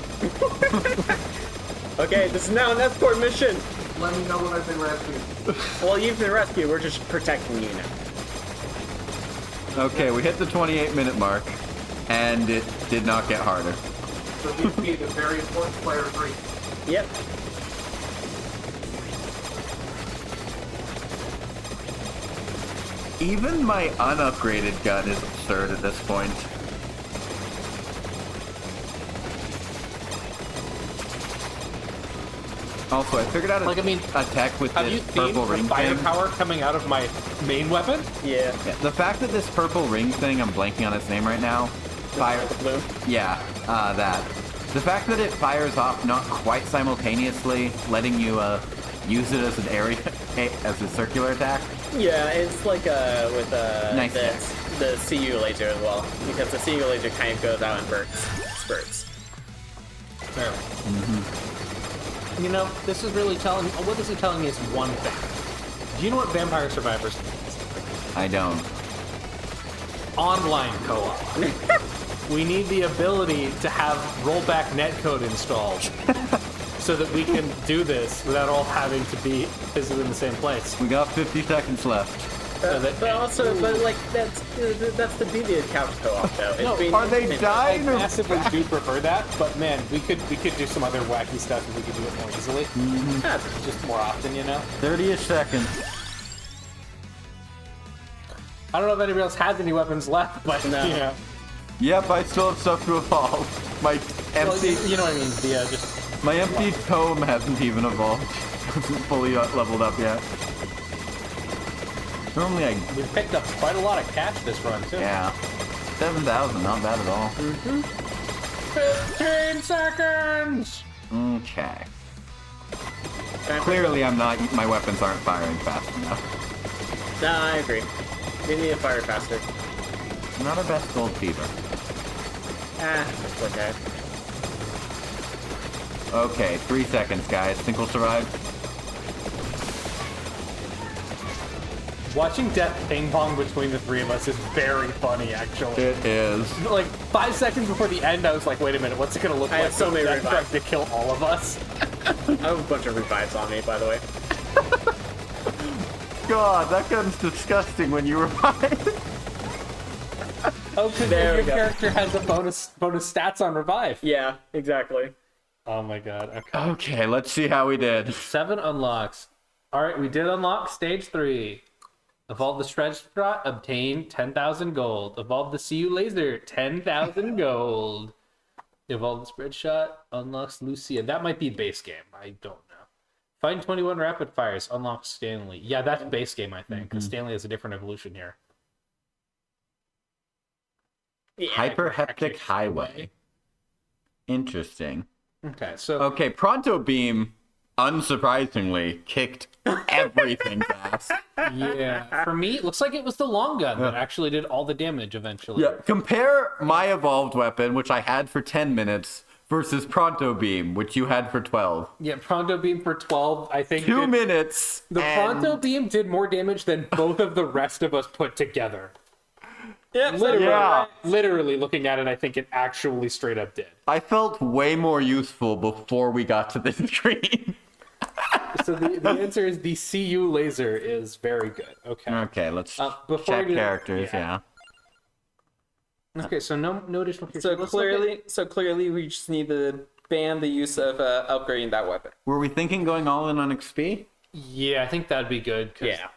Okay, this is now an escort mission.
Let me know when I've been rescued.
Well, you've been rescued. We're just protecting you now.
Okay, we hit the 28-minute mark, and it did not get harder.
So you be the very important player 3.
Yep.
Even my unupgraded gun is absurd at this point. Also, I figured out
Like, I mean,
a tech with
Have you
this
seen
purple
the
ring
fire
thing.
power coming out of my main weapon?
Yeah.
Yeah, the fact that this purple ring thing, I'm blanking on its name right now, fire.
The blue.
Yeah, that. The fact that it fires off not quite simultaneously, letting you use it as an area, as a circular attack.
Yeah, it's like with
Nice
the CU laser as well, because the CU laser kind of goes out in spurts.
Fair. You know, this is really telling me, what this is telling me is one thing. Do you know what Vampire Survivors means?
I don't.
Online co-op. We need the ability to have rollback netcode installed so that we can do this without all having to be physically in the same place.
We got 50 seconds left.
But also, like that's the beauty of couch co-op though. It's
No,
being
Are they
intimate.
I
dying or
massively do prefer that, but man, we could do some other wacky stuff if we could do it more easily.
Yeah,
Just more often, you know?
30 seconds?
I don't know if anybody else has any weapons left, but
No.
you know.
Yep, I still have stuff to evolve. My
Well,
empty,
you know what I mean? The just
my empty tome hasn't even evolved. Hasn't fully leveled up yet. Normally
we picked up quite a lot of cash this run too.
yeah. 7,000, not bad at all.
15 seconds.
Okay. Clearly my weapons aren't firing fast enough.
no, I agree. We need to fire faster.
Not our best gold fever.
It's okay.
Okay, 3 seconds, guys. Think we'll survive?
Watching death ping pong between the three of us is very funny, actually.
It is.
Like 5 seconds before the end, I was like, "Wait a minute, what's it gonna look
I
like?"
have so many
Death
revives.
tries to kill all of us.
I have a bunch of revives on me, by the way.
God, that gun's disgusting when you revive.
Oh, because
There
your
we go.
character has a bonus stats on revive.
Yeah, exactly.
Oh my god. Okay.
Okay, let's see how we did.
7 unlocks. All right, we did unlock stage 3. Evolve the stretch shot, obtain 10,000 gold. Evolve the CU laser, 10,000 gold. Evolve the spread shot, unlocks Lucia. That might be base game. I don't know. Find 21 rapid fires, unlocks Stanley. Yeah, that's base game, I think, because Stanley has a different evolution here.
Yeah.
Hyperheptic highway. Interesting.
Okay, so
Okay, Pronto Beam, unsurprisingly, kicked everything's ass.
yeah, for me, it looks like it was the long gun that actually did all the damage eventually.
Yeah, compare my evolved weapon, which I had for 10 minutes, versus Pronto Beam, which you had for 12.
Yeah, Pronto Beam for 12, I think.
2
did-
minutes.
The
and
Pronto Beam did more damage than both of the rest of us put together.
Yeah,
Literally,
Yeah.
literally looking at it, I think it actually straight up did.
I felt way more useful before we got to this screen.
So the answer is the CU laser is very good. Okay.
Okay, let's
Before
check
we do-
characters,
yeah. Okay, so no additional characters.
So
Let's look at-
clearly, we just need to ban the use of upgrading that weapon.
Were we thinking going all in on XP?
Yeah, I think that'd be good. 'Cause
Yeah.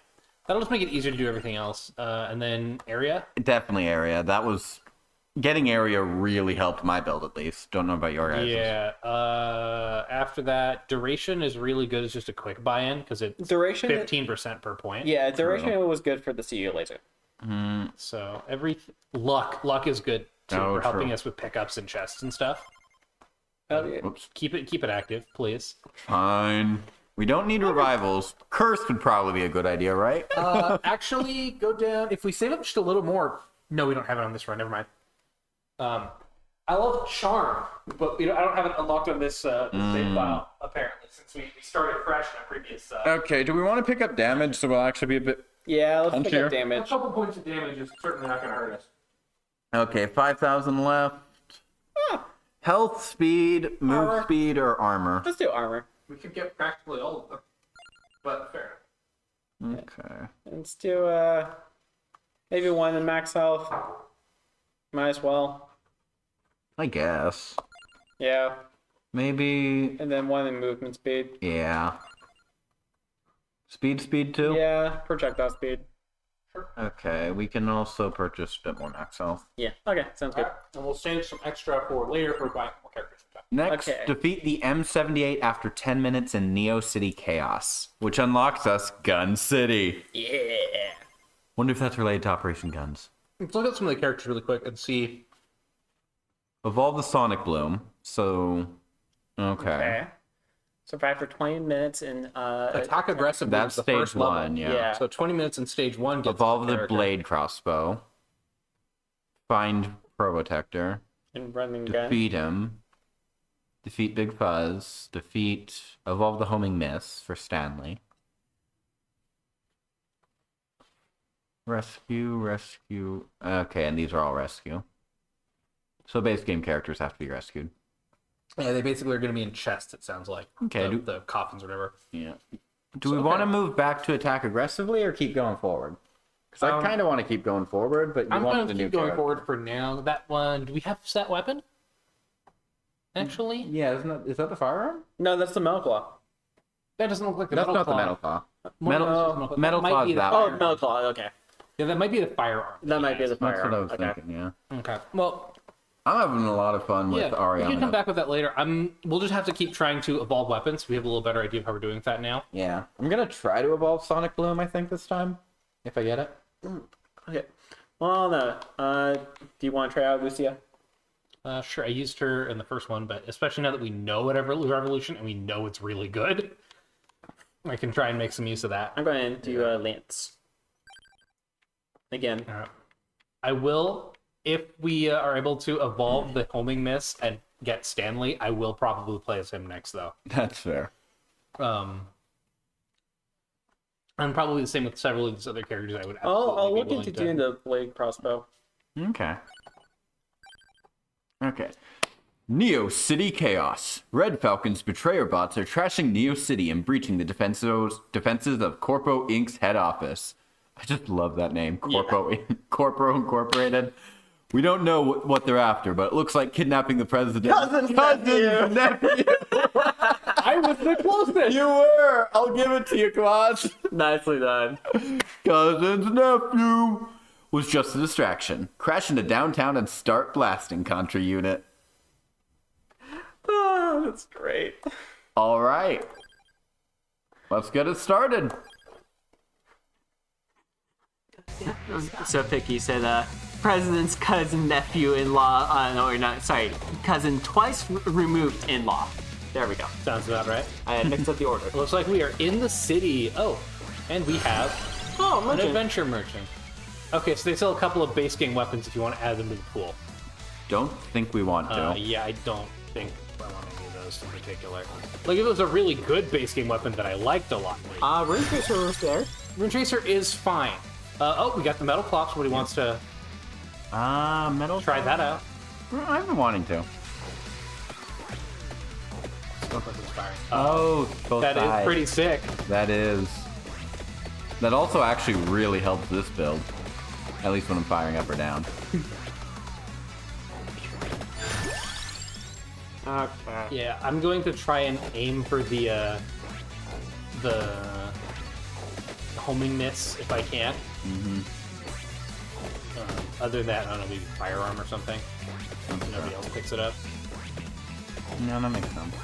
that'll just make it easier to do everything else. And then area.
Definitely area. That was... Getting area really helped my build, at least. Don't know about your guys'.
Yeah. After that, duration is really good. It's just a quick buy-in because it's
Duration.
15% per point.
Yeah, duration was good for the CU laser.
So luck is good too
Oh,
for helping
true.
us with pickups and chests and stuff.
Oops.
Keep it active, please.
Fine. We don't need revivals. Curse would probably be a good idea, right?
Actually, go down. If we save up just a little more. No, we don't have it on this run. Never mind. I love Charm, but I don't have it unlocked on this save file, apparently, since we started fresh in a previous...
Okay, do we want to pick up damage so we'll actually be a bit...
Yeah, let's pick
Punchier.
up
a
damage.
couple points of damage is certainly not going to hurt us.
Okay, 5,000 left. Health, speed, move
Armor.
speed, or armor?
Let's do armor.
We could get practically all of them, but fair.
Okay.
Let's do maybe one in max health. Might as well.
I guess.
Yeah,
Maybe...
and then one in movement speed.
Yeah. Speed too?
Yeah, projectile speed.
Okay, we can also purchase a bit more max health.
Yeah. Okay, sounds good.
And we'll save some extra for later for buying more characters.
Next,
Okay.
defeat the M78 after 10 minutes in Neo City Chaos, which unlocks us Gun City.
Yeah.
Wonder if that's related to Operation Guns.
Let's look at some of the characters really quick and see.
Evolve the Sonic Bloom. So, okay.
Okay. Survive for 20 minutes in
Attack aggressively.
That's
is the
stage
first level.
1, yeah.
Yeah.
So 20 minutes in stage 1 gets
Evolve the
character.
Blade Crossbow. Find Probotector.
and running gun.
Defeat him. Defeat Big Fuzz. Evolve the Homing Miss for Stanley. Rescue. Okay, and these are all rescue. So base game characters have to be rescued.
Yeah, they basically are going to be in chests, it sounds like.
Okay,
The coffins or whatever.
Yeah. Do we want to move back to attack aggressively or keep going forward? Because I kind of want to keep going forward, but you
I'm
want
going
the
to
new
keep going
character.
forward for now. That one, do we have set weapon? Actually?
Yeah, is that the firearm?
No, that's the metal claw.
That doesn't look like the
That's
metal
not
claw.
the metal claw.
Metal
Metal
might
claw's
be the
that
Oh,
one.
firearm.
metal claw. Okay,
Yeah, that might be the firearm.
that might be the
That's what I
firearm.
was
Okay.
thinking, yeah.
Okay. Well,
I'm having a lot of fun with
yeah, we can come
Ariana.
back with that later. We'll just have to keep trying to evolve weapons. We have a little better idea of how we're doing with that now.
Yeah. I'm going to try to evolve Sonic Bloom, I think, this time. If I get it.
Okay. Well, no. Do you want to try out Lucia?
Sure, I used her in the first one, but especially now that we know whatever Revolution and we know it's really good, I can try and make some use of that.
I'm going to do Lance. Again.
I will, if we are able to evolve the homing miss and get Stanley, I will probably play as him next, though.
That's fair.
And probably the same with several of these other characters. I would.
I'll
absolutely be
look
willing
into
to-
doing the blade crossbow.
Okay. Okay. Neo City Chaos. Red Falcon's betrayer bots are trashing Neo City and breaching the defenses of Corpo Inc.'s head office. I just love that name, Corpo Incorporated. We don't know what they're after, but it looks like kidnapping the president.
Cousin's nephew.
I was the closest.
You were. I'll give it to you, Quaz.
Nicely done.
Cousin's nephew was just a distraction. Crash into downtown and start blasting Contra unit.
Oh, that's great.
All right. Let's get it started.
So Picky said, president's cousin, nephew, in-law, no, or not, sorry, cousin twice removed in-law. There we go.
Sounds about right.
I mixed up the order.
Looks like we are in the city. Oh, and we have
Oh,
an
merchant.
adventure merchant. Okay, so they sell a couple of base game weapons if you want to add them to the pool.
Don't think we want to.
Yeah, I don't think I want any of those in particular. Like, if it was a really good base game weapon that I liked a lot.
Rune Tracer was there.
Rune Tracer is fine. Oh, we got the metal clock. Somebody wants to
Metal.
try that out.
I've been wanting to.
Smoke weapons firing.
Oh, both
That
sides.
is pretty sick.
That is. That also actually really helps this build. At least when I'm firing up or down.
Okay.
Yeah, I'm going to try and aim for the homing miss if I can. Other than that, I don't know, maybe firearm or something. Nobody else picks it up.
No, that makes sense.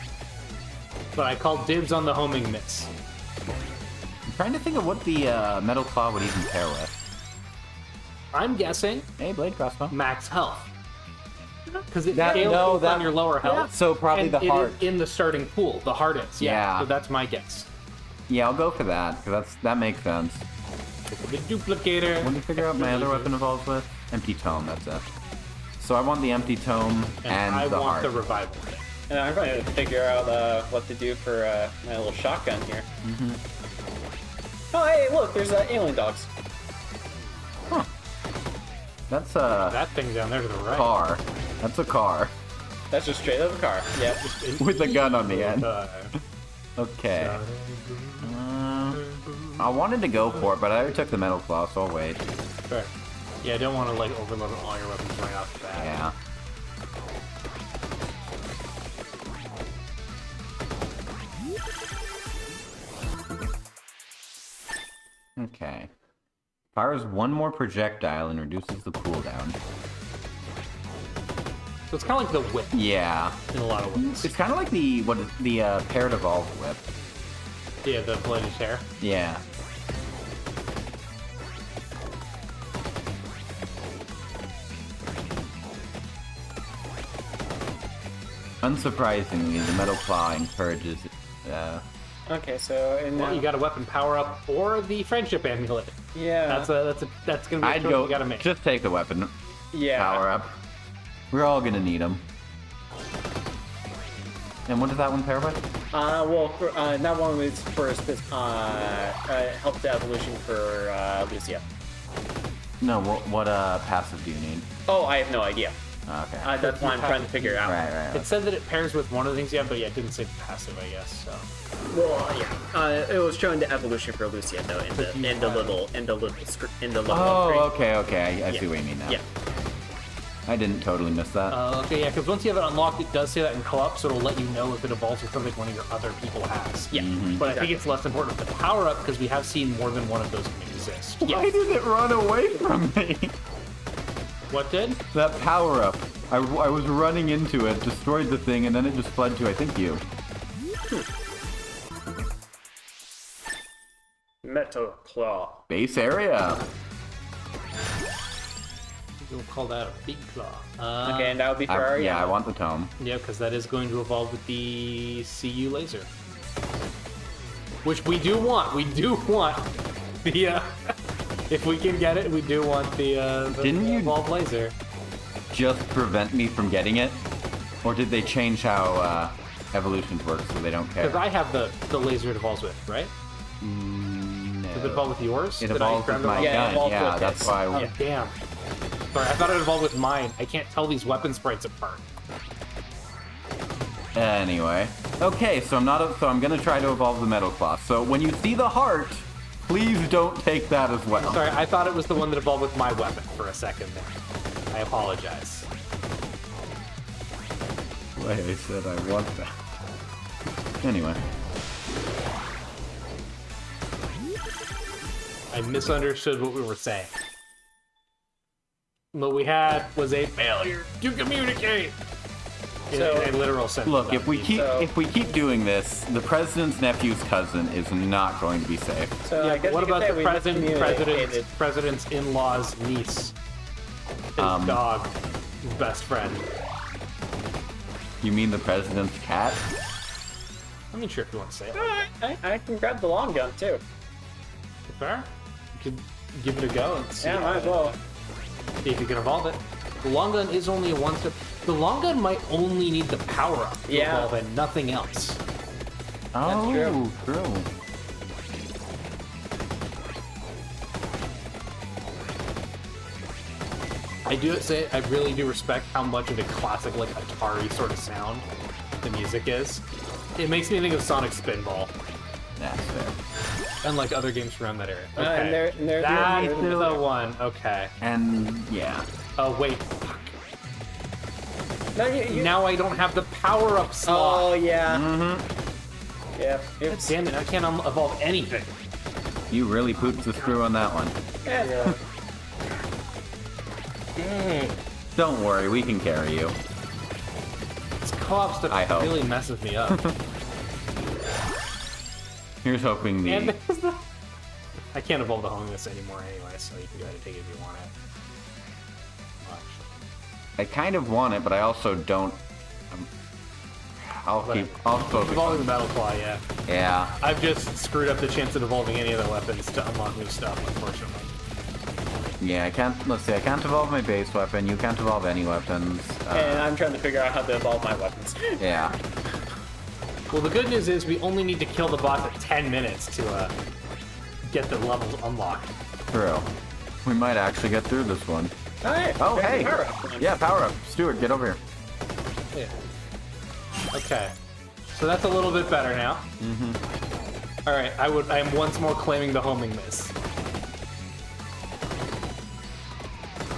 But I called dibs on the homing miss.
I'm trying to think of what the Metal Claw would even pair with.
I'm guessing
Hey, Blade Crossbow.
max health. Because it
That-
scales
no,
based
that-
on your lower health.
So probably
and
the
it
heart.
is in the starting pool. The hardest.
Yeah.
So that's my guess.
Yeah, I'll go for that, because that makes sense.
The duplicator.
Let me figure out my other weapon evolves with. Empty Tome, that's it. So I want the Empty Tome and
I
the
want
heart.
the revival.
And I'm going to figure out what to do for my little shotgun here. Oh, hey, look, there's alien dogs.
That's a
That thing down there to the right.
car. That's a car.
That's just straight out of the car. Yep.
With a gun on the end.
Uh,
Okay. I wanted to go for it, but I already took the Metal Claw, so I'll wait.
Fair. Yeah, I don't want to like overload all your weapons right off the bat.
Yeah. Okay. Fires one more projectile and reduces the cooldown.
So it's kind of like the whip
Yeah.
in a lot of ways.
It's kind of like the paired evolved whip.
Yeah, the bladed hair.
Yeah. Unsurprisingly, the Metal Claw encourages.
Okay, so and
Well, you got a weapon power up or the friendship amulet.
yeah,
That's gonna be a
I'd
choice
go.
you gotta make.
Just take the weapon
yeah.
power up. We're all gonna need them. And what does that one pair with?
Well, for, that one was for help the evolution for Lucia.
No. What passive do you need?
Oh, I have no idea.
Okay.
That's why I'm trying to figure out.
Right.
It said that it pairs with one of the things you have, but yeah, it didn't say passive, I guess. So
Well, yeah. It was showing the evolution for Lucia though in the little
Oh,
upgrade.
okay. I see
Yeah.
what you mean now.
Yeah.
I didn't totally miss that.
okay, yeah, because once you have it unlocked, it does say that in co-op, so it'll let you know if it evolves with something one of your other people has.
Yeah.
But I think it's less important with the power up because we have seen more than one of those can exist.
Why did it run away from me?
What did?
That power up. I was running into it, destroyed the thing, and then it just fled to, I think, you.
Metal Claw.
Base area.
We'll call that a big claw.
Okay, and that would be for our
Yeah, I want the tome.
Yeah, because that is going to evolve with the CU laser. Which we do want. We do want the, if we can get it, we do want the
Didn't you-
evolved laser.
Just prevent me from getting it? Or did they change how evolutions work so they don't care?
Because I have the laser it evolves with, right?
No.
Does it evolve with yours?
It
Did I
evolves with
ground it
my
up?
Yeah, it
gun.
evolves
Yeah,
with
that's
this.
why.
Oh, damn. Sorry, I thought it evolved with mine. I can't tell these weapon sprites apart.
Anyway. Okay, so I'm gonna try to evolve the metal claw. So when you see the heart, please don't take that as well.
Sorry, I thought it was the one that evolved with my weapon for a second there. I apologize.
Why I said I want that. Anyway.
I misunderstood what we were saying. What we had was a failure to communicate. In a literal sense.
Look, if we
So-
keep doing this, the president's nephew's cousin is not going to be safe.
So I
Yeah,
guess
but what
you could
about
say
the
we miscommunicated.
president's in-law's niece? His dog, his best friend.
You mean the president's cat?
I mean, sure, if you want to say it.
I can grab the long gun too.
Fair? You could give it a go and see,
Yeah, might as well.
see if you can evolve it. The long gun is only a one-step. The long gun might only need the power-up to
Yeah.
evolve and nothing else.
Oh, true.
I do say I really do respect how much of a classic like Atari sort of sound the music is. It makes me think of Sonic Spinball
That's fair.
and like other games from that area.
And
Okay,
they're
that's the one. Okay.
And yeah.
Oh wait. Fuck.
No, you.
Now I don't have the power-up slot.
Oh yeah. Yeah.
God damn it! I can't evolve anything.
You really pooped the screw on that one.
Yeah.
Don't worry, we can carry you.
This co-op stuff
I hope.
really messes me up.
Here's hoping the...
And there's the... I can't evolve the homeless anymore anyway, so you can go ahead and take it if you want it.
I kind of want it, but I also don't... I'll focus
Evolving
on
the Battle Claw, yeah.
Yeah.
I've just screwed up the chance of evolving any other weapons to unlock new stuff, unfortunately.
Yeah, I can't... Let's see, I can't evolve my base weapon. You can't evolve any weapons.
And I'm trying to figure out how to evolve my weapons.
Yeah.
Well, the good news is we only need to kill the boss at 10 minutes to get the levels unlocked.
True. We might actually get through this one.
Alright.
Oh, hey!
Power up.
Yeah, power up. Stuart, get over here.
Yeah. Okay. So that's a little bit better now. Mm-hmm. Alright, I am once more claiming the homing miss.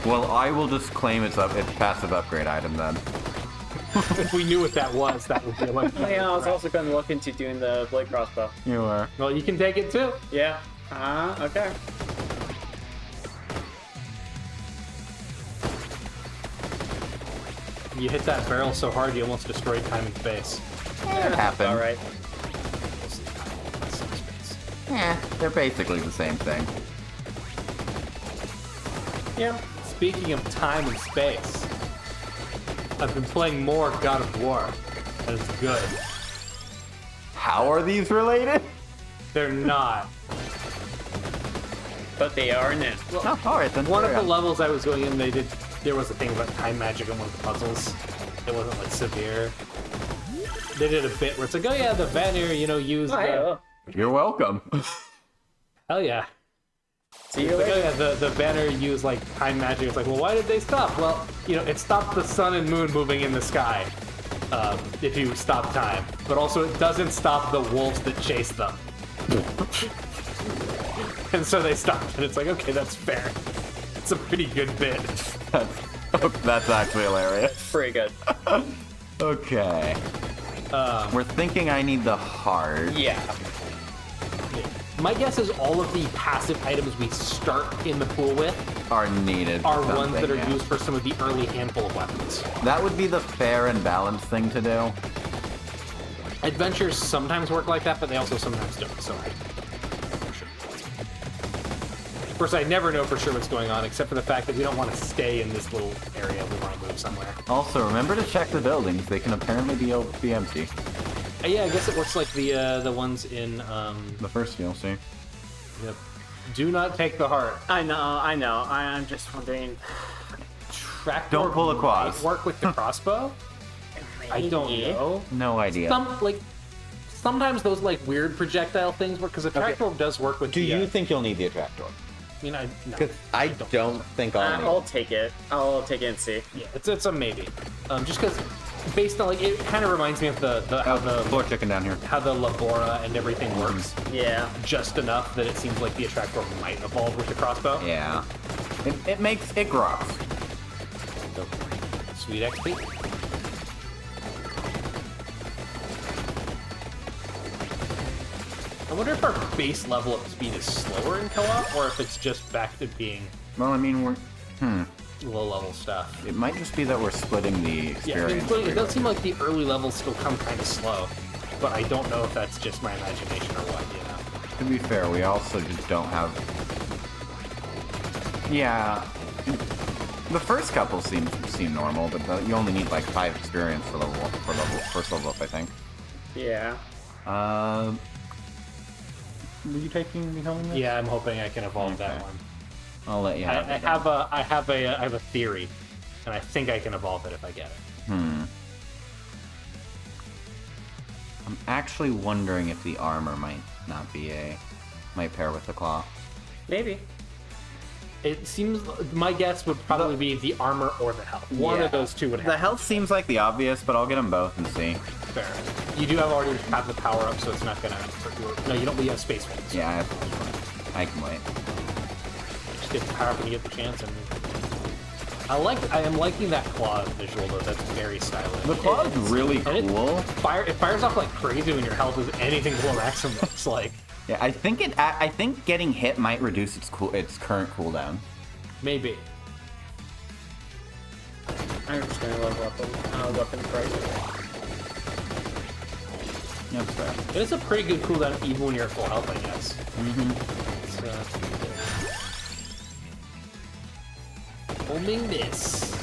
Well, I will just claim it's passive upgrade item then.
If we knew what that was, that would be a much
Oh, yeah, I was also going to look into doing the blade crossbow.
You are.
Well, you can take it too.
Yeah. Okay.
You hit that barrel so hard you almost destroyed time and space.
It happened.
Alright.
They're basically the same thing.
Yeah.
Speaking of time and space, I've been playing more God of War, and it's good.
How are these related?
They're not.
But they are now.
Oh, alright then.
One of
carry
the
on.
levels I was going in, there was a thing about time magic in one of the puzzles. It wasn't like severe. They did a bit where it's like, oh yeah, the banner, used
Oh,
the...
yeah.
You're welcome.
Hell yeah.
See you
It's like, oh
later.
yeah, the banner used like time magic. It's like, well, why did they stop? Well, it stopped the sun and moon moving in the sky. If you stop time, but also it doesn't stop the wolves that chase them. And so they stopped, and it's like, okay, that's fair. It's a pretty good bit.
That's actually hilarious.
Pretty good.
Okay. We're thinking I need the heart.
Yeah.
My guess is all of the passive items we start in the pool with
Are needed. for
are ones
something,
that are
yeah.
used for some of the early handful of weapons.
That would be the fair and balanced thing to do.
Adventures sometimes work like that, but they also sometimes don't, so I... Of course, I never know for sure what's going on, except for the fact that we don't want to stay in this little area. We want to move somewhere.
Also, remember to check the buildings. They can apparently be empty.
Yeah, I guess it looks like the ones in...
The first DLC.
Yep. Do not take the heart.
I know. I'm just wondering.
Tractor
Don't pull a quad.
might work with the crossbow? I don't
Maybe.
know.
No idea.
Sometimes those like weird projectile things work, because a tractor does work with
Do
the...
you think you'll need the attractor?
no,
Because I don't think I'll need
I'll
it.
take it. I'll take it and see.
Yeah, it's a maybe. Just because, based on like, it kind of reminds me of how
Floor chicken down here.
how the Labora and everything works,
Yeah.
just enough that it seems like the attractor might evolve with the crossbow.
Yeah. It grows.
So, sweet XP. I wonder if our base level up speed is slower in co-op, or if it's just back to being
Well, I mean,
low level stuff.
it might just be that we're splitting the
Yeah,
experience.
it does seem like the early levels still come kind of slow, but I don't know if that's just my imagination or what,
To be fair, we also just don't have... Yeah. The first couple seem normal, but you only need like 5 experience for first level up, I think.
Yeah.
Were you taking me home?
Yeah, I'm hoping I can evolve that
Okay.
one.
I'll let you
I
have it.
have a theory, and I think I can evolve it if I get it.
I'm actually wondering if the armor might might pair with the claw.
Maybe.
It seems my guess would probably be the armor or the health. One
Yeah.
of those two would have.
The health seems like the obvious, but I'll get them both and see.
Fair. You do already have the power up, so it's not gonna hurt you. No, you don't. But you have space wings.
Yeah, I can wait.
Just get the power up when you get the chance. And I am liking that claw visual though. That's very stylish.
The claw is really
And it
cool.
It fires off like crazy when your health is anything below maximum. It's like
Yeah, I think getting hit might reduce its current cooldown.
maybe.
I'm just gonna level up weapon price.
That's fair.
It is a pretty good cooldown even when you're at full health, I guess. Homing this.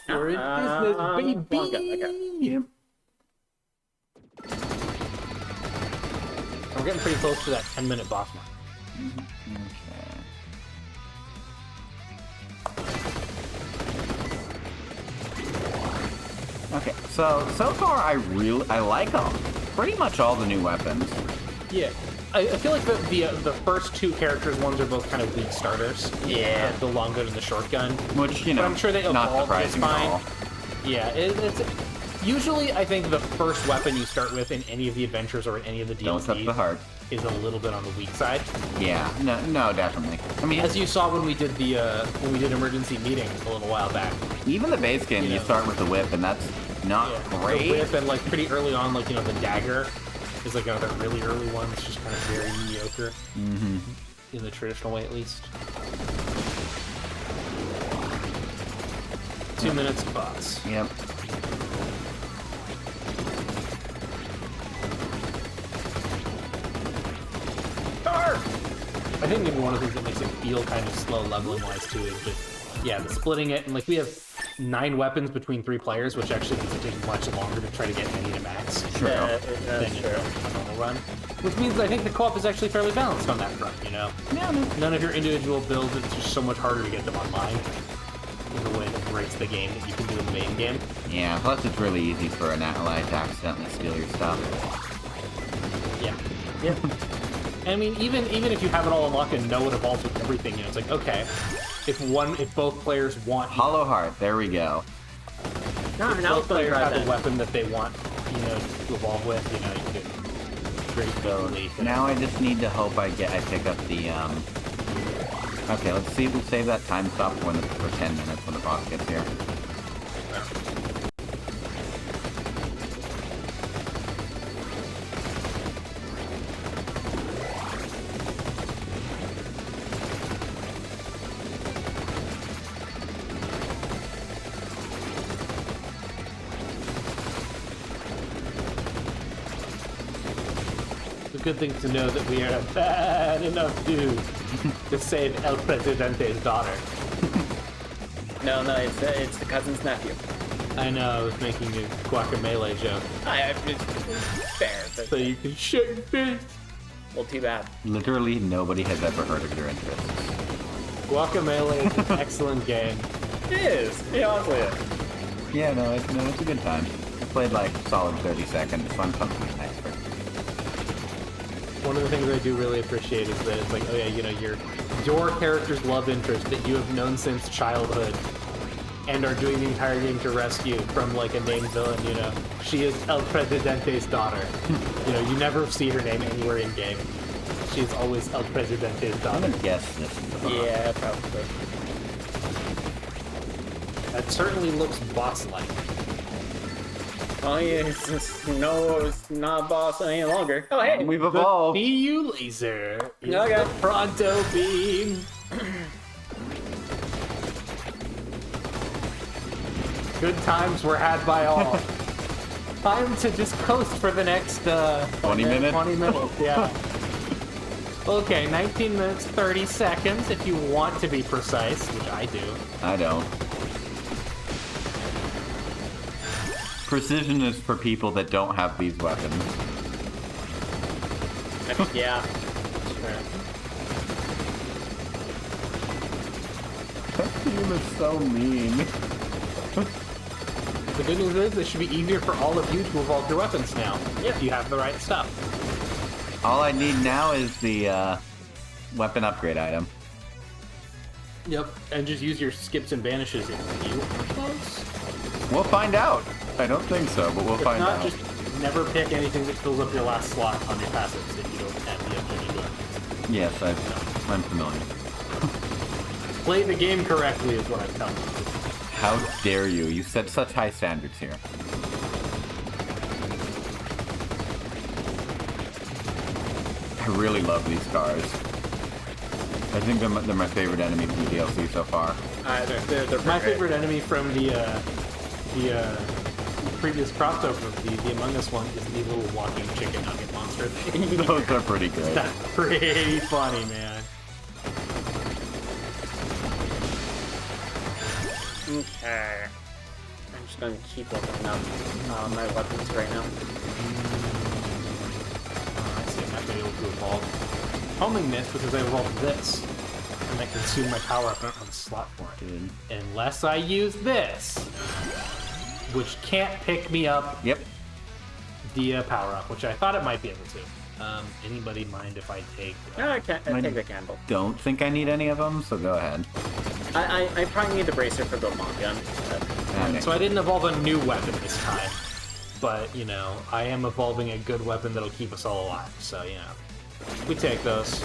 We're in business, baby.
Okay.
Yep.
We're getting pretty close to that 10-minute boss mark.
Okay, so far I like pretty much all the new weapons.
Yeah. I feel like the first two characters ones are both kind of weak starters.
Yeah.
The long gun and the short gun.
Which,
But I'm sure they
not
evolve just
surprising at
fine.
all.
Yeah, it's usually I think the first weapon you start with in any of the adventures or in any of the
Don't touch the
DLCs
heart.
is a little bit on the weak side.
Yeah, no, definitely. I mean,
As you saw when we did emergency meeting a little while back.
even the base game, you
Yeah.
start with the whip, and that's not
The
great.
whip and like pretty early on, like the dagger is like another really early one. It's just kind of very mediocre. Mm-hmm. In the traditional way, at least. 2 minutes boss.
Yep.
I think maybe one of the things that makes it feel kind of slow leveling wise too is just the splitting it, and like we have 9 weapons between 3 players, which actually makes it take much longer to try to get any to max
Sure.
Yeah,
than
that's
in
true.
a normal run. Which means I think the co-op is actually fairly balanced on that front,
Yeah,
None of your individual builds, it's just so much harder to get them online in a way that breaks the game that you can do in the main game.
yeah, plus it's really easy for an ally to accidentally steal your stuff.
Yeah.
Yeah.
I mean, even if you have it all unlocked and know it evolves with everything, you know, it's like, okay, if both players want,
Hollow Heart, there we go.
No,
if
now
both
it's going
players have
right
a weapon that they want, you know, to evolve with, you know, you can very easily.
Now I just need to hope I pick up the, Okay, let's see if we save that time stop for 10 minutes when the boss gets here.
It's a good thing to know that we are a bad enough dude to save El Presidente's daughter.
No, it's the cousin's nephew.
I know, I was making a guacamole joke.
It's fair, but
So you can shut your face.
well, too bad.
Literally nobody has ever heard of your interests.
Guacamole is an excellent game.
It is. Yeah, honestly, it is.
Yeah, no, it's a good time. I played like solid 30 seconds, so I'm something an expert.
One of the things I do really appreciate is that it's like, oh yeah, you know, your character's love interest that you have known since childhood and are doing the entire game to rescue from like a named villain, you know. She is El Presidente's daughter. You know, you never see her name anywhere in game. She's always El Presidente's
I'm
daughter.
gonna guess this is the boss.
Yeah, probably.
That certainly looks boss-like.
Oh yeah, it's not a boss any longer. Oh hey,
We've evolved.
PU laser is
Okay.
the Pronto beam. Good times were had by all. Time to just coast for the next
20 minutes?
20 minutes, yeah. Okay, 19 minutes, 30 seconds if you want to be precise, which I do.
I don't. Precision is for people that don't have these weapons.
yeah.
That team is so mean.
The good news is it should be easier for all of you to evolve your weapons now, if you have the right stuff.
All I need now is the weapon upgrade item.
Yep, and just use your skips and banishes if you are close.
We'll find out. I don't think so, but we'll
If
find
not,
out.
just never pick anything that fills up your last slot on your passives if you don't have the ability to do it.
Yes, I'm familiar.
Play the game correctly is what I'm telling you.
How dare you? You set such high standards here. I really love these cars. I think they're my favorite enemy from the DLC so far.
They're
My
great.
favorite enemy from the previous crossover, the Among Us one, is the little walking chicken nugget monster thing.
Those are pretty great.
That's pretty funny, man.
Okay. I'm just gonna keep leveling up my weapons right now.
I see, I'm not going to be able to evolve homing this because I evolved this. And I consume my power up. I don't have a slot for it.
Dude.
Unless I use this, which can't pick me up
Yep.
the power up, which I thought it might be able to. Anybody mind if I take...
I take the candle.
Don't think I need any of them, so go ahead.
I probably need the bracer for the long gun.
Okay.
So I didn't evolve a new weapon this time. But, you know, I am evolving a good weapon that'll keep us all alive. So, you know, we take those.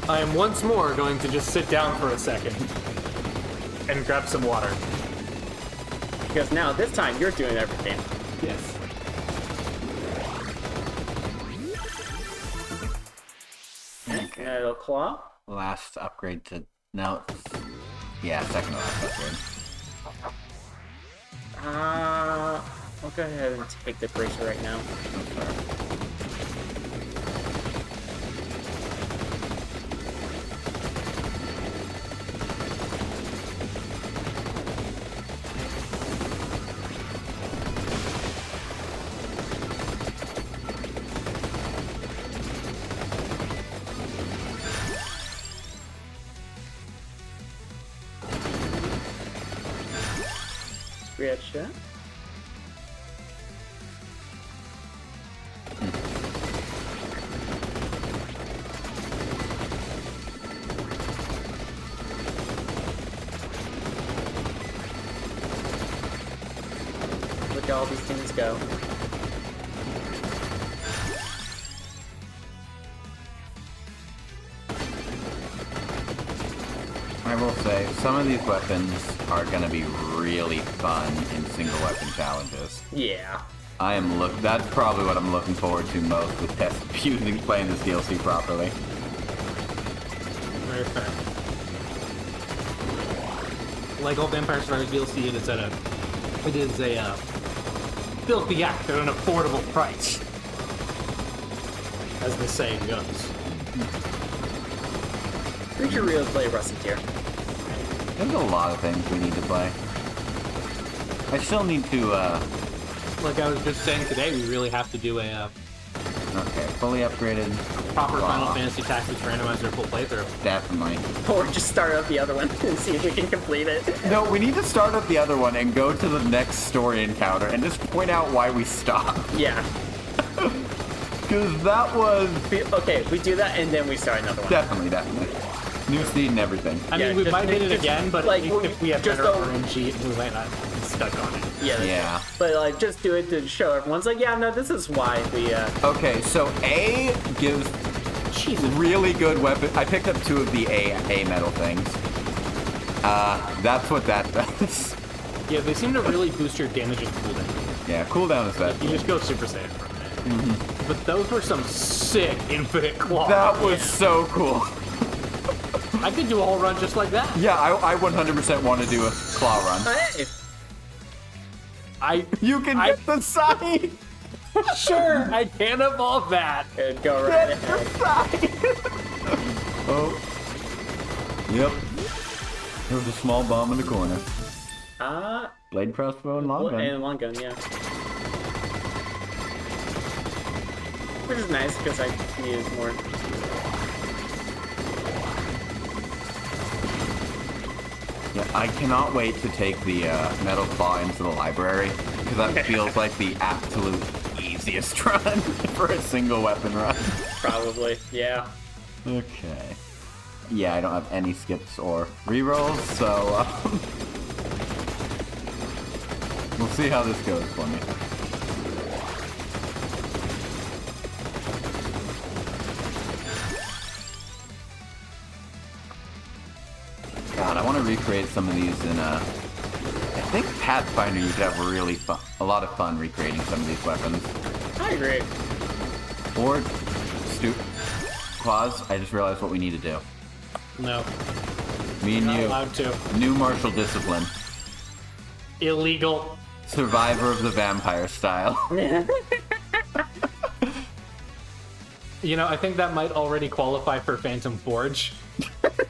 I am once more going to just sit down for a second and grab some water.
Because now, this time, you're doing everything.
Yes.
Okay. Little claw.
Last upgrade to... No. Yeah, second to last upgrade.
I'll go ahead and take the bracer right now. Scratch that. all these things go.
I will say, some of these weapons are going to be really fun in single weapon challenges.
Yeah.
That's probably what I'm looking forward to most with playing this DLC properly.
Very fair. Like all Vampire Survivors DLC, it is a filthy act at an affordable price, as the saying goes.
We should really play Rusted here.
There's a lot of things we need to play. I still need to,
Like I was just saying today, we really have to do a
okay, fully upgraded.
proper
Wow.
Final Fantasy Tactics randomizer full playthrough.
Definitely.
Or just start up the other one and see if we can complete it.
No, we need to start up the other one and go to the next story encounter and just point out why we stopped.
Yeah.
Because that was...
Okay, we do that and then we start another one.
Definitely. New seed and everything.
I
Yeah,
mean, we
just-
might hit it
just,
again, but
like,
if we have
just
better
don't-
RNG, we might not be stuck on it.
Yeah.
Yeah.
But like, just do it to show everyone's like, yeah, no, this is why we.
Okay, so A gives
Jesus.
really good weapon. I picked up 2 of the A metal things. That's what that does.
Yeah, they seem to really boost your damage and cooldown.
Yeah, cooldown is best.
You just go Super Saiyan for a minute. But those were some sick infinite claws.
That was so cool.
I could do a whole run just like that.
Yeah, I 100% want to do a claw run.
Hey,
You can get the side!
Sure, I can evolve that.
and go right
Get the
ahead.
side! Oh. Yep. There was a small bomb in the corner. Blade crossbow and long gun.
And long gun, yeah. Which is nice because I needed more.
Yeah, I cannot wait to take the metal claw into the library because that feels like the absolute easiest run for a single weapon run.
Probably, yeah.
Okay. Yeah, I don't have any skips or rerolls, so we'll see how this goes for me. God, I want to recreate some of these in I think Pathfinder you could have a lot of fun recreating some of these weapons.
I agree.
Or Claus, I just realized what we need to do.
No,
Me and
not
you.
allowed to.
New martial discipline.
Illegal.
Survivor of the Vampire style.
You know, I think that might already qualify for Phantom Forge,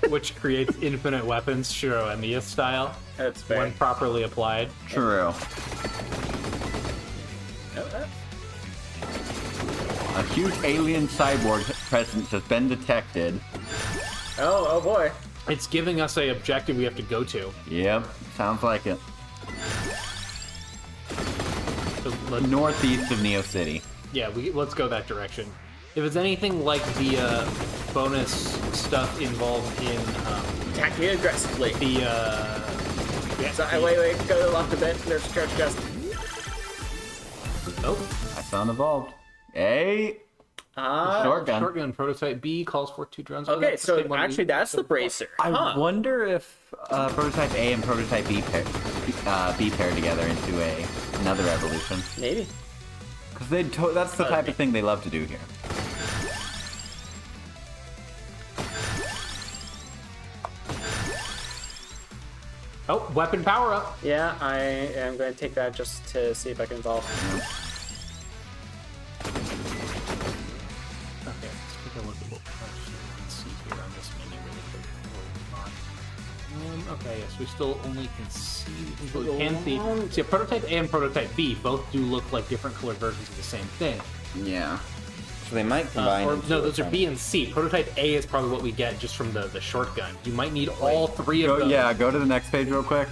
which creates infinite weapons, Shiro Emiya style,
That's fair.
when properly applied.
True. A huge alien cyborg presence has been detected.
Oh boy.
It's giving us a objective we have to go to.
Yep, sounds like it.
So let's,
Northeast of Neo City.
yeah, let's go that direction. If it's anything like the bonus stuff involved in
Attack me aggressively.
the
So, wait, go to the left a bit. There's a treasure chest.
oh,
I sound evolved. Hey!
Ah.
Shotgun.
shotgun prototype B calls for 2 drones.
Okay,
That's the
so
same one
actually
we-
that's the bracer.
I
Huh.
wonder if Prototype A and Prototype B pair together into another evolution.
Maybe.
Because that's the type of thing they love to do here.
Oh, weapon power up.
Yeah, I am going to take that just to see if I can evolve.
Okay, let's take a look at what we can see here on this menu really quick before we move on. Okay, yes, we still only can see. We can see Prototype A and Prototype B both do look like different colored versions of the same thing.
Yeah. So they might combine.
Or no, those are B and C. Prototype A is probably what we get just from the shotgun. You might need all 3 of those.
Yeah, go to the next page real quick.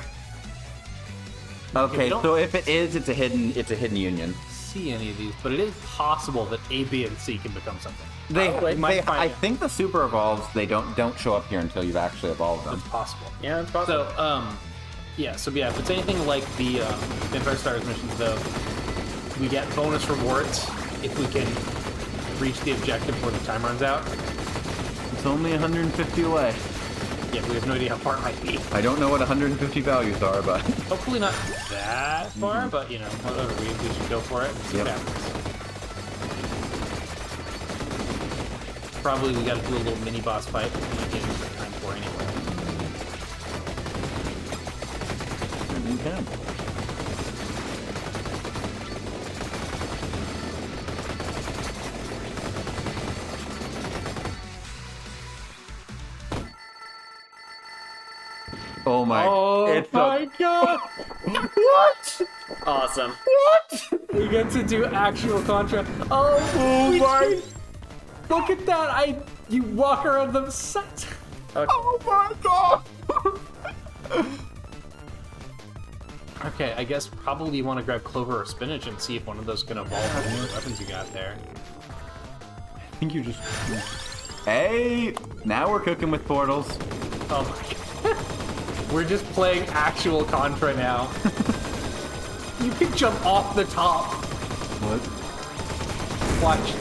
Okay,
don't-
so if it is, it's a hidden union.
See any of these, but it is possible that A, B, and C can become something.
They
might find
I
it.
think the super evolves. They don't show up here until you've actually evolved them.
It's possible.
Yeah, it's possible.
So, Yeah, so yeah, if it's anything like the Vampire Stars missions, though, we get bonus rewards if we can reach the objective before the time runs out.
It's only 150 away.
Yeah, we have no idea how far it might be.
I don't know what 150 values are, but
Hopefully not that far, but you know, whatever, we should go for it. See what
Yep.
happens. Probably we gotta do a little mini boss fight we might get time for anyway.
you can. Oh my! It's a-
god!
What?
Awesome.
We get to do actual Contra. Oh my! Look at that! You walk around the set.
Oh my god!
Okay, I guess probably you want to grab Clover or Spinach and see if one of those can evolve the new weapons you got there.
I think you just. Hey, now we're cooking with portals.
Oh my god. We're just playing actual Contra now. You can jump off the top.
What?
Watch.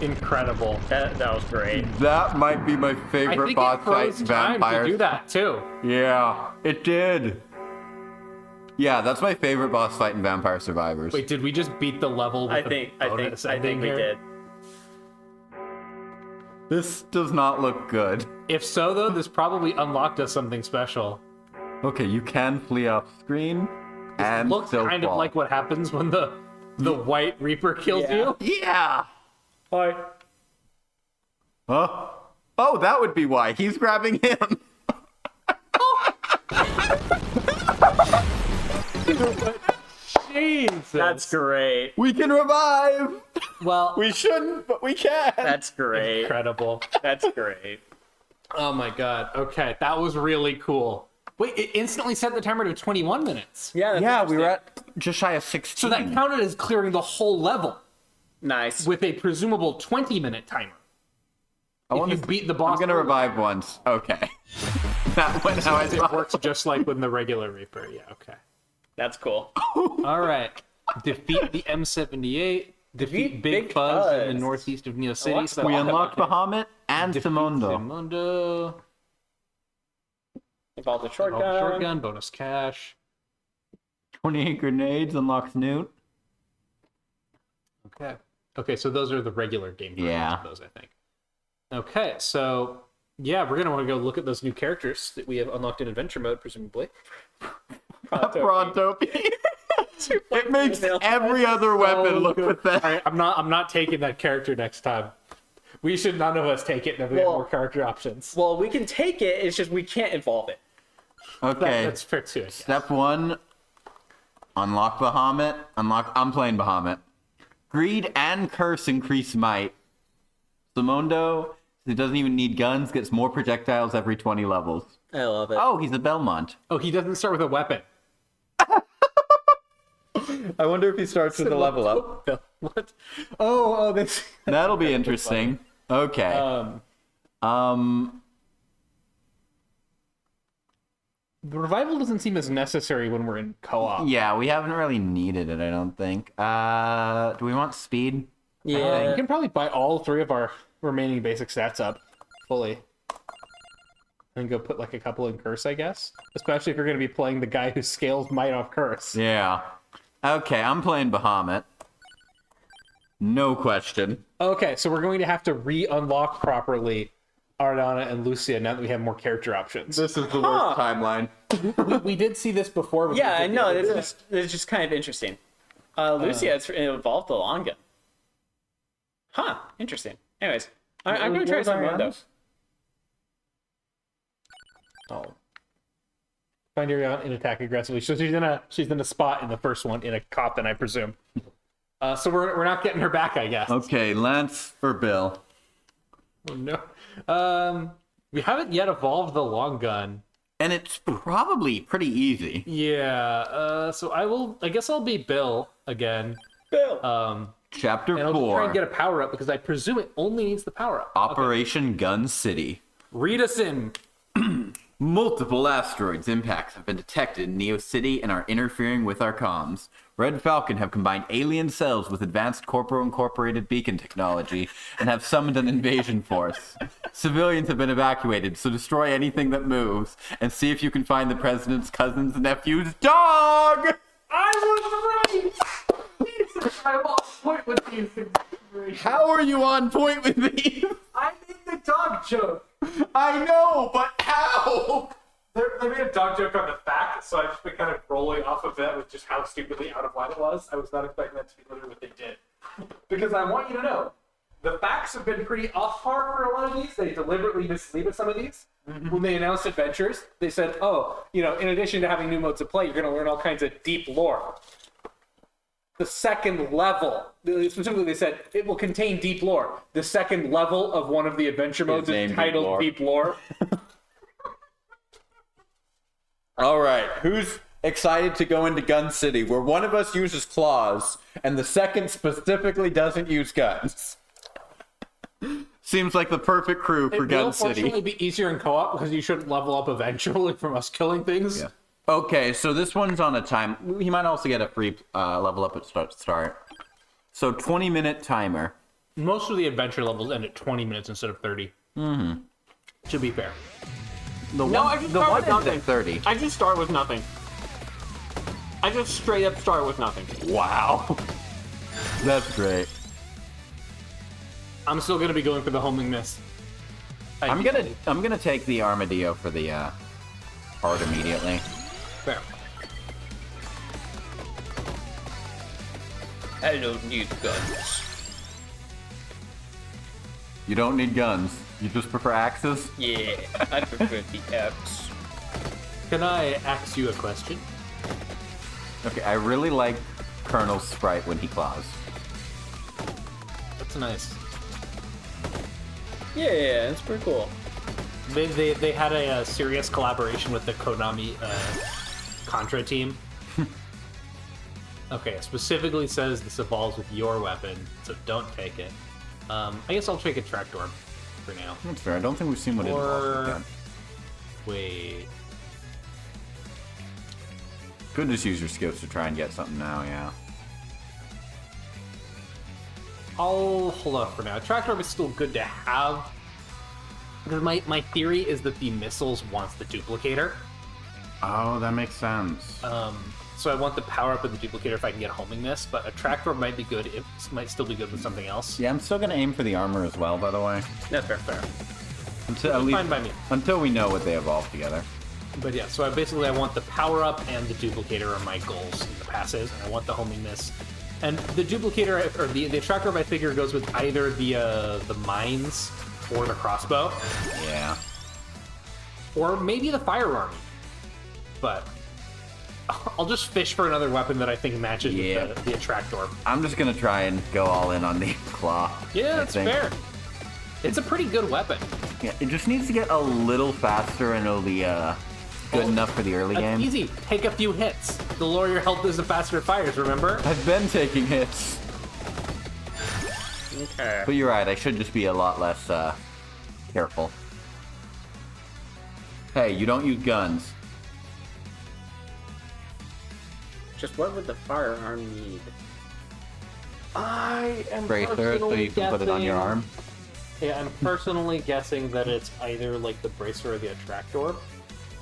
Incredible.
That was great.
That might be my
I
favorite
think
boss
it
fight
froze
in
time to
Vampires.
do that too.
Yeah, it did. Yeah, that's my favorite boss fight in Vampire Survivors.
Wait, did we just beat the level with
I
the
think
bonus
we
ending here?
did.
This does not look good.
If so, though, this probably unlocked us something special.
Okay, you can flee off screen and
Looks
still
kind
fall.
of like what happens when the White Reaper kills
Yeah.
you.
Yeah.
Hi.
Huh? Oh, that would be why. He's grabbing him.
Jesus.
That's great.
We can revive.
well,
We shouldn't, but we can.
That's great.
incredible.
That's great.
Oh my god. Okay, that was really cool. Wait, it instantly set the timer to 21 minutes.
Yeah. That's
Yeah, we were
interesting.
at just shy of 16.
So that counted as clearing the whole level
Nice.
with a presumable 20-minute timer.
I
If
wanna-
you beat the boss,
I'm gonna revive once. Okay. That went how I
it
thought.
works just like with the regular Reaper. Yeah, okay.
That's cool.
All right. Defeat the M78. Defeat Big
Big
Fuzz in the
Fuzz.
northeast of Neo City.
What's
We unlocked Bahamut and
Defeat
Simondo.
Simondo.
Evolve the shotgun.
Shotgun, bonus cash.
28 grenades unlocks Newt.
Okay. Okay, so those are the regular game versions
Yeah.
of those, I think. Okay, so yeah, we're gonna want to go look at those new characters that we have unlocked in adventure mode, presumably.
Bronto. It makes every other weapon look pathetic.
All right, I'm not taking that character next time. We should none of us take it, and then we have
Well-
more character options.
Well, we can take it. It's just we can't evolve it.
Okay.
That's fair too. I guess.
Step 1. Unlock Bahamut. I'm playing Bahamut. Greed and Curse increase might. Simondo, who doesn't even need guns, gets more projectiles every 20 levels.
I love it.
Oh, he's a Belmont.
Oh, he doesn't start with a weapon.
I wonder if he starts with a level up.
What? Oh, this.
That'll be interesting. Okay.
The revival doesn't seem as necessary when we're in co-op.
Yeah, we haven't really needed it, I don't think. Do we want speed?
You can probably buy all three of our remaining basic stats up fully. And go put like a couple in curse, I guess. Especially if you're going to be playing the guy who scales might off curse.
Yeah. Okay, I'm playing Bahamut. No question.
Okay, so we're going to have to re-unlock properly Ardana and Lucia now that we have more character options.
This is the worst timeline.
We did see this before.
Yeah, I know. This is just kind of interesting. Lucia has evolved the long gun. Huh. Interesting. Anyways, I'm going to try some more, though.
Oh. Find Ariana in attack aggressively. So she's in a spot in the first one in a coffin, I presume. So we're not getting her back, I guess.
Okay, Lance or Bill?
Oh, no. We haven't yet evolved the long gun.
And it's probably pretty easy.
Yeah. So I guess I'll be Bill again.
Bill.
Chapter
And I'll just try
4,
and get a power up because I presume it only needs the power up.
Operation Gun City.
Read us in.
Multiple asteroids impacts have been detected in Neo City and are interfering with our comms. Red Falcon have combined alien cells with advanced Corpo-incorporated beacon technology and have summoned an invasion force. Civilians have been evacuated, so destroy anything that moves and see if you can find the president's cousin's nephew's dog!
I was right! Jesus, I'm on point with these things.
How are you on point with me?
I made the dog joke.
I know, but how?
They made a dog joke on the fact, so I've just been kind of rolling off of that with just how stupidly out of line it was. I was not expecting that to be literally what they did. Because I want you to know, the facts have been pretty off par for a lot of these. They deliberately mislead with some of these. When they announced adventures, they said, oh, in addition to having new modes of play, you're going to learn all kinds of deep lore. The second level, specifically they said, it will contain deep lore. The second level of one of the adventure modes is titled Deep Lore.
All right, who's excited to go into Gun City, where one of us uses claws and the second specifically doesn't use guns?
Seems like the perfect crew for
It
Gun
will fortunately
City.
be easier in co-op because you shouldn't level up eventually from us killing things.
Yeah. Okay, so this one's on a time. He might also get a free level up at start. So 20-minute timer.
Most of the adventure levels end at 20 minutes instead of 30. Mm-hmm. Should be fair.
I just
The
start
one
with
is
nothing.
at 30.
I just start with nothing. I just straight up start with nothing.
Wow. That's great.
I'm still going to be going for the homing miss.
I'm gonna take the armadillo for the heart immediately.
Fair.
I don't need guns.
You don't need guns. You just prefer axes?
Yeah, I prefer the axe.
Can I ask you a question?
Okay, I really like Colonel's sprite when he claws.
That's nice.
Yeah, it's pretty cool.
They had a serious collaboration with the Konami Contra team. Okay, it specifically says this evolves with your weapon, so don't take it. I guess I'll take a tractor for now.
That's fair. I don't think we've seen what it involves with that.
Wait.
Could just use your skills to try and get something now, yeah.
I'll hold off for now. Tractor is still good to have. Because my theory is that the missiles wants the duplicator.
Oh, that makes sense.
So I want the power up of the duplicator if I can get homing this, but a tractor might be good. It might still be good with something else.
Yeah, I'm still gonna aim for the armor as well, by the way.
That's fair.
Until,
That's fine by me.
Until we know what they evolve together.
But yeah, so I want the power up and the duplicator are my goals in the passes, and I want the homing miss. And the duplicator or the attractor of my figure goes with either the mines or the crossbow,
Yeah.
or maybe the firearm. But I'll just fish for another weapon that I think matches with the attractor.
I'm just gonna try and go all in on the claw.
Yeah,
I
that's
think.
fair. It's a pretty good weapon.
Yeah, it just needs to get a little faster and it'll be good enough for the early
That's
game.
easy. Take a few hits. The lower your health is, the faster it fires, remember?
I've been taking hits.
Okay.
But you're right, I should just be a lot less careful. Hey, you don't use guns.
Just what would the firearm need?
I am
Bracer so you can put it on your arm.
Yeah, I'm personally guessing that it's either like the bracer or the attractor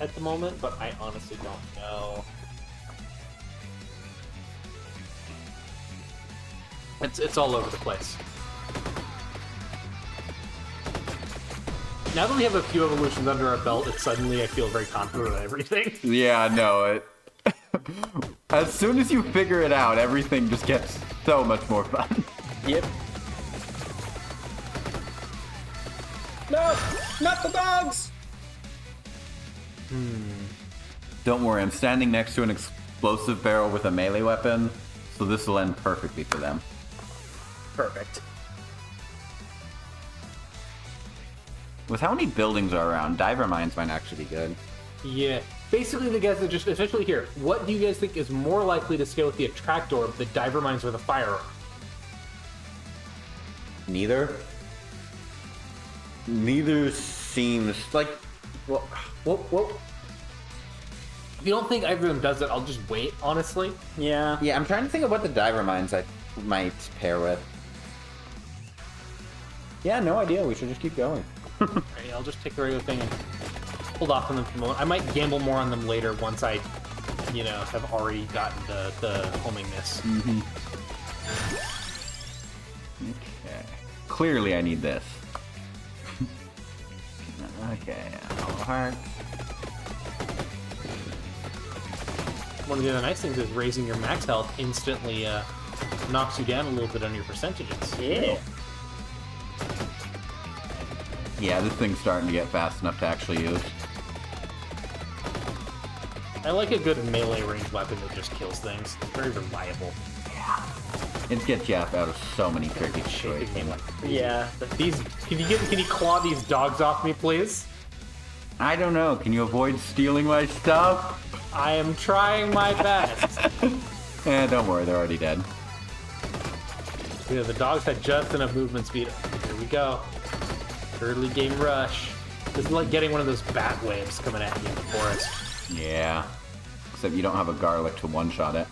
at the moment, but I honestly don't know. It's all over the place. Now that we have a few evolutions under our belt, suddenly I feel very confident in everything.
Yeah, no, as soon as you figure it out, everything just gets so much more fun.
Yep. No! Not the dogs!
Don't worry, I'm standing next to an explosive barrel with a melee weapon, so this will end perfectly for them.
Perfect.
With how many buildings are around, diver mines might actually be good.
Yeah. Basically, the guys that just essentially here. What do you guys think is more likely to scale with the attract orb, the diver mines or the firearm?
Neither. Neither seems like.
Whoa. If you don't think either of them does it, I'll just wait, honestly.
Yeah.
Yeah, I'm trying to think of what the diver mines I might pair with. Yeah, no idea. We should just keep going.
Alright, I'll just take the regular thing and hold off on them for a moment. I might gamble more on them later once I, have already gotten the homing miss.
Okay. Clearly I need this. Okay, all hearts.
One of the other nice things is raising your max health instantly knocks you down a little bit on your percentages.
Yeah.
Yeah, this thing's starting to get fast enough to actually use.
I like a good melee range weapon that just kills things. It's very reliable.
It gets you out of so many tricky
Shake the game
situations.
like crazy.
Yeah.
Can you claw these dogs off me, please?
I don't know, can you avoid stealing my stuff?
I am trying my best.
Don't worry, they're already dead.
Yeah, the dogs had just enough movement speed. Here we go. Early game rush. This is like getting one of those bat waves coming at you in the forest.
Yeah. Except you don't have a garlic to one-shot it.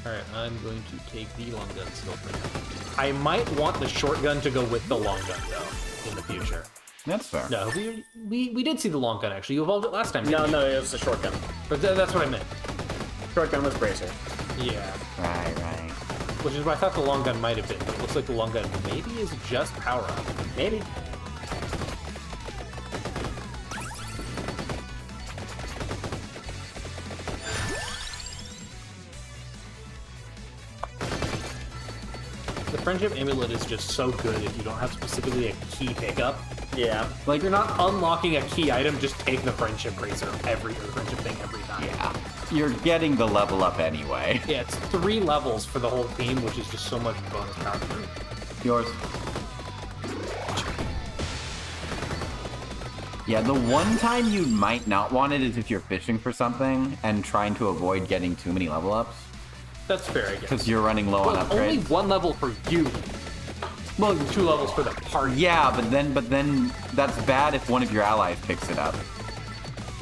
Alright, I'm going to take the long gun still for now. I might want the short gun to go with the long gun, though, in the future.
That's fair.
No, we did see the long gun, actually. You evolved it last time.
No,
didn't you?
no, it was a shotgun.
But that's what I meant.
Shotgun was bracer.
Yeah.
Right.
Which is what I thought the long gun might have been, but it looks like the long gun maybe is just power-up.
Maybe.
The Friendship Amulet is just so good if you don't have specifically a key pickup.
Yeah.
Like, you're not unlocking a key item, just take the Friendship Bracer or the Friendship thing every time.
Yeah. You're getting the level up anyway.
Yeah, it's 3 levels for the whole team, which is just so much bonus power.
Yours. Yeah, the one time you might not want it is if you're fishing for something and trying to avoid getting too many level ups.
That's fair, I guess.
Because you're running low
Well,
on
only
upgrades.
1 level for you. Well, 2 levels for the party.
Yeah, but then that's bad if one of your allies picks it up.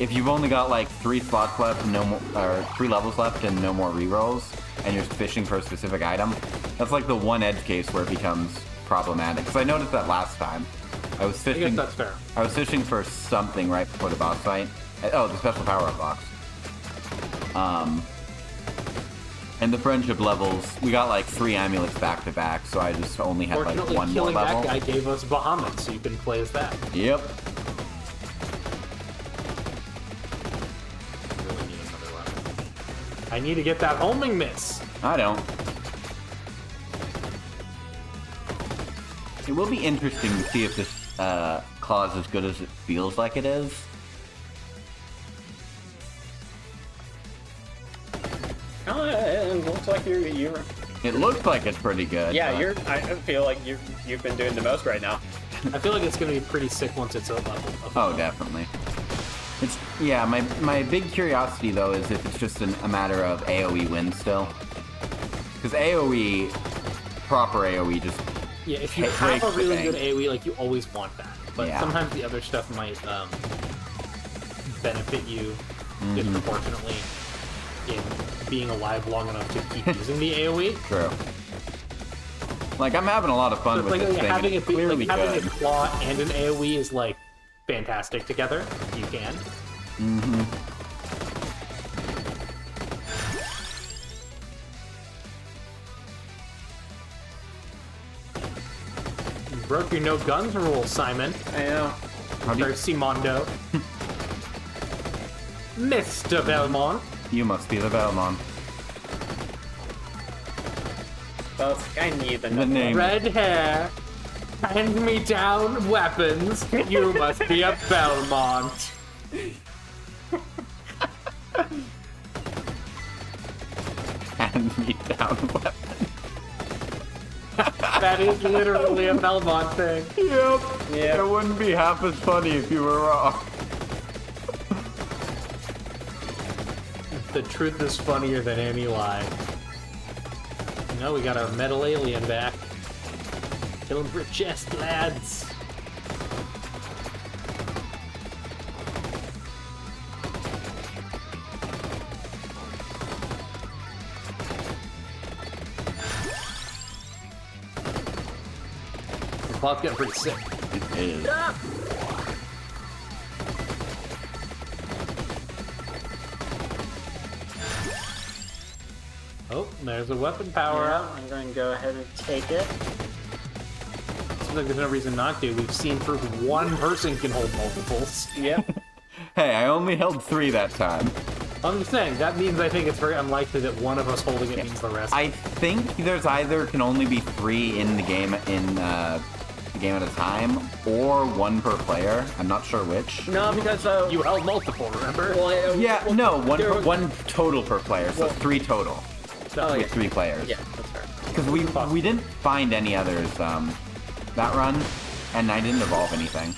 If you've only got like 3 slots left, no more, or 3 levels left, and no more rerolls, and you're fishing for a specific item, that's like the one edge case where it becomes problematic. Because I noticed that last time. I was
I guess
fishing.
that's fair.
I was fishing for something right before the boss fight. Oh, the special power-up box. And the friendship levels, we got like 3 amulets back to back, so I just only had like
Fortunately,
1 more
killing
level.
that guy gave us Bahamut, so you can play as that.
Yep.
Really need another weapon. I need to get that homing miss.
I don't. It will be interesting to see if this claw is as good as it feels like it is.
It looks like you're.
It looks like it's pretty good.
Yeah,
but
I feel like you've been doing the most right now.
I feel like it's going to be pretty sick once it's a level.
Oh, definitely. It's yeah. My big curiosity though is if it's just a matter of AOE win still, because AOE, proper AOE, just
Yeah, if you
It
have a
breaks the
really
bank.
good AoE, like, you always want that. But
Yeah.
sometimes the other stuff might benefit you disproportionately in being alive long enough to keep using the AoE.
true. Like I'm having a lot of fun
So it's
with
like
this thing.
having,
It's
a,
clearly
like having
good.
a claw and an AoE is, like, fantastic together. If you can. You broke your no guns rule, Simon.
I know.
How do
Or Simondo. Mr. Belmont.
you must be the Belmont.
Well, I need the
The name.
Red hair. Hand me down weapons. You must be a Belmont.
Hand me down weapon.
That is literally a Belmont thing.
Yep.
Yep.
It wouldn't be half as funny if you were wrong.
The truth is funnier than any lie. No, we got our metal alien back. Kill him for chest, lads. The clock's getting pretty sick.
It is.
Oh, there's a weapon power up.
I'm going to go ahead and take it.
Seems like there's no reason not to. We've seen proof one person can hold multiples.
Yep.
Hey, I only held 3 that time.
I'm just saying, that means I think it's very unlikely that one of us holding it means the rest.
I think there's either can only be 3 in the game the game at a time, or 1 per player. I'm not sure which.
No, because
You held multiple, remember?
well,
Yeah, no,
there was-
1 total per player, so 3 total
Oh,
with
yeah.
3 players.
Yeah, that's fair.
Because we didn't find any others that run, and I didn't evolve anything.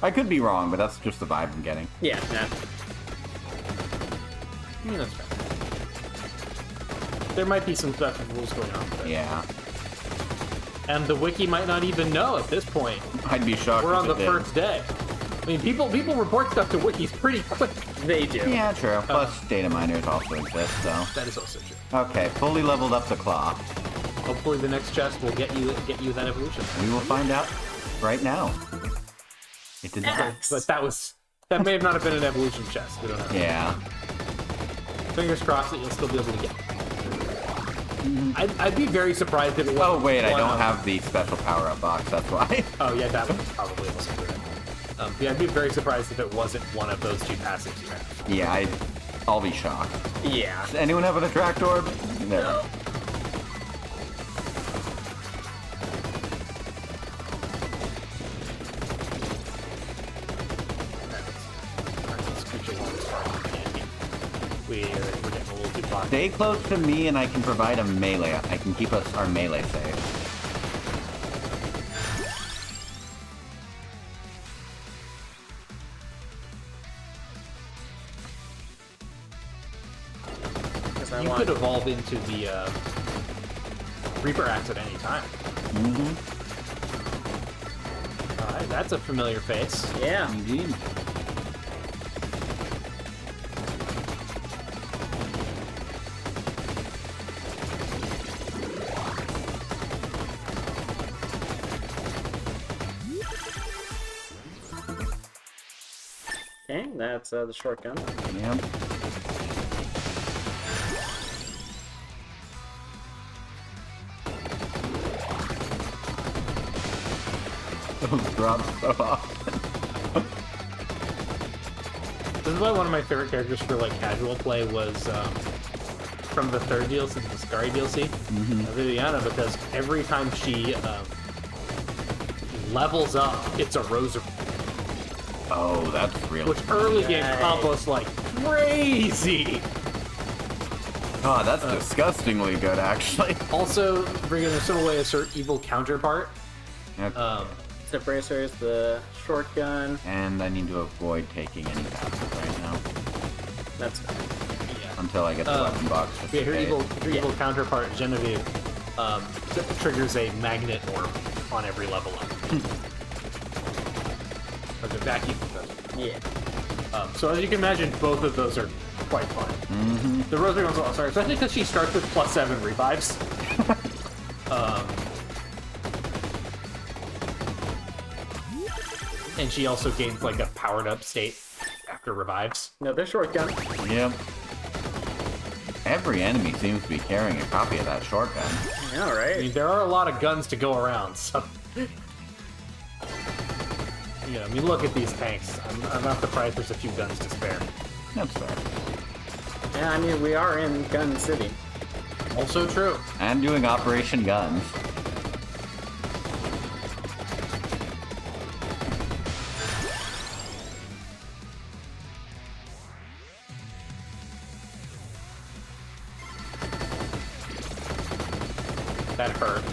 I could be wrong, but that's just the vibe I'm getting.
Yeah, yeah.
I mean, that's fair. There might be some special rules going on there.
Yeah,
And the wiki might not even know at this point.
I'd be shocked.
We're
if
on
it
the
did.
first day. I mean, people report stuff to wikis pretty quick.
They do.
Yeah, true. Plus, data miners also exist, so.
That is also true.
Okay, fully leveled up the claw.
Hopefully the next chest will get you that evolution.
We will find out right now. It did not.
But that may have not have been an evolution chest. We don't know.
Yeah.
Fingers crossed that you'll still be able to get it. I'd be very surprised if it was.
Oh wait, I don't have the special power-up box. That's why.
Oh yeah, that one probably wasn't good. Yeah, I'd be very surprised if it wasn't one of those 2 passives you have.
Yeah, I'll be shocked.
Yeah.
Does anyone have an attract orb? No.
We're getting a little too far.
Stay close to me, and I can provide a melee. I can keep us our melee safe.
Because I
You
want.
could evolve into the Reaper Axe at any time. Alright, that's a familiar face.
Yeah.
Indeed.
Okay, that's the shotgun.
Yep. Those drops so often.
This is why one of my favorite characters for like casual play was from the 3rd DLC, the Scary DLC, Viviana, because every time she levels up, it's a rosary,
Oh, that's real.
which early game
Yay.
combos like crazy.
Oh, that's disgustingly good, actually.
Also, bringing a similar way as her evil counterpart.
Yep.
The bracer is the shotgun.
And I need to avoid taking any passes right now
That's
until I get the weapon box. Just
Yeah,
in
her
case.
evil counterpart, Genevieve, triggers a magnet orb on every level up. Like a vacuum does.
yeah.
So as you can imagine, both of those are quite fun. The Rosary one's also, especially because she starts with +7 revives. And she also gains like a powered up state after revives.
Another shotgun.
Yep. Every enemy seems to be carrying a copy of that shotgun.
Yeah,
I
right.
mean, there are a lot of guns to go around, so. You know, I mean, look at these tanks. I'm not surprised there's a few guns to spare.
That's fair.
Yeah, I mean, we are in Gun City.
Also true.
And doing Operation Guns.
That hurt.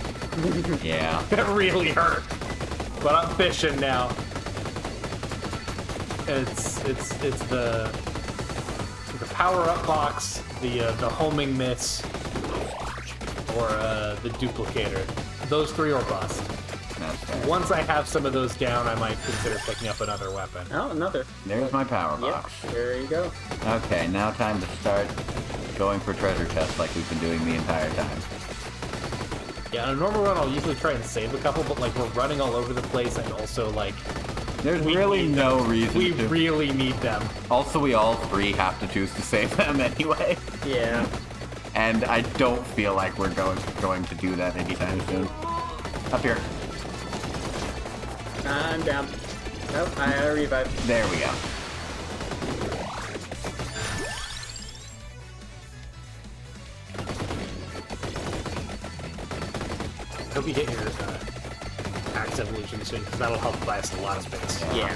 Yeah.
That really hurt. But I'm fishing now. It's the power-up box, the homing miss, or the duplicator. Those three or bust.
That's fair.
Once I have some of those down, I might consider picking up another weapon.
Oh, another.
There's my power
Yep,
box.
there you go.
Okay, now time to start going for treasure chests like we've been doing the entire time.
Yeah, on a normal run, I'll usually try and save a couple, but like we're running all over the place, and also like
There's
We
really
need
no reason
we
to.
really need them.
Also, we all three have to choose to save them anyway.
Yeah.
And I don't feel like we're going to do that anytime soon. Up here.
I'm down. Nope, I had a revive.
There we go.
I hope you get your axe evolution soon, because that'll help buy us a lot of space.
Yeah.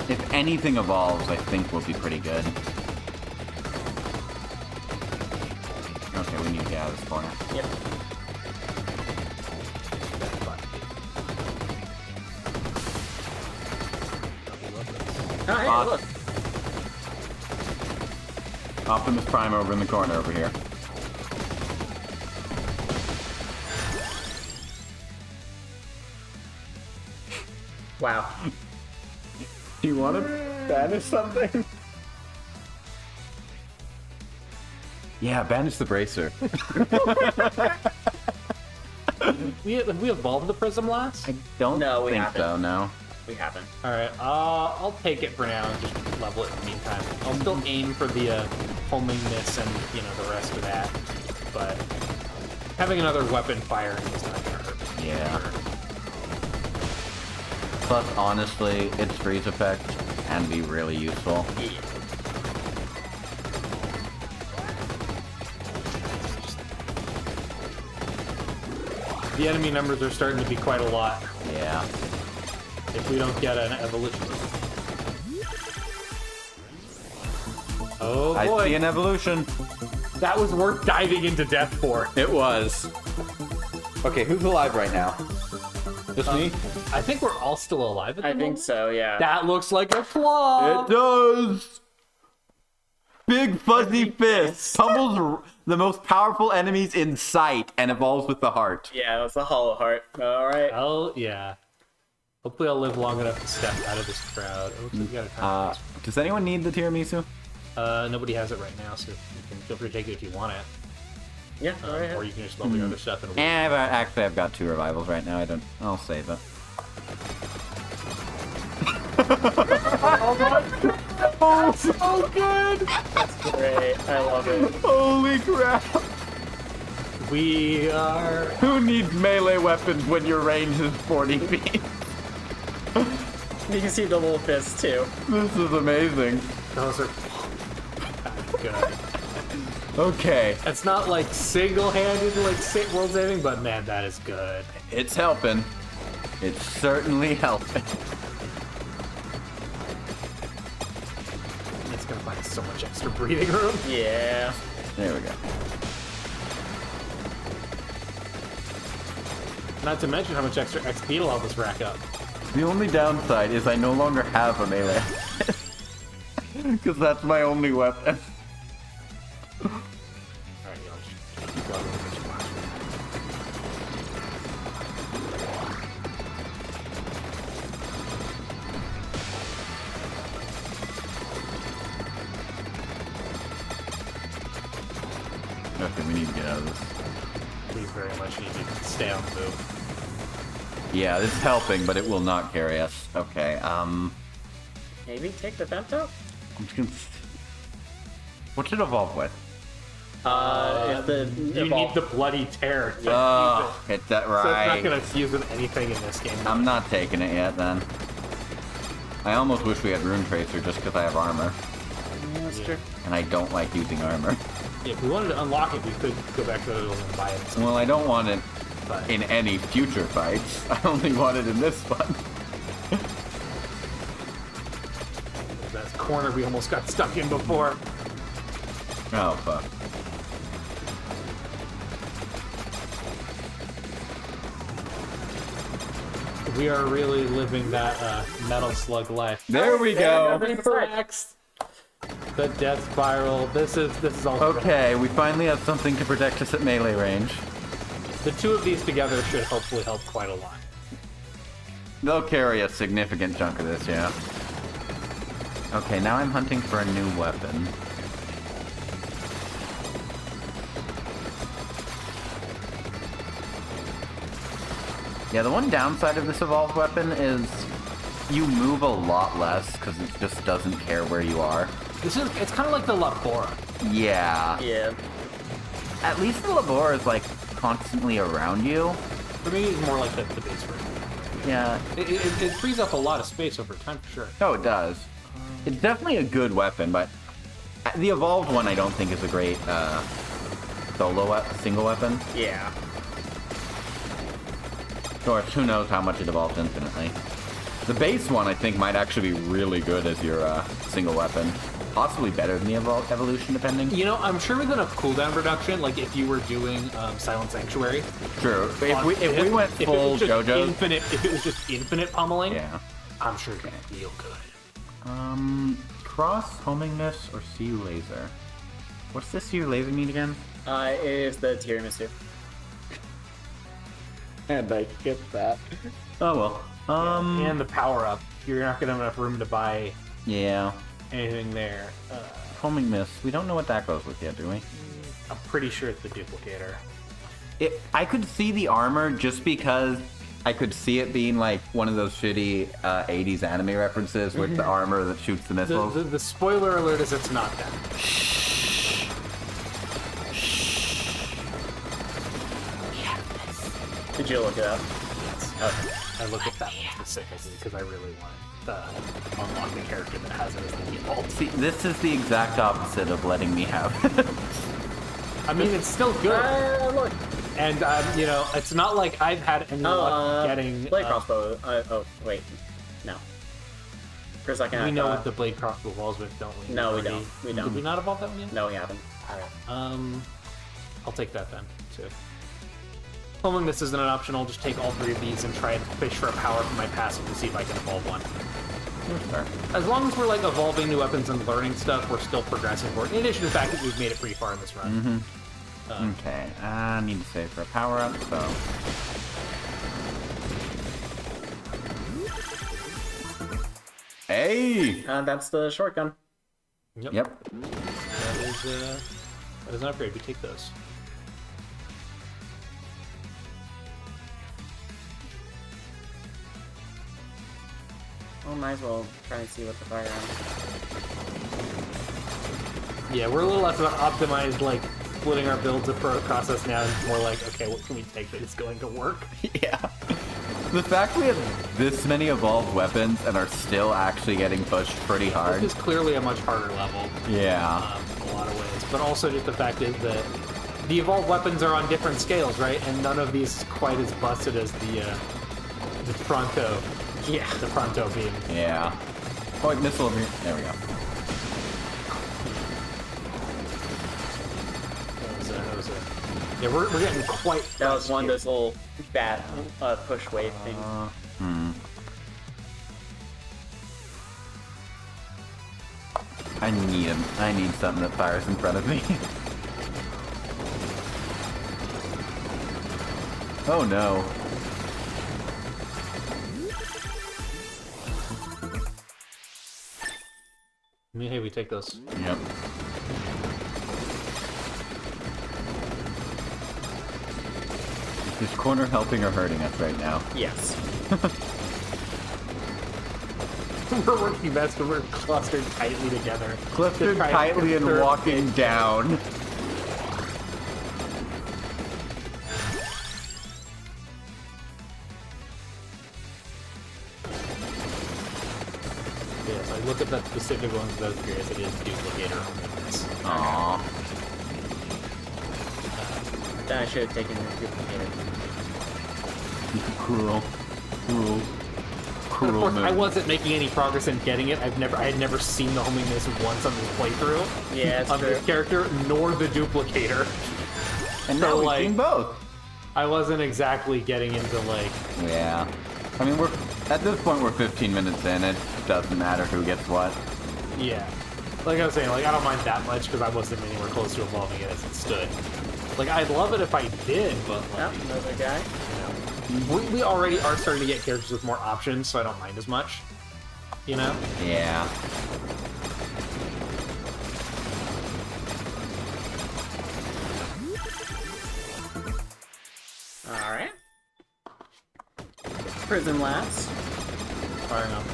If anything evolves, I think we'll be pretty good. Okay, we need to get out of this corner.
Yep. Oh, hey,
Spot.
look.
Optimus Prime over in the corner over here.
Wow.
Do you want to banish something? Yeah, banish the bracer.
We evolved the prism last?
I don't
No, we
think
haven't.
so, no.
We haven't.
Alright, I'll take it for now and just level it in the meantime. I'll still aim for the homing miss and, you know, the rest of that. But having another weapon firing is not gonna hurt.
Yeah. Plus, honestly, its freeze effect can be really useful.
Yeah.
The enemy numbers are starting to be quite a lot
Yeah.
if we don't get an evolution. Oh
I
boy,
see an evolution.
that was worth diving into death for.
It was. Okay, who's alive right now? Just me?
I think we're all still alive at the
I
moment.
think so, yeah.
That looks like a claw.
It does! Big fuzzy fist pummels the most powerful enemies in sight and evolves with the heart.
Yeah, it was a hollow heart. Alright.
Oh yeah. Hopefully I'll live long enough to step out of this crowd. It looks like we got a time.
Does anyone need the tiramisu?
Nobody has it right now, so you can feel free to take it if you want it.
Yeah, alright.
Or you can just level your other stuff and
Actually, I've got 2 revivals right now. I'll save it. Oh, so good!
Great. I love it.
Holy crap!
we are.
Who needs melee weapons when your range is 40 feet?
You can see the little fist too.
This is amazing.
Those are good.
Okay,
It's not like single-handed like world saving, but man, that is good.
it's helping. It's certainly helping.
It's gonna buy us so much extra breathing room.
Yeah.
There we go.
Not to mention how much extra XP it'll help us rack up.
The only downside is I no longer have a melee. Because that's my only weapon.
Alright, you know, just keep leveling what you want.
Okay, we need to get out of this.
We very much need to stay on the move.
Yeah, this is helping, but it will not carry us. Okay,
Maybe take the Femto?
I'm just gonna... What's it evolve with?
If the
You need the bloody tear. To
Oh,
use it.
hit that
So it's not
right.
gonna fuse with anything in this game.
I'm not taking it yet, then. I almost wish we had Rune Tracer just because I have armor.
That's true.
And I don't like using armor.
Yeah, if we wanted to unlock it, we could go back to the other one and buy it.
Well, I don't want it
But
in any future fights. I only want it in this one.
that corner we almost got stuck in before.
Oh, fuck.
We are really living that Metal Slug life.
There we go.
Reflex. The death spiral. This is all.
Okay, we finally have something to protect us at melee range.
The two of these together should hopefully help quite a lot.
They'll carry a significant chunk of this, yeah. Okay, now I'm hunting for a new weapon. Yeah, the one downside of this evolved weapon is you move a lot less because it just doesn't care where you are.
It's kind of like the Labora.
Yeah.
Yeah.
At least the Labor is like constantly around you.
For me, it's more like the base version.
Yeah.
It frees up a lot of space over time, for sure.
Oh, it does. It's definitely a good weapon, but the evolved one I don't think is a great single weapon.
Yeah.
Of course, who knows how much it evolves infinitely. The base one I think might actually be really good as your single weapon. Possibly better than the evolution, depending.
You know, I'm sure with enough cooldown reduction, like if you were doing Silent Sanctuary.
True. If we went full JoJo.
If it was just infinite pummeling,
Yeah.
I'm sure it's gonna feel good.
Cross, homingness, or sea laser? What's this sea laser mean again?
It is the tiramisu. And I get that.
Oh well.
And the power up. You're not gonna have enough room to buy
Yeah.
anything there.
Homing miss. We don't know what that goes with yet, do we?
I'm pretty sure it's the duplicator.
I could see the armor just because I could see it being like one of those shitty 80s anime references with the armor that shoots the missiles.
The spoiler alert is it's not that.
Did you look it up? Okay.
I looked at that one specifically because I really wanted to unlock the character that has it as the default.
See, this is the exact opposite of letting me have.
I mean, it's still good.
Look.
And, you know, it's not like I've had any luck getting...
Blade crossbow. Oh, wait. No. For a second,
We
I
know
thought-
what the blade crossbow evolves with, don't we?
No, we
Already-
don't. We don't.
Did we not evolve that one yet?
No, we haven't.
I'll take that then, too. Homing this isn't an option, I'll just take all three of these and try and fish for a power from my passive to see if I can evolve one. As long as we're like evolving new weapons and learning stuff, we're still progressing forward. In addition to the fact that we've made it pretty far in this run.
Okay, I need to save for a power up, so. Hey!
That's the shotgun.
Yep.
That is an upgrade, we take those.
Well, might as well try and see what the fire is.
Yeah, we're a little less about optimized, like, splitting our builds process now, and more like, okay, what can we take that is going to work?
Yeah. The fact we have this many evolved weapons and are still actually getting pushed pretty hard.
This is clearly a much harder level.
Yeah.
In a lot of ways. But also just the fact is that the evolved weapons are on different scales, right? And none of these is quite as busted as the Pronto.
Yeah.
The Pronto beam.
Yeah. Oh, wait, missile over here. There we go.
Yeah, we're getting quite.
That was one of those little bat push wave things.
I need something that fires in front of me. Oh no.
I mean, hey, we take those.
Yep. Is this corner helping or hurting us right now?
Yes.
We're working best when we're clustered tightly together.
Clustered
To try
tightly and
third
walking down.
Yes, I look at that specific one because I was curious. It is duplicator.
Aww.
Then I should have taken the duplicator.
Cruel.
Of course, I wasn't making any progress in getting it. I had never seen the homing miss once on this playthrough.
Yeah, it's
of
true.
this character, nor the duplicator.
And
So,
now we've
like-
seen both.
I wasn't exactly getting into like
Yeah. I mean, at this point we're 15 minutes in. It doesn't matter who gets what.
Yeah. Like I was saying, like I don't mind that much because I wasn't anywhere close to evolving it as it stood. Like I'd love it if I did, but like,
Oh, another guy.
you know, we already are starting to get characters with more options, so I don't mind as much. You know?
Yeah.
All right. Prison last.
Firing up.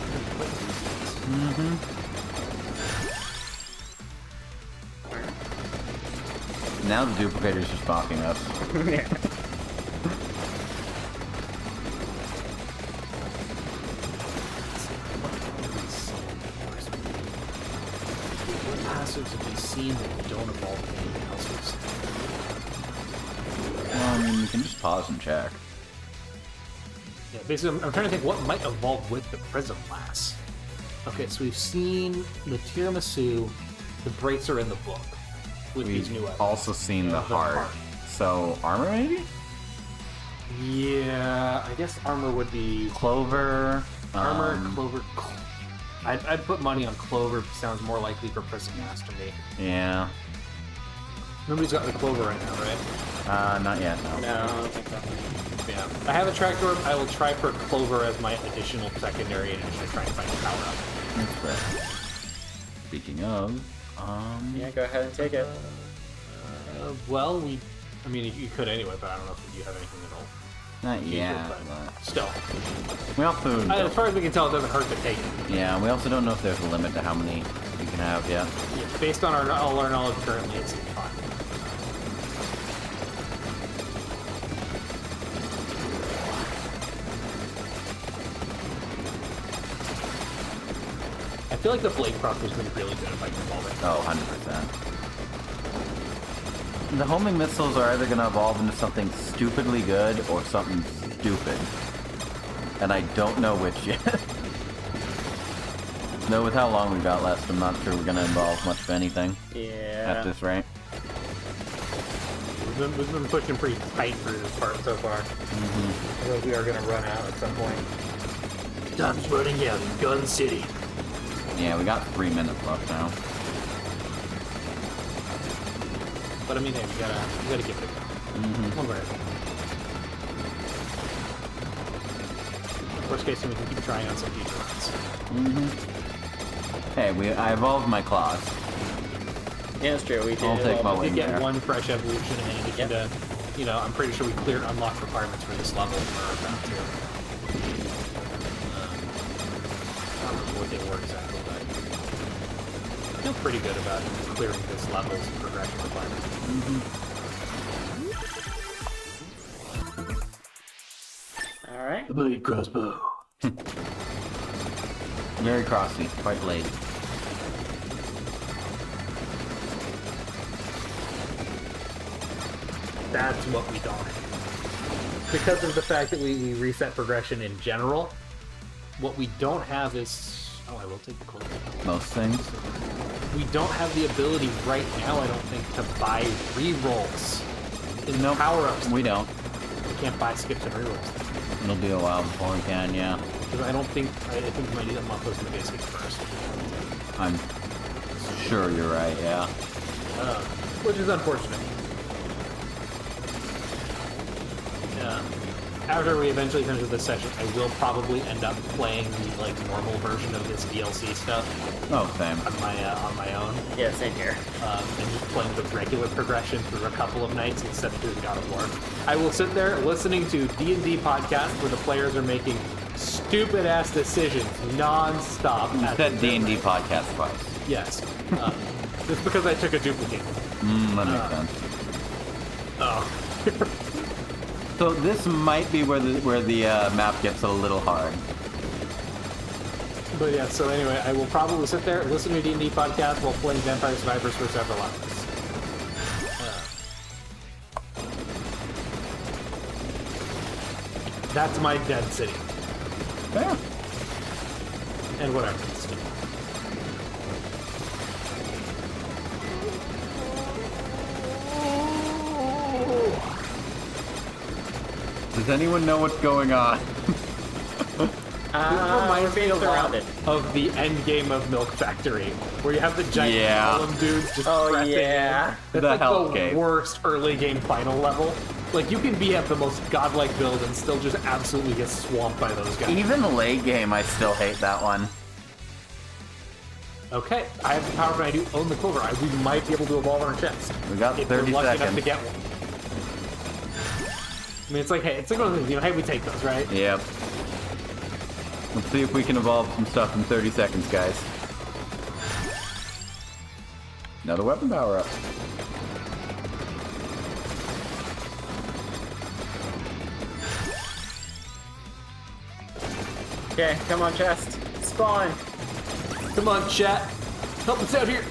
Now the duplicator's just mocking us.
Yeah.
What passives have we seen that don't evolve anything else?
Well, I mean, you can just pause and check.
Yeah, basically, I'm trying to think what might evolve with the Prism Lass. Okay, so we've seen the Tiramisu, the Bracer in the book with these new
We've
weapons.
also seen the heart. So, armor maybe?
Yeah, I guess armor would be
Clover.
armor, Clover. I'd put money on Clover. Sounds more likely for Prism Lass to me.
Yeah.
Nobody's got the Clover right now, right?
Not yet, no.
No, I don't think so.
Yeah. I have a tractor. I will try for Clover as my additional secondary and just try and find a power up.
That's fair. Speaking of,
Yeah, go ahead and take it.
Well, I mean, you could anyway, but I don't know if you have anything at all.
not yet,
but
but
still.
we also,
As far as we can tell, it doesn't hurt to take it.
yeah, we also don't know if there's a limit to how many you can have yet.
Yeah, based on all our knowledge currently, it's fine. I feel like the Blade Crosser's been really good if I can evolve it.
Oh, 100%. The homing missiles are either going to evolve into something stupidly good or something stupid. And I don't know which yet. Though with how long we've got left, I'm not sure we're going to evolve much of anything
Yeah.
at this rate.
We've been pushing pretty tight through this part so far. I feel like we are going to run out at some point. Time's running out in Gun City.
Yeah, we got 3 minutes left now.
But I mean, hey, we gotta give it a go. One way or another. Worst case, we can keep trying on some future runs.
Hey, I evolved my claws.
Yeah, it's true. We did.
I'll take my
We
wing
did get
there.
one fresh evolution, and we
Yep.
can, you know, I'm pretty sure we cleared unlock requirements for this level for round 2. I don't remember what they were exactly, but I feel pretty good about clearing this level's progression requirements.
All right.
Blade crossbow.
Very crossy, quite late.
That's what we don't have. Because of the fact that we reset progression in general, what we don't have is... Oh, I will take the cloak.
Most things.
We don't have the ability right now, I don't think, to buy rerolls in
Nope.
power-ups.
We don't.
We can't buy skips and rerolls.
It'll be a while before we can, yeah.
Because I think we might need to unlock those in the basics first.
I'm sure you're right, yeah.
Which is unfortunate. After we eventually finish with this session, I will probably end up playing the normal version of this DLC stuff
Oh, same.
on my own,
Yeah, same here.
and just playing the regular progression through a couple of nights instead of doing God of War. I will sit there listening to D&D podcasts where the players are making stupid ass decisions non-stop.
You
at
said
the
D&D
memory.
podcast twice.
Yes. Just because I took a duplicate.
That makes sense.
Oh.
So this might be where the map gets a little hard.
But yeah, so anyway, I will probably sit there, listen to a D&D podcast while playing Vampire Survivors for several hours. That's my dead city.
Yeah.
And whatever.
Does anyone know what's going on?
Reminds me
being
a lot
surrounded.
of the end game of Milk Factory, where you have the giant
Yeah.
column dudes just
Oh,
pressing
yeah.
in. That's
The
like
health
the
cave.
worst early game final level. Like, you can have the most godlike build and still just absolutely get swamped by those guys.
Even late game, I still hate that one.
Okay, I have the power, but I do own the Clover. We might be able to evolve our chest.
We got
If
30
we're lucky enough to
seconds.
get one. I mean, it's like, hey, it's like one of those things, hey, we take those, right?
Yep. Let's see if we can evolve some stuff in 30 seconds, guys. Another weapon power up.
Okay, come on, chest. Spawn.
Come on, chat. Help us out here.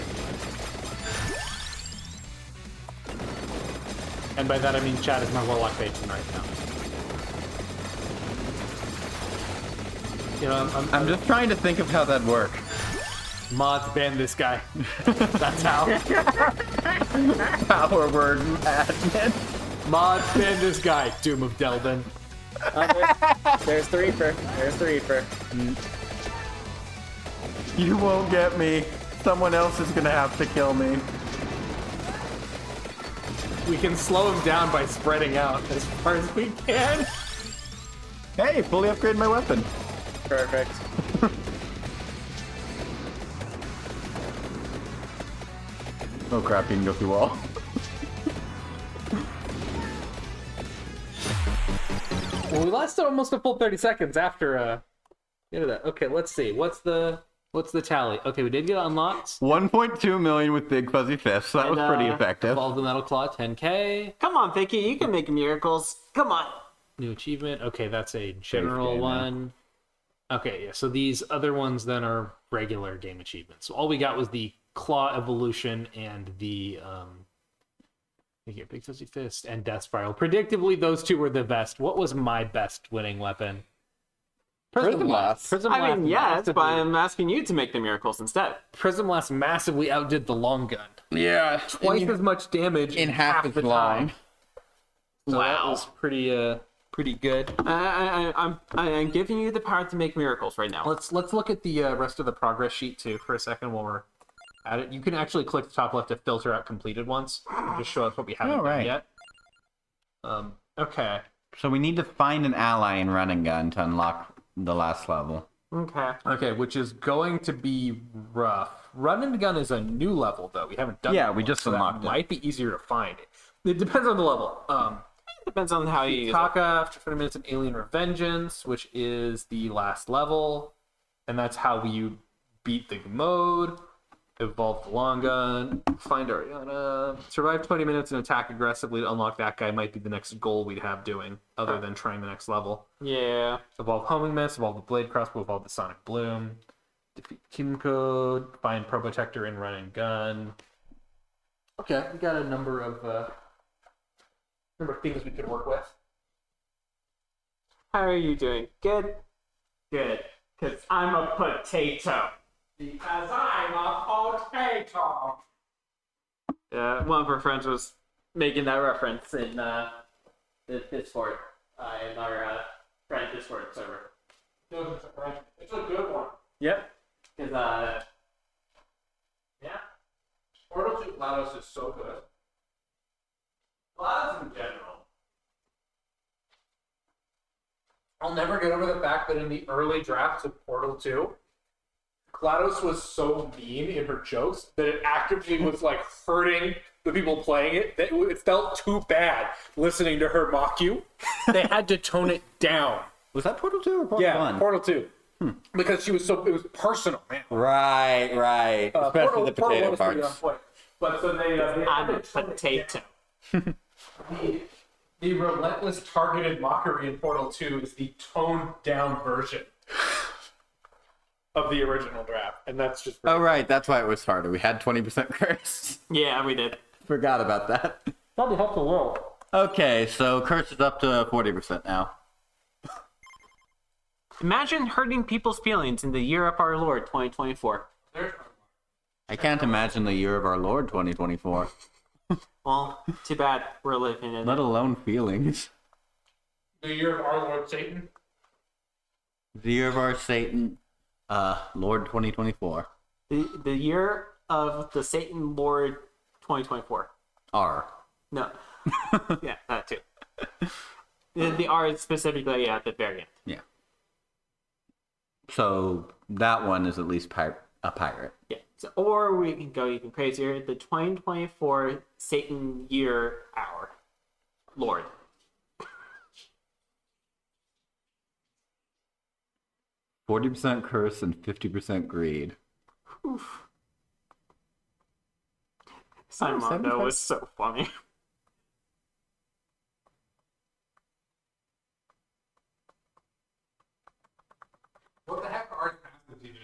And by that I mean chat is my Warlock patron right now. You know,
I'm just trying to think of how that'd work.
mods ban this guy. That's how.
Power word madman.
Mods ban this guy. Doom of Delvin.
There's the Reaper. There's the Reaper.
You won't get me. Someone else is gonna have to kill me.
We can slow him down by spreading out as far as we can.
Hey, fully upgrade my weapon.
Perfect.
Oh crap, you can go through wall.
Well, we lasted almost a full 30 seconds after the end of that. Okay, let's see. What's the tally? Okay, we did get unlocked.
1.2 million with Big Fuzzy Fists. So that was pretty effective.
Evolved the Metal Claw, 10k.
Come on, Vicky, you can make miracles. Come on.
New achievement. Okay, that's a general
game,
one. Okay, yeah. So these other ones then are regular game achievements. So all we got was the Claw Evolution and the here, Big Fuzzy Fist and Death Spiral. Predictably, those two were the best. What was my best winning weapon?
Prism Blast.
Prism
I
Blast
mean, yes, but
massively-
I'm asking you to make the miracles instead.
Prism Blast massively outdid the long gun.
Yeah.
Twice as much damage
in half as
the
long.
time. So that was pretty good.
I'm giving you the power to make miracles right now.
Let's look at the rest of the progress sheet too for a second while we're at it. You can actually click the top left to filter out completed ones and just show us what we haven't done
right.
yet. Okay.
So we need to find an ally in Run and Gun to unlock the last level.
Okay, which is going to be rough. Run and Gun is a new level though. We haven't done
Yeah,
that
we
one,
just
so that
unlocked it.
might be easier to find. It depends on the level.
Depends on how you use it.
Taka after 20 minutes of Alien Revengeance, which is the last level, and that's how you beat the mode. Evolve the long gun, find Ariana, survive 20 minutes and attack aggressively to unlock that guy might be the next goal we'd have doing, other than trying the next level.
Yeah.
Evolve Homing Mist, evolve the Blade Crossbow, evolve the Sonic Bloom, defeat Team Code, find Pro Protector in Run and Gun. Okay, we got a number of things we could work with.
How are you doing? Good? Good. Because I'm a potato. Because I'm a potato. Yeah, one of our friends was making that reference in the Discord, in our friend Discord server.
It's a good one.
Yep. Because,
Yeah. Portal 2 GLaDOS is so good. GLaDOS in general. I'll never get over the fact that in the early drafts of Portal 2, GLaDOS was so mean in her jokes that it actively was like hurting the people playing it. That it felt too bad listening to her mock you. They had to tone it down.
Was that Portal 2 or Portal
Yeah,
1?
Portal 2. Because she was it was personal, man.
Right. Especially the
Portal
potato
was pretty on
parts.
point. But so they
I'm a
had to tone it
potato.
the relentless targeted mockery in Portal 2 is the toned down version of the original draft, and that's just
Oh, right. That's why it was harder. We had 20% curse.
Yeah, we did.
Forgot about that.
probably helped a little.
Okay, so curse is up to 40% now.
Imagine hurting people's feelings in the year of our Lord 2024.
I can't imagine the year of our Lord 2024,
Well, too bad we're living in
let
it.
alone feelings.
The year of our Lord Satan.
The year of our Satan, Lord 2024.
The year of the Satan Lord 2024.
R.
No. Yeah, that too. The R is specifically at the very end.
Yeah. So that one is at least a pirate.
Yeah. So, or we can go even crazier. The 2024 Satan Year Hour. Lord.
40% curse and 50% greed.
Oof. Simondo was so funny.
What the heck are artifacts again?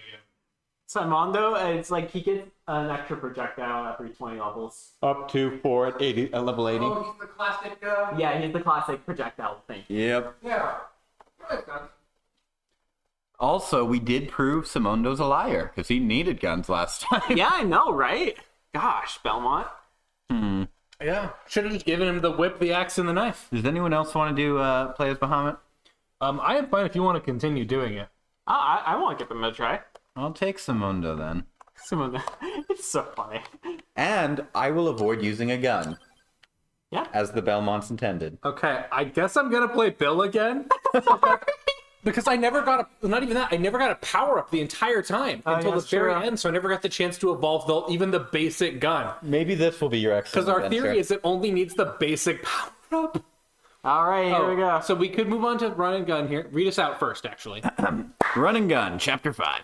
Simondo, it's like he gets an extra projectile every 20 levels.
Up to 4 at 80 at level 80.
Oh, he's the classic.
Yeah, he's the classic projectile thing.
Yep.
Yeah.
Also, we did prove Simondo's a liar because he needed guns last time.
Yeah, I know, right? Gosh, Belmont.
Yeah. Should have just given him the whip, the axe, and the knife.
Does anyone else want to do play as Bahamut?
I am fine if you want to continue doing it.
I want to give him a try.
I'll take Simondo then.
Simondo, it's so funny.
And I will avoid using a gun.
Yeah.
As the Belmonts intended.
Okay, I guess I'm gonna play Bill again. Because I never got not even that, I never got a power up the entire time until
yeah,
the very
sure.
end, so I never got the chance to evolve even the basic gun.
Maybe this will be your excellent
Because our
adventure.
theory is it only needs the basic power up.
All right, here we go.
So we could move on to run and gun here. Read us out first, actually.
Run and Gun, Chapter 5.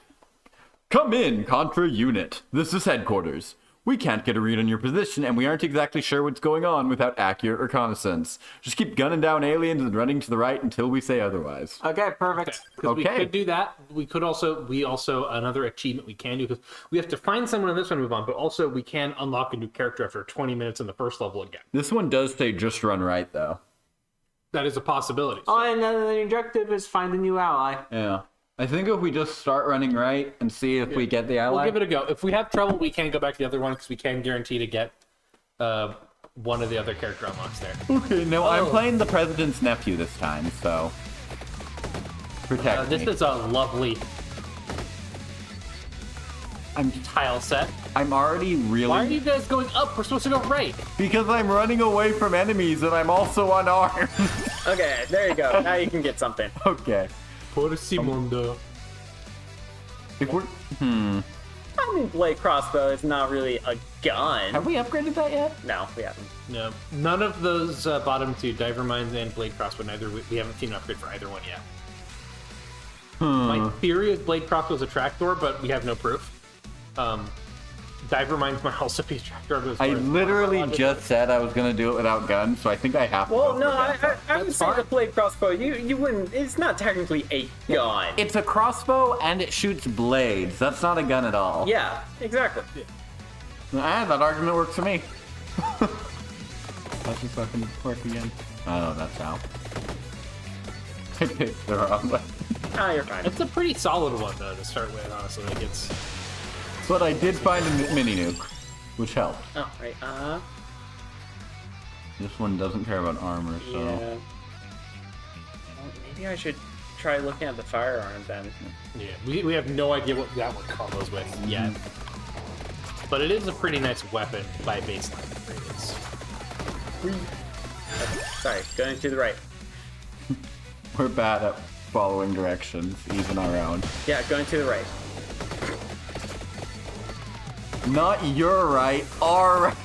Come in, Contra Unit. This is headquarters. We can't get a read on your position, and we aren't exactly sure what's going on without accurate reconnaissance. Just keep gunning down aliens and running to the right until we say otherwise.
Okay, perfect.
Because we
Okay.
could do that. We also, another achievement we can do, because we have to find someone in this one to move on, but also we can unlock a new character after 20 minutes in the first level again.
This one does say just run right, though.
That is a possibility.
Oh, and then the objective is find a new ally.
Yeah. I think if we just start running right and see if we get the ally.
We'll give it a go. If we have trouble, we can go back to the other one, because we can guarantee to get one of the other character unlocks there.
Okay, no, I'm playing the president's nephew this time, so protect
This
me.
is a lovely tile set.
I'm already really
Why are you guys going up? We're supposed to go right.
because I'm running away from enemies and I'm also unarmed.
Okay, there you go. Now you can get something.
Okay.
Por Simondo.
If we're
I mean, blade crossbow is not really a gun.
have we upgraded that yet?
No, we haven't.
No, none of those bottom two, Diver Mines and Blade Crossbow, we haven't seen an upgrade for either one yet. My theory is Blade Crossbow is a tractor, but we have no proof. Diver Mines might also be a tractor.
I literally just said I was gonna do it without guns, so I think I have to.
Well,
go
no,
for guns.
I would say
fine.
the blade crossbow. You wouldn't. It's not technically a gun.
It's a crossbow and it shoots blades. That's not a gun at all.
Yeah, exactly.
That argument works for me. Let's just fucking work again. Oh, that's how. I picked the wrong one.
Ah, you're fine.
It's a pretty solid one, though, to start with, honestly. Like, it's...
But I did find a mini nuke, which helped.
Oh, right.
This one doesn't care about armor, so.
Yeah. Well, maybe I should try looking at the firearm then.
Yeah, we have no idea what that one combos with yet. But it is a pretty nice weapon by baseline. It is.
Sorry, going to the right.
We're bad at following directions, even our own.
Yeah, going to the right.
Not your right, our right.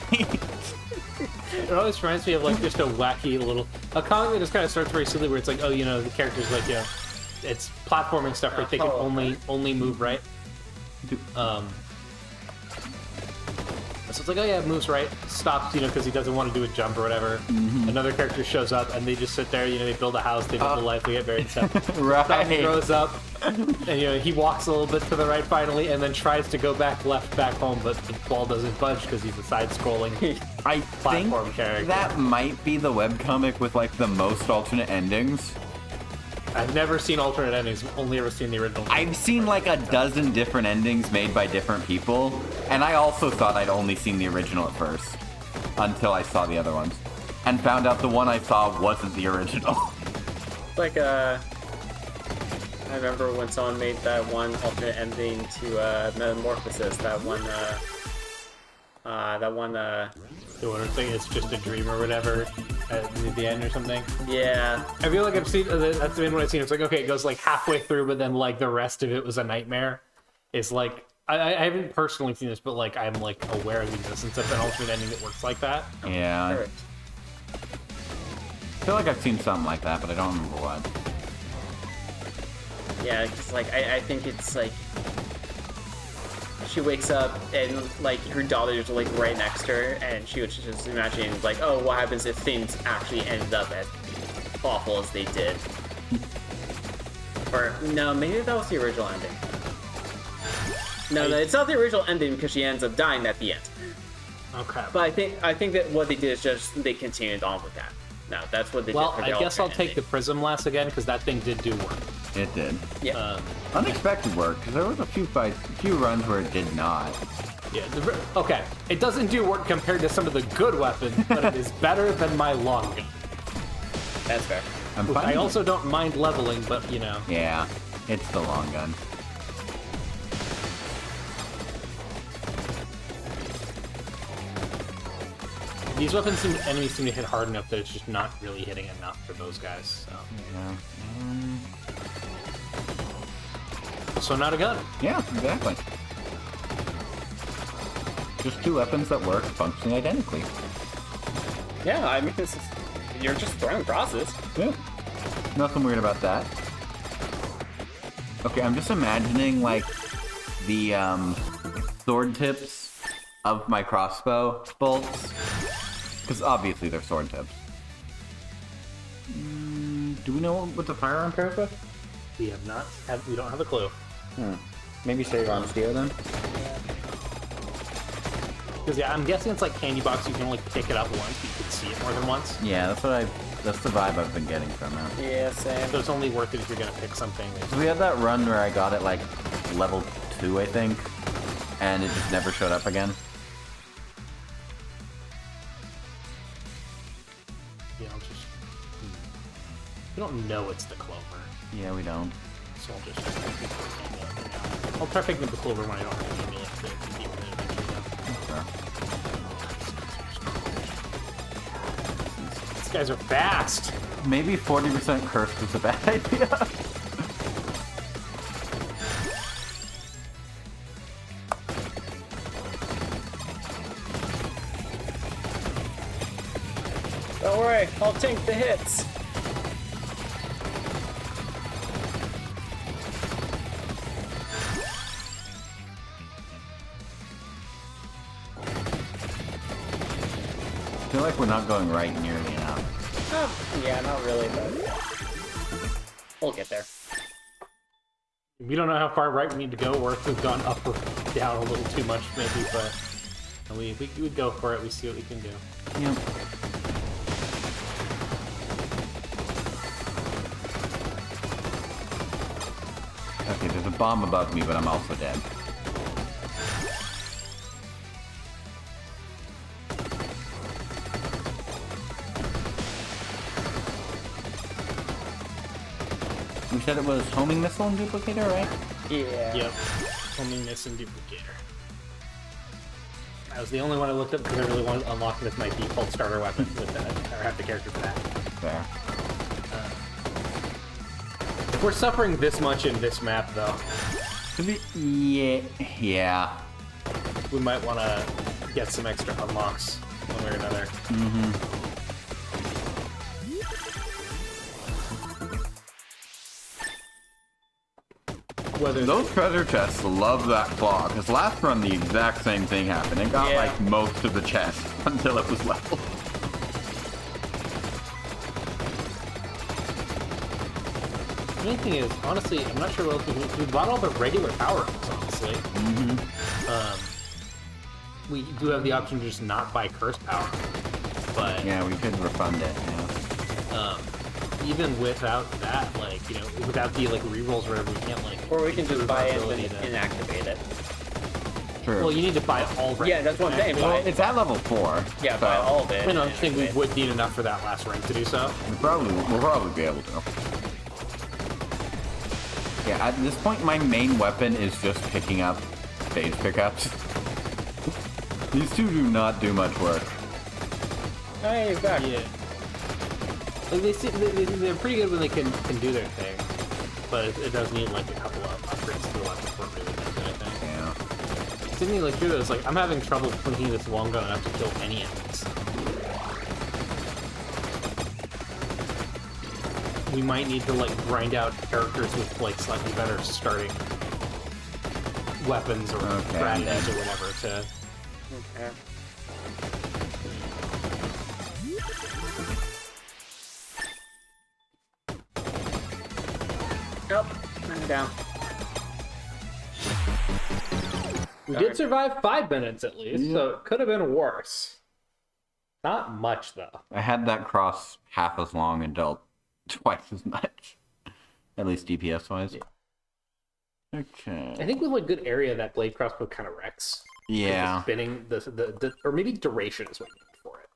It always reminds me of like just a wacky little a comic that just kind of starts very silly, where it's like, oh, you know, the characters like, you know, it's platforming stuff, right? They can only move right. So it's like, oh yeah, it moves right, stops, you know, because he doesn't want to do a jump or whatever. Another character shows up and they just sit there, you know, they build a house, they build a life, they get married and stuff.
Right.
Stops, grows up, and you know, he walks a little bit to the right finally, and then tries to go back left, back home, but the ball doesn't budge because he's a side-scrolling
I think
platform character.
that might be the webcomic with like the most alternate endings.
I've never seen alternate endings, I've only ever seen the original.
I've seen like a dozen different endings made by different people, and I also thought I'd only seen the original at first, until I saw the other ones, and found out the one I saw wasn't the original.
Like I remember when someone made that one alternate ending to Metamorphosis. That one.
The one thing is just a dream or whatever at the end or something.
Yeah.
I feel like I've seen that's the main one I've seen. It's like, okay, it goes like halfway through, but then like the rest of it was a nightmare. It's like I haven't personally seen this, but like I'm like aware of the existence of an alternate ending that works like that.
Yeah.
Perfect.
I feel like I've seen something like that, but I don't remember what.
Yeah, because like I think it's like she wakes up and like her daughter's like right next to her, and she was just imagining like, oh, what happens if things actually ended up as awful as they did? Or no, maybe that was the original ending. No, it's not the original ending because she ends up dying at the end.
Okay.
But I think that what they did is just they continued on with that. No, that's what they
Well,
did. For the
I guess I'll
alternate
take the
ending.
Prism Lass again because that thing did do work.
It did.
Yeah.
Unexpected work, because there was a few runs where it did not.
Yeah. Okay. It doesn't do work compared to some of the good weapons, but it is better than my long gun.
That's fair.
I'm
I
finding-
also don't mind leveling, but you know.
Yeah, it's the long gun.
These enemies seem to hit hard enough that it's just not really hitting enough for those guys. So not a gun.
Yeah, exactly. Just two weapons that work functionally identically.
Yeah, I mean, you're just throwing crosses.
Yeah. Nothing weird about that. Okay, I'm just imagining, like, the, sword tips of my crossbow bolts. Because obviously they're sword tips. Do we know what the firearm pairs with?
We have not. We don't have a clue.
Maybe save on steel then?
Because yeah, I'm guessing it's like candy box. You can only pick it up once, but you can see it more than once.
Yeah, that's the vibe I've been getting from it.
Yeah, same.
So it's only worth it if you're gonna pick something.
So we had that run where I got it like level 2, I think, and it just never showed up again.
You know, just we don't know it's the clover,
Yeah, we don't.
so I'll just. I'll try picking up the clover when I don't have any to compete with it eventually. These guys are fast.
Maybe 40% curse was a bad idea.
Don't worry, I'll tank the hits.
I feel like we're not going right nearly enough.
Yeah, not really, but we'll get there.
We don't know how far right we need to go, or if we've gone up or down a little too much, maybe. But we would go for it. We see what we can do.
Yep. Okay, there's a bomb above me, but I'm also dead. We said it was homing missile and duplicator, right?
Yeah.
Yep. Homing miss and duplicator. That was the only one I looked up because I really wanted to unlock it as my default starter weapon with that, or have the character for that.
Fair.
If we're suffering this much in this map, though,
Yeah.
we might want to get some extra unlocks one way or another. Whether
Those treasure chests love that claw, because last run the exact same thing happened. It got
Yeah.
like most of the chest until it was leveled.
the main thing is, honestly, I'm not sure what else we bought all the regular power-ups, honestly. We do have the option to just not buy curse power, but
Yeah, we could refund it. Yeah.
even without that, like, you know, without the like rerolls or whatever, we can't like.
Or we can just
improve
buy
our
it
ability
and
to-
inactivate it.
True.
Well, you need to buy all.
Yeah, that's what I'm saying.
Well,
Buy,
it's at level 4.
yeah,
so
buy all of it.
I don't
and
think we
inactivate.
would need enough for that last rank to do so.
we'll probably be able to. Yeah, at this point, my main weapon is just picking up stage pickups. These two do not do much work.
Hey, he's back.
Yeah. Like they're pretty good when they can do their thing, but it does need like a couple of upgrades to the weapon before it really does anything.
Yeah.
It's something like here, it's like I'm having trouble clicking this long gun enough to kill any enemies. We might need to like grind out characters with like slightly better starting weapons or strategies or whatever to.
Okay. Nope, I'm down.
We did survive 5 minutes at least, so it could have been worse. Not much though.
I had that cross half as long and dealt twice as much. At least DPS wise. Okay.
I think with like good area, that blade crossbow kind of wrecks.
Yeah.
The spinning, the or maybe duration is what you need for it.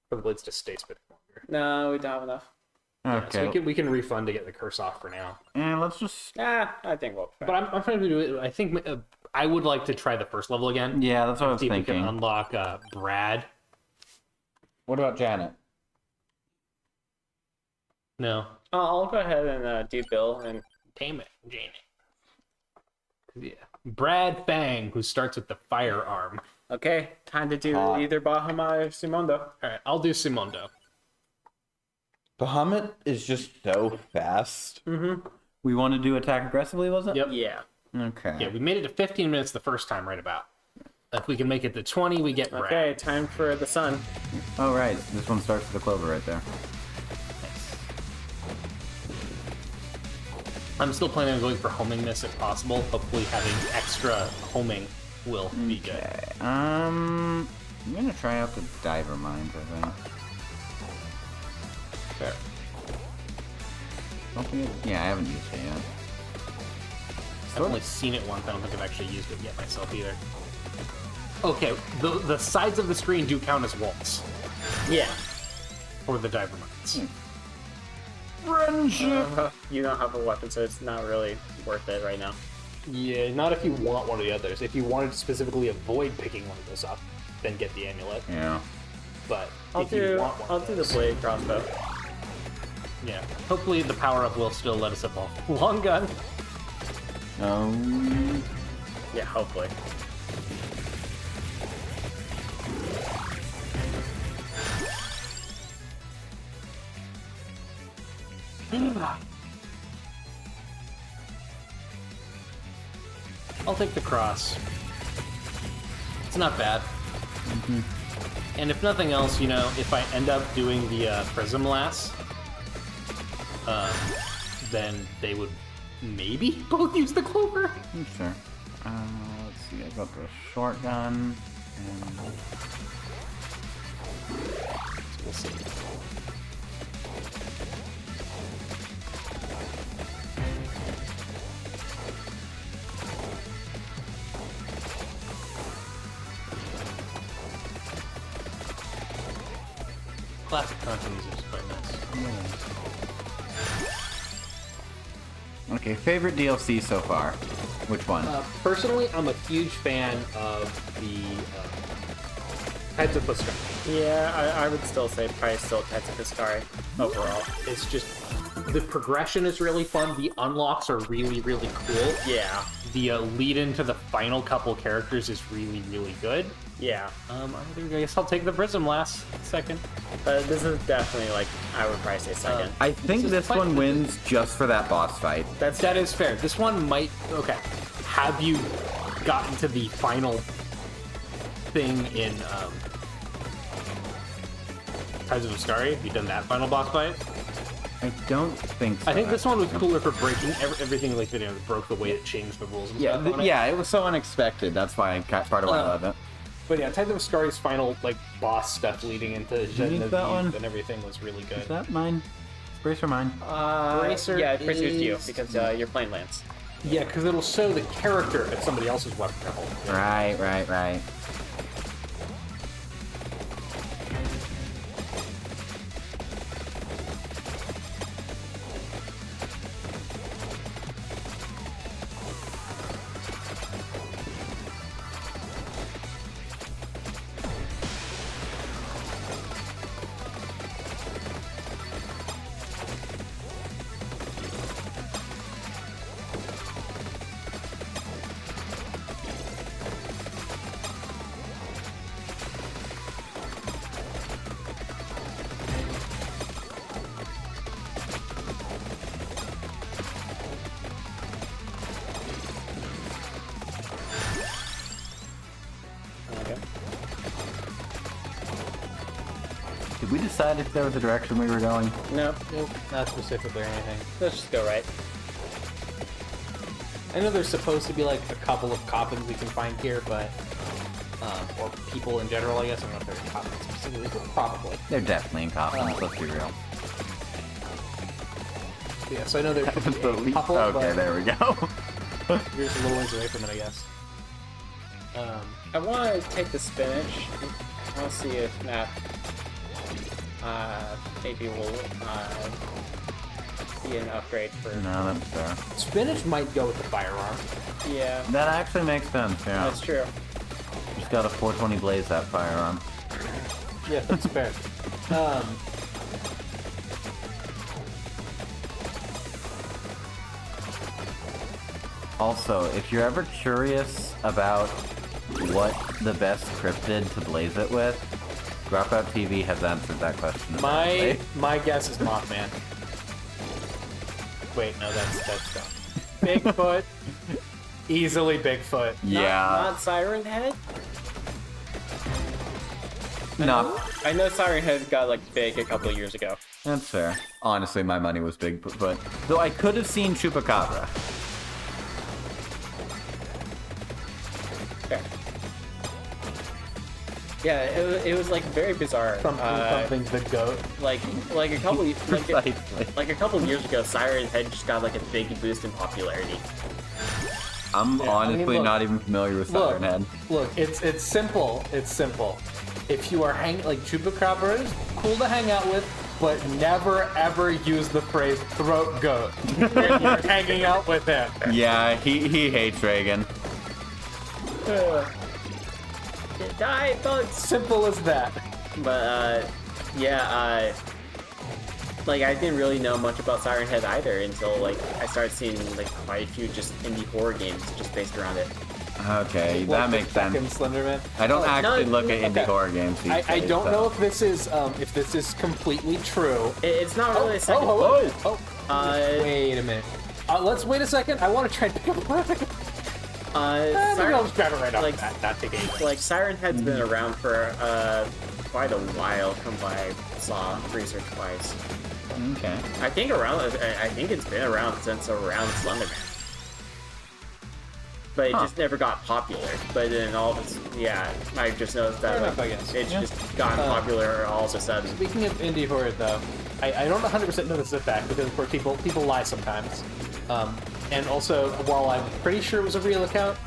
For the blades to stay spinning longer.
No, we don't have enough.
Okay.
Yeah, so we can refund to get the curse off for now.
And let's just.
I think we'll.
But I'm trying to do it. I think I would like to try the first level again.
Yeah, that's what I was
See if we
thinking.
can unlock Brad.
What about Janet?
No.
I'll go ahead and do Bill and.
Damn it, Janet. Yeah. Brad Fang, who starts with the firearm.
Okay, time to do either Bahamut or Simondo.
Alright, I'll do Simondo.
Bahamut is just so fast.
We want to do attack aggressively, was it?
Yep.
Yeah.
Okay.
Yeah, we made it to 15 minutes the first time, right about. If we can make it to 20, we get Brad.
Okay, time for the sun.
Oh, right. This one starts with the clover right there.
I'm still planning on going for homing this if possible. Hopefully having extra homing will be good.
Okay. I'm gonna try out the diver mines, I think.
Fair.
Don't think yeah, I haven't used it yet.
I've only seen it once. I don't think I've actually used it yet myself either. Okay, the sides of the screen do count as walls
Yeah.
for the diver mines.
Friendship!
You don't have a weapon, so it's not really worth it right now.
Yeah, not if you want one of the others. If you wanted to specifically avoid picking one of those up, then get the amulet.
Yeah.
But
I'll
if you want one
I'll
of
do the
those,
blade crossbow.
Yeah, hopefully the power up will still let us evolve. Long gun.
Yeah, hopefully.
I'll take the cross. It's not bad. And if nothing else, you know, if I end up doing the prism lass, then they would maybe both use the clover.
Sure. Let's see. I got the short gun. And...
We'll see. Classic Contra music is quite nice.
Okay, favorite DLC so far? Which one?
Personally, I'm a huge fan of the Tides of Fuscar.
Yeah, I would still say probably still Tides of Fuscar overall.
It's just the progression is really fun. The unlocks are really, really cool.
Yeah.
The lead into the final couple characters is really, really good.
Yeah.
I guess I'll take the Prism last second.
This is definitely like I would probably say second.
I think
is
this
quite-
one wins just for that boss fight.
That is fair. This one might... Okay. Have you gotten to the final thing in Tides of Fuscar? Have you done that final boss fight?
I don't think so.
I think this one was cooler for breaking everything, like, you know, broke the way it changed the rules and
Yeah,
stuff on it.
yeah, it was so unexpected. That's why I got part of why I love it.
But yeah, Tides of Fuscar's final, like, boss stuff leading into
need
Genevieve
that one?
and everything was really good.
Is that mine? Bracer mine.
Bracer
yeah, Bracer's you
is-
because you're playing Lance.
Yeah, because it'll show the character at somebody else's weapon to hold.
Right. decide if there was a direction we were going?
Nope.
Nope, not specifically or anything.
Let's just go right.
I know there's supposed to be like a couple of coffins we can find here, but or people in general, I guess. I don't know if they're coffins specifically, but probably.
They're definitely in coffins, let's be real.
Yeah, so I know there could be
The
a
least-
couple,
okay,
but
there we go.
you're just a little ways away from it, I guess.
I want to take the spinach. I want to see if that maybe will be an upgrade for.
No, that's fair.
Spinach might go with the firearm.
Yeah,
That actually makes sense, yeah.
that's true.
Just got a 420 blaze that firearm.
Yeah, that's fair.
Also, if you're ever curious about what the best cryptid to blaze it with, Dropout TV has answered that question.
My guess is Mothman. Wait, no, that's dumb. Bigfoot. Easily Bigfoot.
Yeah.
Not Siren Head?
No,
I know Siren Head got like big a couple of years ago.
that's fair. Honestly, my money was big, but though I could have seen Chupacabra.
Fair. Yeah, it was like very bizarre.
Something's the goat.
Like a couple
Precisely.
like a couple of years ago, Siren Head just got like a big boost in popularity.
I'm honestly
look.
not even familiar with Siren Head.
Look, it's simple. It's simple. If you are like Chupacabra is cool to hang out with, but never ever use the phrase throat goat when you're hanging out with him.
Yeah, he hates Reagan.
Die, bugs!
Simple as that.
But yeah, like I didn't really know much about Siren Head either until like I started seeing like quite a few just indie horror games just based around it.
Okay,
Like
that
the
makes
fucking
sense.
Slenderman.
I don't actually
no,
look at indie
okay.
horror games these
I
days,
don't
so.
know if this is completely true.
It's not really a second.
Wait a minute. Let's wait a second. I want to try and pick up a product. Maybe I'll
Siren,
just grab it right off
like-
the bat, not take anything.
like Siren Head's been around for quite a while. From what I saw research wise,
Okay.
I think it's been around since around Slenderman. But it just never got popular. But then all of a yeah, I just noticed that
Fair enough,
like,
I guess.
it's
Yeah.
just gotten popular all of a sudden.
Speaking of indie horror, though, I don't 100% know this is a fact because of course people lie sometimes. And also, while I'm pretty sure it was a real account,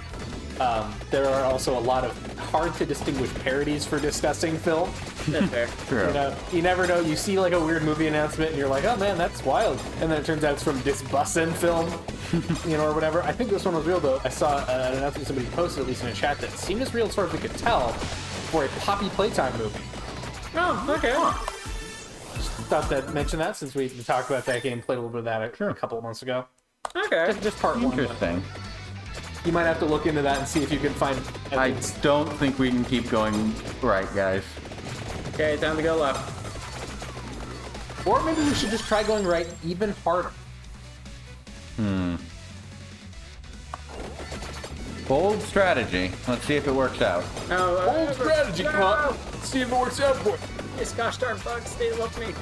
there are also a lot of hard to distinguish parodies for discussing film.
That's fair.
True.
You know, you never know. You see like a weird movie announcement, and you're like, "Oh man, that's wild," and then it turns out it's from this Bussin' film, you know, or whatever. I think this one was real though. I saw an announcement somebody posted, at least in a chat, that seemed as real as far as we could tell for a Poppy Playtime movie.
Oh, okay.
Just thought that mention that since we talked about that game, played a little bit of that a couple of months ago.
Okay.
Just part one.
Interesting.
You might have to look into that and see if you can find.
I don't think we can keep going right, guys.
Okay, time to go left.
Or maybe we should just try going right even harder.
Bold strategy. Let's see if it works out.
Oh,
Strategy, come on. Let's see if it works out for you.
This gosh darn bug stayed with me.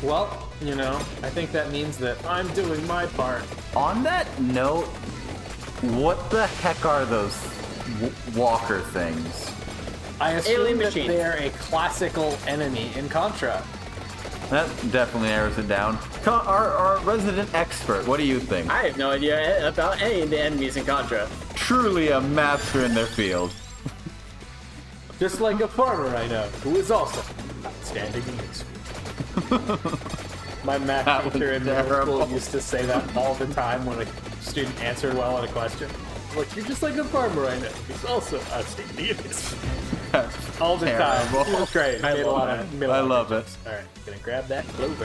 Well, you know, I think that means that I'm doing my part.
On that note, what the heck are those walker things?
I assume
Alien
that
machines.
they're a classical enemy in Contra.
That definitely narrows it down. Our resident expert, what do you think?
I have no idea about any of the enemies in Contra.
Truly a master in their field.
Just like a farmer I know, who is also outstanding in his field. My math
That was
teacher in middle
terrible.
school used to say that all the time when a student answered well on a question. Like, you're just like a farmer I know, who's also outstanding in his field. All the
Terrible.
time. It was great.
I
Made a
love
lot
it.
of- made a
I
lot of
love
good
it.
jokes. All right, gonna grab that clover.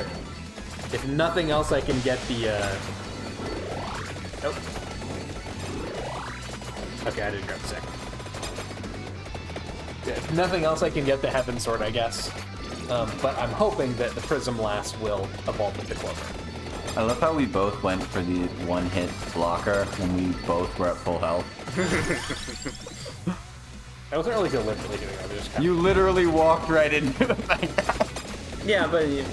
If nothing else, I can get the. Nope. Okay, I didn't grab the second. Yeah, if nothing else, I can get the Heaven Sword, I guess. But I'm hoping that the Prism Lass will evolve into Clover.
I love how we both went for the one-hit blocker when we both were at full health.
I wasn't really deliberately doing it. I was just kind
You literally walked right into it like that.
Yeah, but
it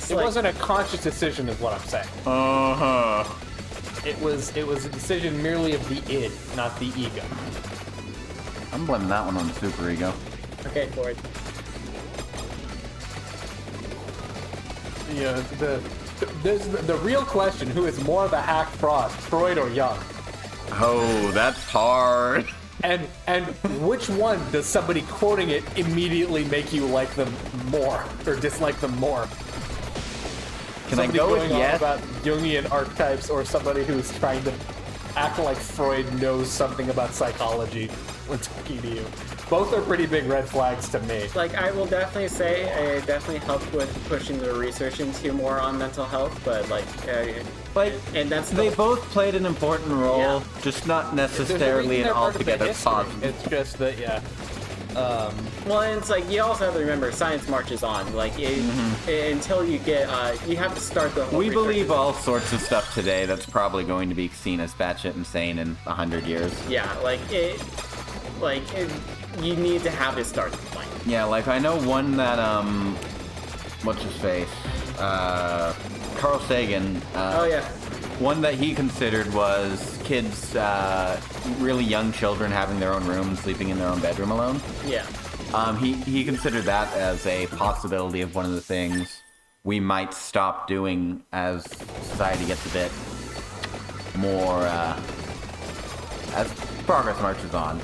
like,
wasn't a conscious decision, is what I'm saying.
Uh-huh.
It was a decision merely of the id, not the ego.
I'm blaming that one on Super Ego.
okay, Ford.
Yeah, the real question: who is more of a hack fraud, Freud or Young?
Oh, that's hard.
And which one does somebody quoting it immediately make you like them more or dislike them more?
Can I
Somebody
go with
going on
yes?
about Jungian archetypes, or somebody who's trying to act like Freud knows something about psychology when talking to you? Both are pretty big red flags to me.
Like, I will definitely say it definitely helped with pushing the research into more on mental health, but like, and that's
They both played an important role,
Yeah.
just not
There's a
necessarily
reason
an
they're part of the
altogether
history.
positive.
It's just that, yeah.
well, and it's like you also have to remember science marches on. Like until you get, you have to start the whole.
We
research.
believe all sorts of stuff today that's probably going to be seen as batshit insane in 100 years.
Yeah, you need to have it start the point.
Yeah, like I know one that, what's his face? Carl Sagan.
Oh yeah.
One that he considered was kids, really young children having their own room and sleeping in their own bedroom alone.
Yeah.
He considered that as a possibility of one of the things we might stop doing as society gets a bit more, as progress marches on.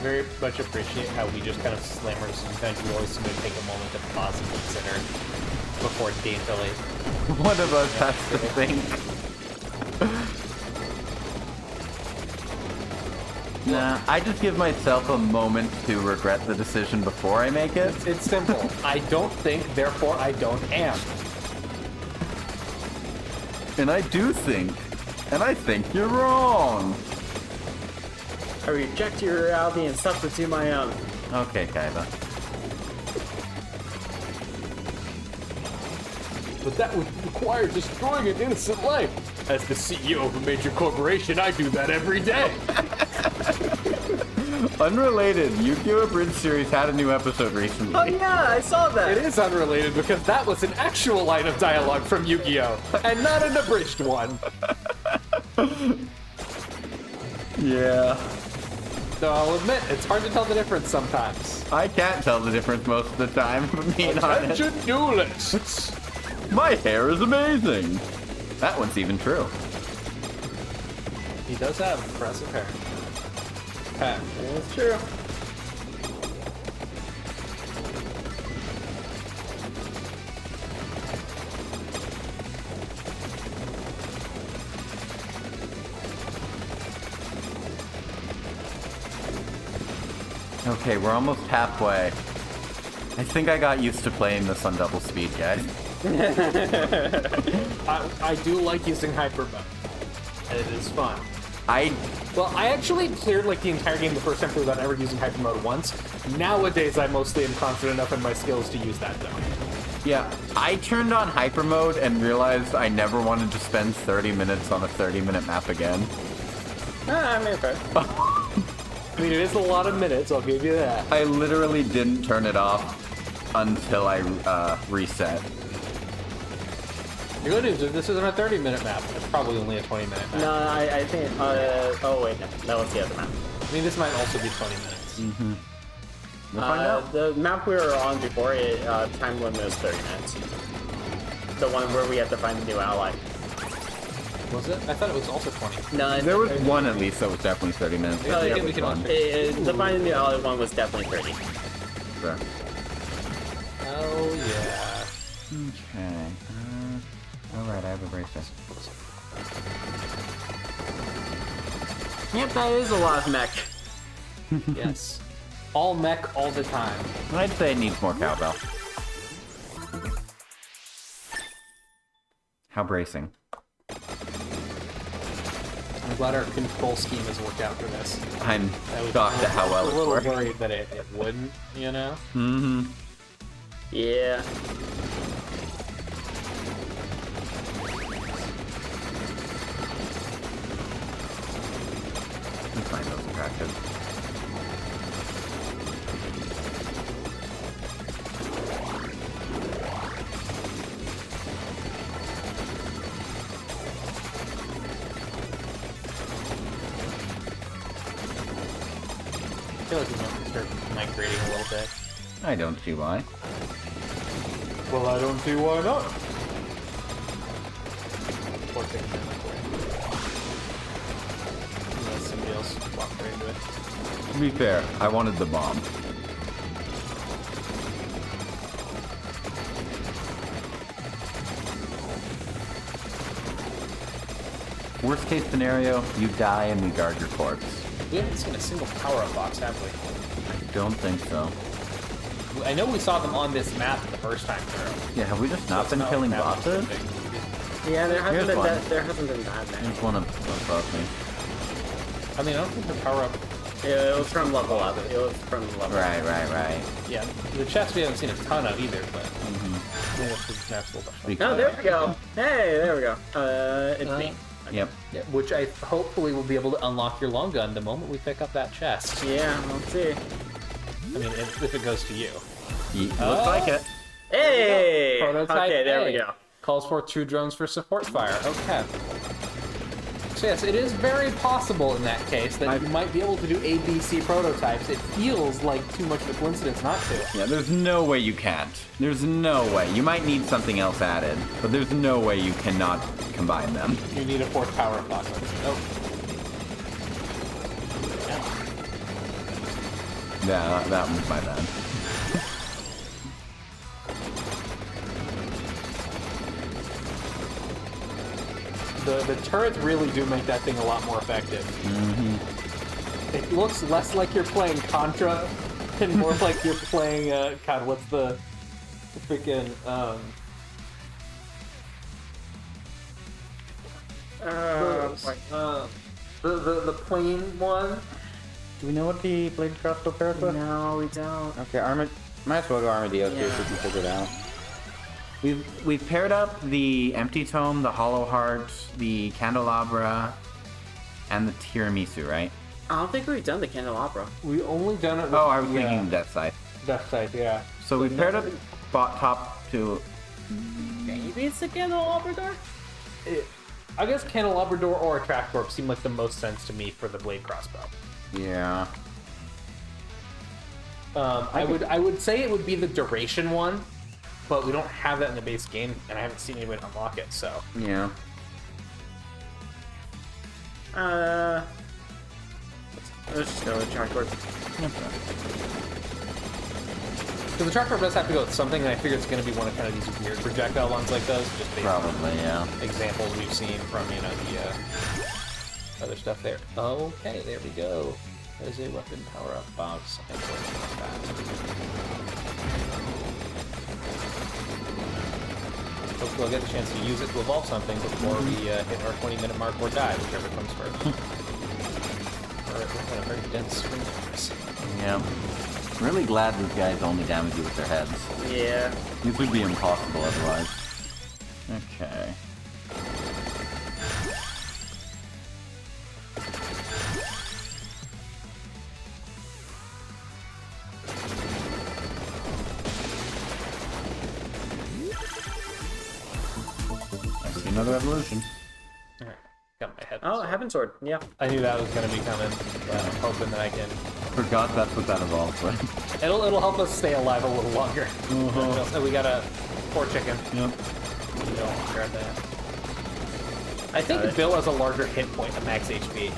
Very much appreciate how we just kind of slammers sometimes we always seem to take a moment to pause and consider before daintily.
One of us has to think. Nah, I just give myself a moment to regret the decision before I make it.
It's simple. I don't think, therefore I don't am.
And I do think. And I think you're wrong.
I reject your reality and substitute my own.
Okay, Kaiba.
But that would require destroying an innocent life. As the CEO of a major corporation, I do that every day.
Unrelated, Yu-Gi-Oh! Bridge series had a new episode recently.
Oh yeah, I saw that.
It is unrelated because that was an actual line of dialogue from Yu-Gi-Oh! And not an abridged one.
Yeah.
Though I'll admit, it's hard to tell the difference sometimes.
I can't tell the difference most of the time, if I'm being honest.
Attention duelists!
My hair is amazing. That one's even true.
He does have impressive hair. Okay.
It's true.
Okay, we're almost halfway. I think I got used to playing this on double speed, guys.
I do like using hyper mode. It is fun.
I
actually cleared like the entire game the first time through without ever using hyper mode once. Nowadays, I mostly am confident enough in my skills to use that though.
Yeah, I turned on hyper mode and realized I never wanted to spend 30 minutes on a 30-minute map again.
I mean, fair.
I mean, it is a lot of minutes, I'll give you that.
I literally didn't turn it off until I reset.
The good news is this isn't a 30-minute map. It's probably only a 20-minute map.
No, I think. Oh wait, no, that was the other map.
I mean, this might also be 20 minutes.
We'll find out.
The map we were on before, time limit was 30 minutes. The one where we had to find a new ally.
Was it? I thought it was also 20.
No,
There was one at least that was definitely 30 minutes.
Yeah,
Yeah,
we
which
can
one?
the find a new ally one was definitely 30.
Sure.
Oh, yeah.
Okay. Alright, I have a bracer.
Yep, that is a lot of mech.
Yes. All mech all the time.
I'd say it needs more cowbell. How bracing?
I'm glad our control scheme has worked out for this.
I'm
I was
shocked at how well
a
it's
little
working.
worried that it wouldn't, you know?
Mm-hmm.
Yeah.
find those attractive.
I feel like we might start migrating a little bit.
I don't see why.
Well, I don't see why not. Poor thing, unless somebody else walked right into it.
To be fair, I wanted the bomb. Worst case scenario, you die and we guard your corpse.
We haven't seen a single power-up box, have we?
Don't think so.
I know we saw them on this map the first time through.
Yeah, have we just not
So
been
it's
killing
like that
bosses?
big.
Yeah, there hasn't
Here's
been
one.
there hasn't been that many.
There's one above me.
I mean, I don't think the power-up...
Yeah, it was from level up. It was from level up.
Right.
Yeah, the chest we haven't seen a ton of either, but... I think that's because maps will
Oh, there we go. Hey, there we go. It's me.
Yep.
Yeah, which I hopefully will be able to unlock your long gun the moment we pick up that chest.
Yeah, let's see.
I mean, if it goes to you.
Looks like it.
Hey!
Prototype
Okay, there
A.
we go.
Calls for 2 drones for support fire. Okay. So yes, it is very possible in that case that you might be able to do ABC prototypes. It feels like too much of a coincidence not to.
Yeah, there's no way you can't. There's no way. You might need something else added, but there's no way you cannot combine them.
You need a 4th power box. Oh.
Yeah, that was my bad.
The turrets really do make that thing a lot more effective. It looks less like you're playing Contra and more like you're playing, God, what's the freaking, the plane one?
Do we know what the blade crossbow pairs with?
No, we don't.
Okay, might as well go Armadillo see if we can figure it out.
We've paired up the Empty Tome, the Hollow Heart, the Candelabra, and the Tiramisu, right?
I don't think we've done the candelabra.
We only done it with,
Oh, I was thinking Death Scythe.
Death Scythe, yeah.
So we paired up top to...
Maybe it's the candelabra door?
I guess Candelabrador or a Trapdoor seem like the most sense to me for the blade crossbow.
Yeah.
I would say it would be the duration one, but we don't have that in the base game, and I haven't seen anyone unlock it, so.
Yeah.
Let's just go with chalkboard.
Because the tractor does have to go with something, and I figure it's going to be one of kind of these weird projectile ones like those, just based
Probably, yeah.
on examples we've seen from, the other stuff there. Okay, there we go. There's a weapon power-up box. I think we're that. Hopefully I'll get a chance to use it to evolve something before we hit our 20-minute mark or die, whichever comes first. We're in a very dense swing for this.
Yeah. Really glad these guys only damage you with their heads.
Yeah.
These would be impossible otherwise. Okay. I see another evolution.
Alright, got my head.
Oh, Heaven Sword. Yeah.
I knew that was going to be coming, but I'm hoping that I can...
Forgot that's what that evolves with.
It'll help us stay alive a little longer. So we got a poor chicken.
Yep.
Don't grab that. I think Bill has a larger hit point than max HP.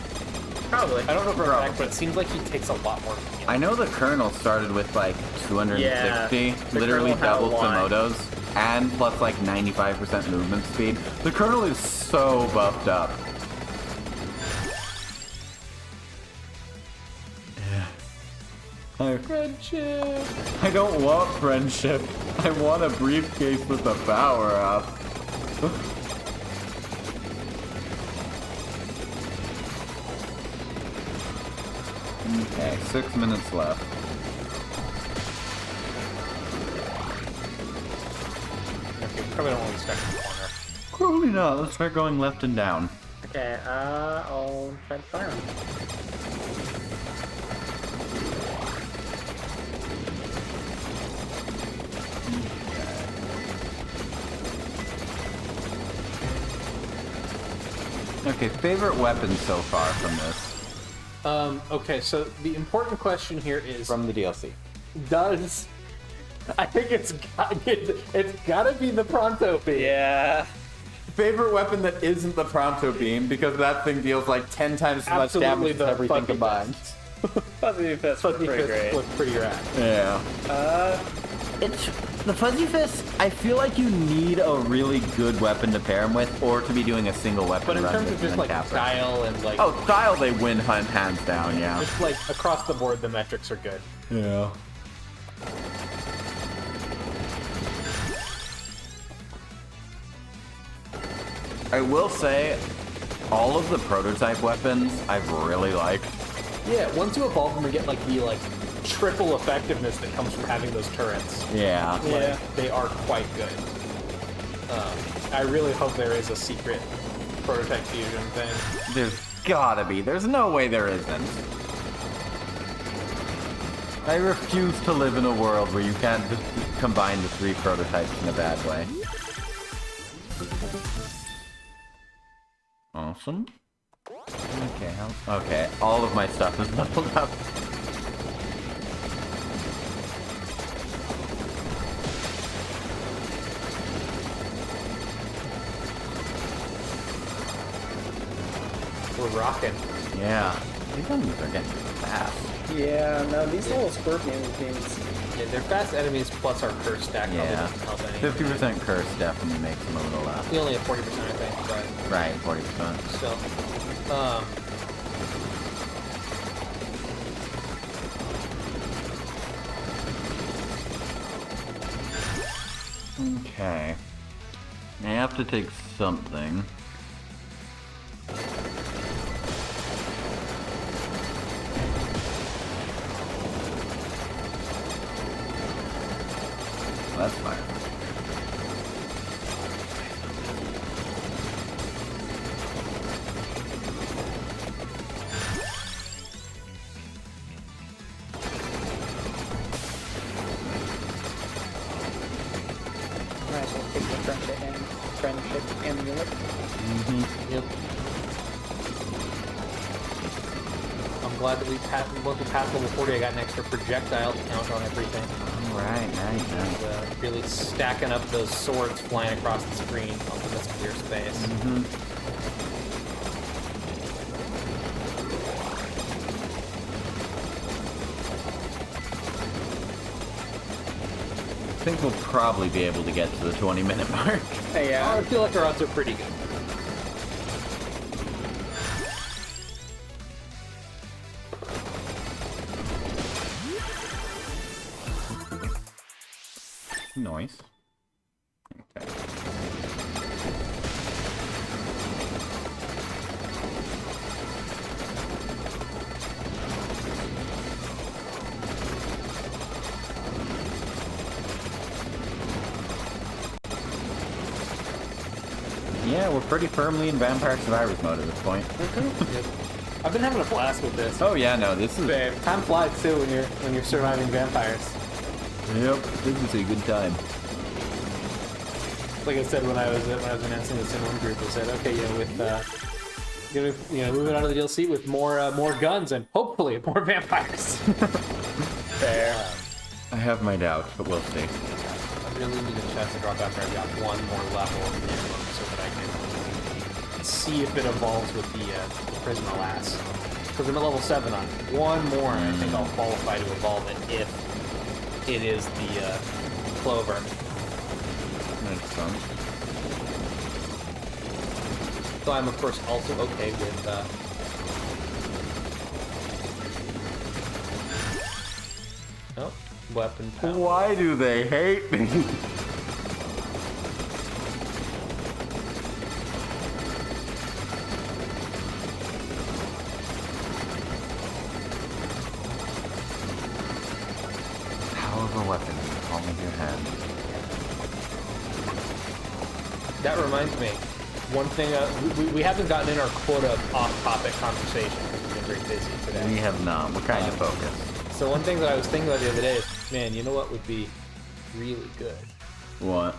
Probably.
I don't know for a fact, but it seems like he takes a lot more.
I know the Colonel started with like 260,
Yeah, the
literally
Colonel had a
doubled
lot.
Komodo's, and plus like 95% movement speed. The Colonel is so buffed up.
Friendship!
I don't want friendship. I want a briefcase with a power up. Okay, 6 minutes left.
Okay, we probably don't want to stuck in the corner.
Probably not. Let's start going left and down.
Okay, I'll try to fire him.
Okay, favorite weapon so far from this?
Okay, so the important question here is,
From the DLC.
does... I think it's gotta be the Pronto Beam.
Yeah.
Favorite weapon that isn't the Pronto Beam, because that thing deals like 10 times as much
Absolutely
damage
the
as everything
Fuzzy
combined.
Fuzzy Fist was
Fuzzy
pretty
Fist
great.
looked pretty rad.
Yeah.
It's the Fuzzy Fist. I feel like you need a really good weapon to pair him with, or to be doing a single weapon
But in
run
terms
with
of just
and
like
cap it.
style and like...
Oh, style they win hands down, yeah.
Just like across the board, the metrics are good.
Yeah.
I will say, all of the prototype weapons I've really liked.
Yeah, once you evolve them and get like the triple effectiveness that comes from having those turrets,
Yeah.
Yeah.
they are quite good. I really hope there is a secret prototype fusion thing.
There's gotta be. There's no way there isn't. I refuse to live in a world where you can't just combine the three prototypes in a bad way. Awesome. Okay, all of my stuff is leveled up.
We're rocking.
Yeah. These enemies are getting fast.
Yeah, no, these little scorpion things.
Yeah, they're fast enemies plus our curse stack probably
Yeah.
doesn't help any.
50% curse definitely makes them a little less.
We only have 40%, I think, but
Right, 40%.
still.
Okay. I have to take something. That's fine.
Might as well take the friendship amulet.
Yep. I'm glad that we went past level 40. I got an extra projectile count on everything.
Right, nice.
Really stacking up those swords flying across the screen up in this clear space.
I think we'll probably be able to get to the 20-minute mark.
Yeah.
I feel like our odds are pretty good.
Nice. Okay. Yeah, we're pretty firmly in Vampire Survivors mode at this point.
Yep. I've been having a blast with this.
Oh yeah, no, this is...
Time flies too when you're surviving vampires.
Yep, this is a good time.
Like I said when I was announcing this in one group, I said, okay, moving on to the DLC with more guns and hopefully more vampires.
Fair.
I have my doubts, but we'll see.
I really need a chest to drop after I've got one more level minimum so that I can see if it evolves with the Prisma Lass. Because I'm at level 7 on it. One more, and I think I'll qualify to evolve it if it is the Clover.
Makes sense.
So I'm, of course, also okay with... Oh, weapon power.
Why do they hate me? Power of a weapon in the palm of your hand.
That reminds me, one thing, we haven't gotten in our quota of off-topic conversation because we've been very busy
We
today.
have not. We're kind of focused.
So one thing that I was thinking about the other day is, man, you know what would be really good?
What?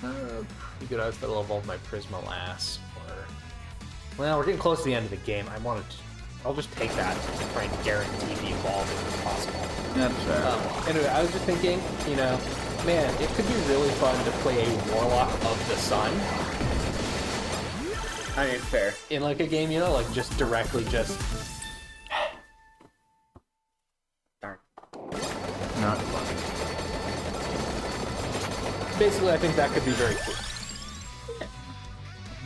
Pretty good. I was going to evolve my Prisma Lass, or Well, we're getting close to the end of the game. I'll just take that and try and guarantee the evolving if possible.
That's fair.
Anyway, I was just thinking, man, it could be really fun to play a Warlock of the Sun
I mean, fair.
in like a game, like just directly just.
Darn.
Not fun.
Basically, I think that could be very cool.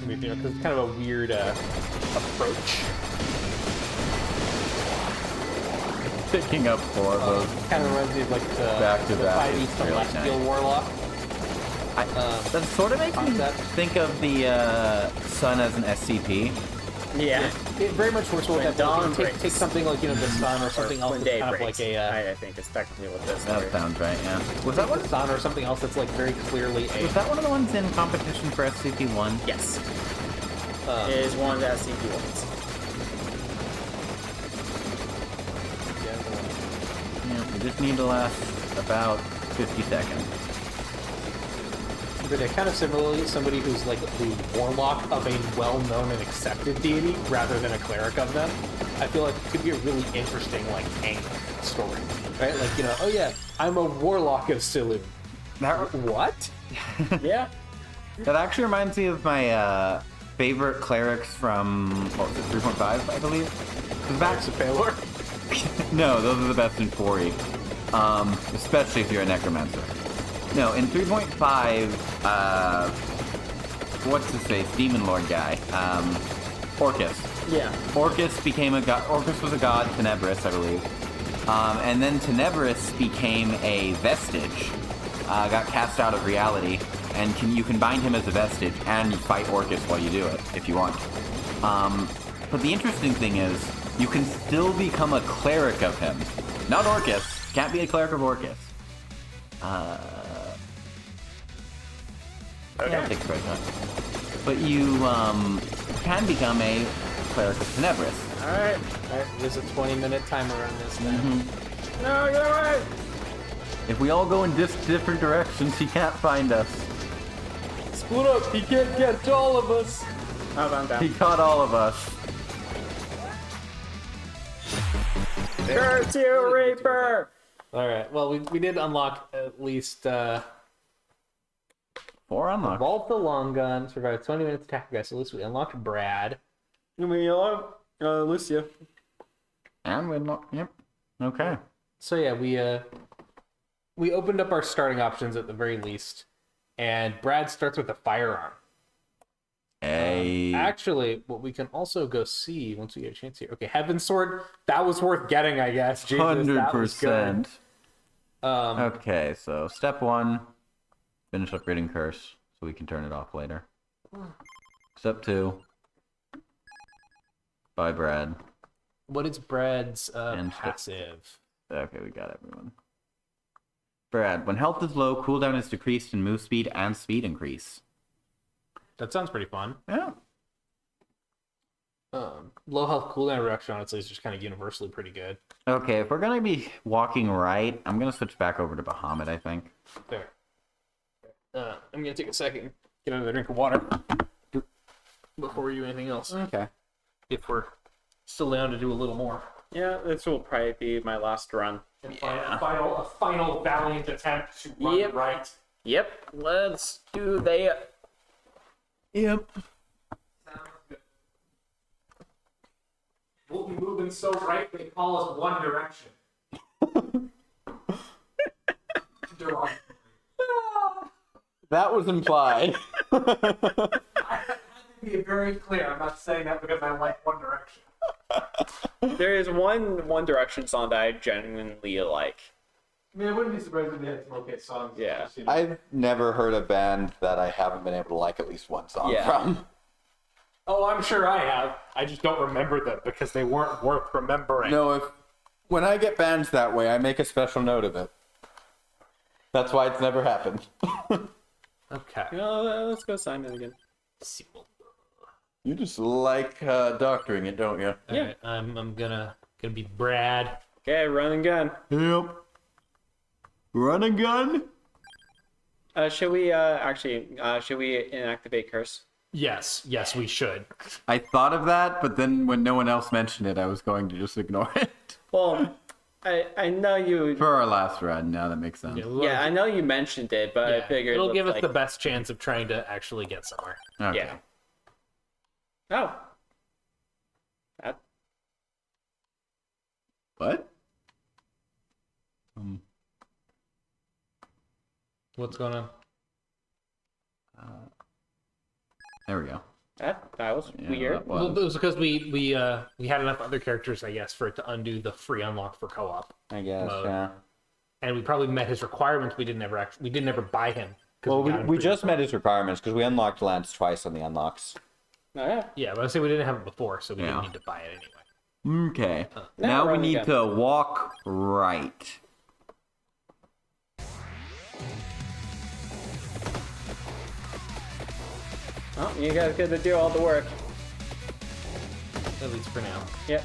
I mean, because it's kind of a weird approach.
Picking up 4 of those.
Kind of reminds me of like the
Back-to-back
5e
is really
Celestial
nice.
Warlock.
That sort of makes me
concept.
think of the Sun as an SCP.
Yeah.
It very much works well
When
with that.
dawn
Take
breaks.
something like the sun or something else
When
that's
day
kind of
breaks.
like a
I think is technically what this
That
is.
sounds right, yeah. Was
that
that
the sun or something else that's like very clearly a.
was that one of the ones in competition for SCP-1?
Yes.
um,
It is one of the SCP ones.
Yeah, we just need to last about 50 seconds.
But kind of similarly, somebody who's like the warlock of a well-known and accepted deity rather than a cleric of them, I feel like it could be a really interesting like angle story, right? Like oh yeah, I'm a warlock of Saloon.
That,
What?
Yeah.
that actually reminds me of my favorite clerics from, what was it, 3.5, I believe? 'Cause back
Max of Paylor.
No, those are the best in 4E. Especially if you're a necromancer. No, in 3.5, what's his face? Demon Lord guy. Orcus.
Yeah.
Orcus became a god. Orcus was a god, Tenebris, I believe. And then Tenebris became a vestige. Got cast out of reality, and you can bind him as a vestige, and you fight Orcus while you do it, if you want. But the interesting thing is, you can still become a cleric of him. Not Orcus. Can't be a cleric of Orcus. Yeah, I think it's right now. But you can become a cleric of Tenebris.
Alright.
Alright, there's a 20-minute timer on this thing.
No, get away!
If we all go in different directions, he can't find us.
Split up, he can't get to all of us.
Oh, I'm
He
down.
caught all of us.
Curse you, Reaper!
Alright, well, we did unlock at least
4 unlocked.
Vault the long gun, survive 20 minutes attack guy. So at least we unlocked Brad.
You mean yellow? Lucia.
And we unlocked. Yep. Okay.
So yeah, we opened up our starting options at the very least, and Brad starts with a firearm. Actually, what we can also go see once we get a chance here. Okay, Heaven Sword. That was worth getting, I guess. Jesus, that was good.
100%. Okay, so step 1, finish upgrading Curse, so we can turn it off later. Step 2, buy Brad.
What is Brad's
And
passive?
Okay, we got everyone. Brad, when health is low, cooldown is decreased and move speed and speed increase.
That sounds pretty fun.
Yeah.
Low health cooldown reduction, honestly, is just kind of universally pretty good.
Okay, if we're gonna be walking right, I'm gonna switch back over to Bahamut, I think.
There. I'm gonna take a second, get another drink of water before we do anything else.
Okay.
If we're still down to do a little more.
Yeah, this will probably be my last run.
A final valiant attempt to run
Yep.
right.
Yep, let's do that.
Yep.
We'll be moving so right they call us One Direction.
That was implied.
I had to be very clear. I'm not saying that because I like One Direction.
There is one Direction song that I genuinely like.
I mean, I wouldn't be surprised if they had some okay songs.
Yeah.
Just, you know.
I've never heard a band that I haven't been able to like at least one song
Yeah.
from.
Oh, I'm sure I have. I just don't remember them because they weren't worth remembering.
No, when I get bands that way, I make a special note of it. That's why it's never happened.
Okay.
Let's go sign it again.
You just like doctoring it, don't you?
Yeah.
Alright, I'm gonna be Brad.
Okay, run and gun.
Yep. Run and gun?
Should we inactivate Curse?
Yes, we should.
I thought of that, but then when no one else mentioned it, I was going to just ignore it.
Well, I know you.
For our last run, now that makes sense.
Yeah, I know you mentioned it, but I figured
it'll
it
give us
like...
the best chance of trying to actually get somewhere.
Okay.
Yeah. Oh. That...
What?
What's going on?
There we go.
That was
Yeah,
weird.
that
Well,
was-
it was because we had enough other characters, I guess, for it to undo the free unlock for co-op,
I guess,
Mode.
yeah.
and we probably met his requirements. We didn't ever buy him. 'Cause
Well,
got him
we
free.
just met his requirements because we unlocked Lance twice on the unlocks.
Oh, yeah.
Yeah, but I say we didn't have it before, so we
Yeah.
didn't need to buy it anyway.
Okay.
Now
Now we
run
need
again.
to walk right.
Oh, you guys get to do all the work.
At least for now.
Yep.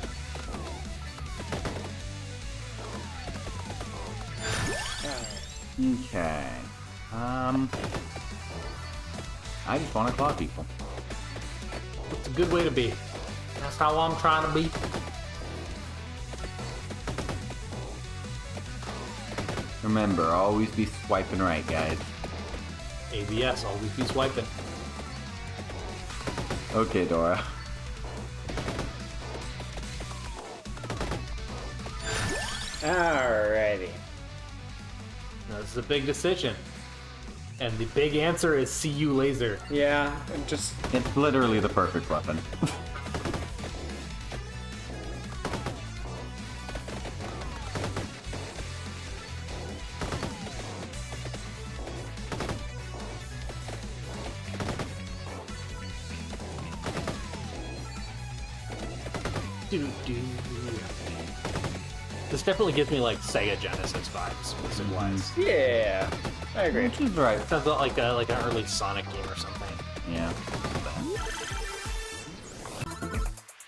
Okay. I just want to claw people.
It's a good way to be. That's how I'm trying to be.
Remember, always be swiping right, guys.
ABS, always be swiping.
Okay, Dora.
Alrighty.
Now, this is a big decision. And the big answer is see you laser.
Yeah, just
It's literally the perfect weapon.
Doo-doo. This definitely gives me like Sega Genesis vibes, music-wise.
yeah. I agree.
Which is right.
Sounds like an early Sonic game or something.
Yeah.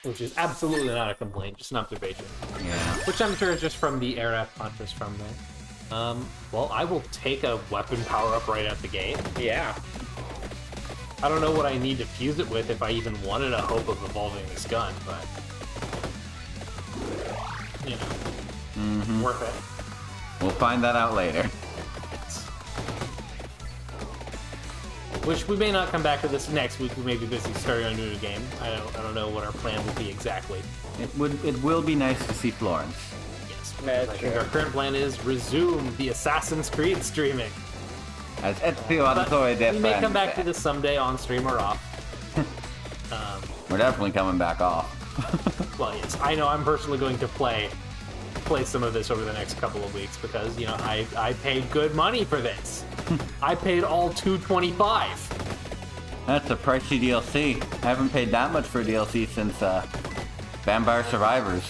Which is absolutely not a complaint, just an observation.
Yeah.
Which I'm sure is just from the era Contra's from there. Well, I will take a weapon power-up right out the gate.
Yeah.
I don't know what I need to fuse it with if I even wanted a hope of evolving this gun, but... You know. Worth it.
We'll find that out later.
Which we may not come back to this next week. We may be busy starting a new game. I don't know what our plan will be exactly.
It will be nice to see Florence.
Yes,
That's
I think
true.
our current plan is resume the Assassin's Creed streaming.
As Ezio
But
Antoine
we may come back to this someday on stream or off.
We're definitely coming back off.
Well, yes, I know I'm personally going to play some of this over the next couple of weeks because you know I paid good money for this. I paid all $225.
That's a pricey DLC. I haven't paid that much for a DLC since Vampire Survivors.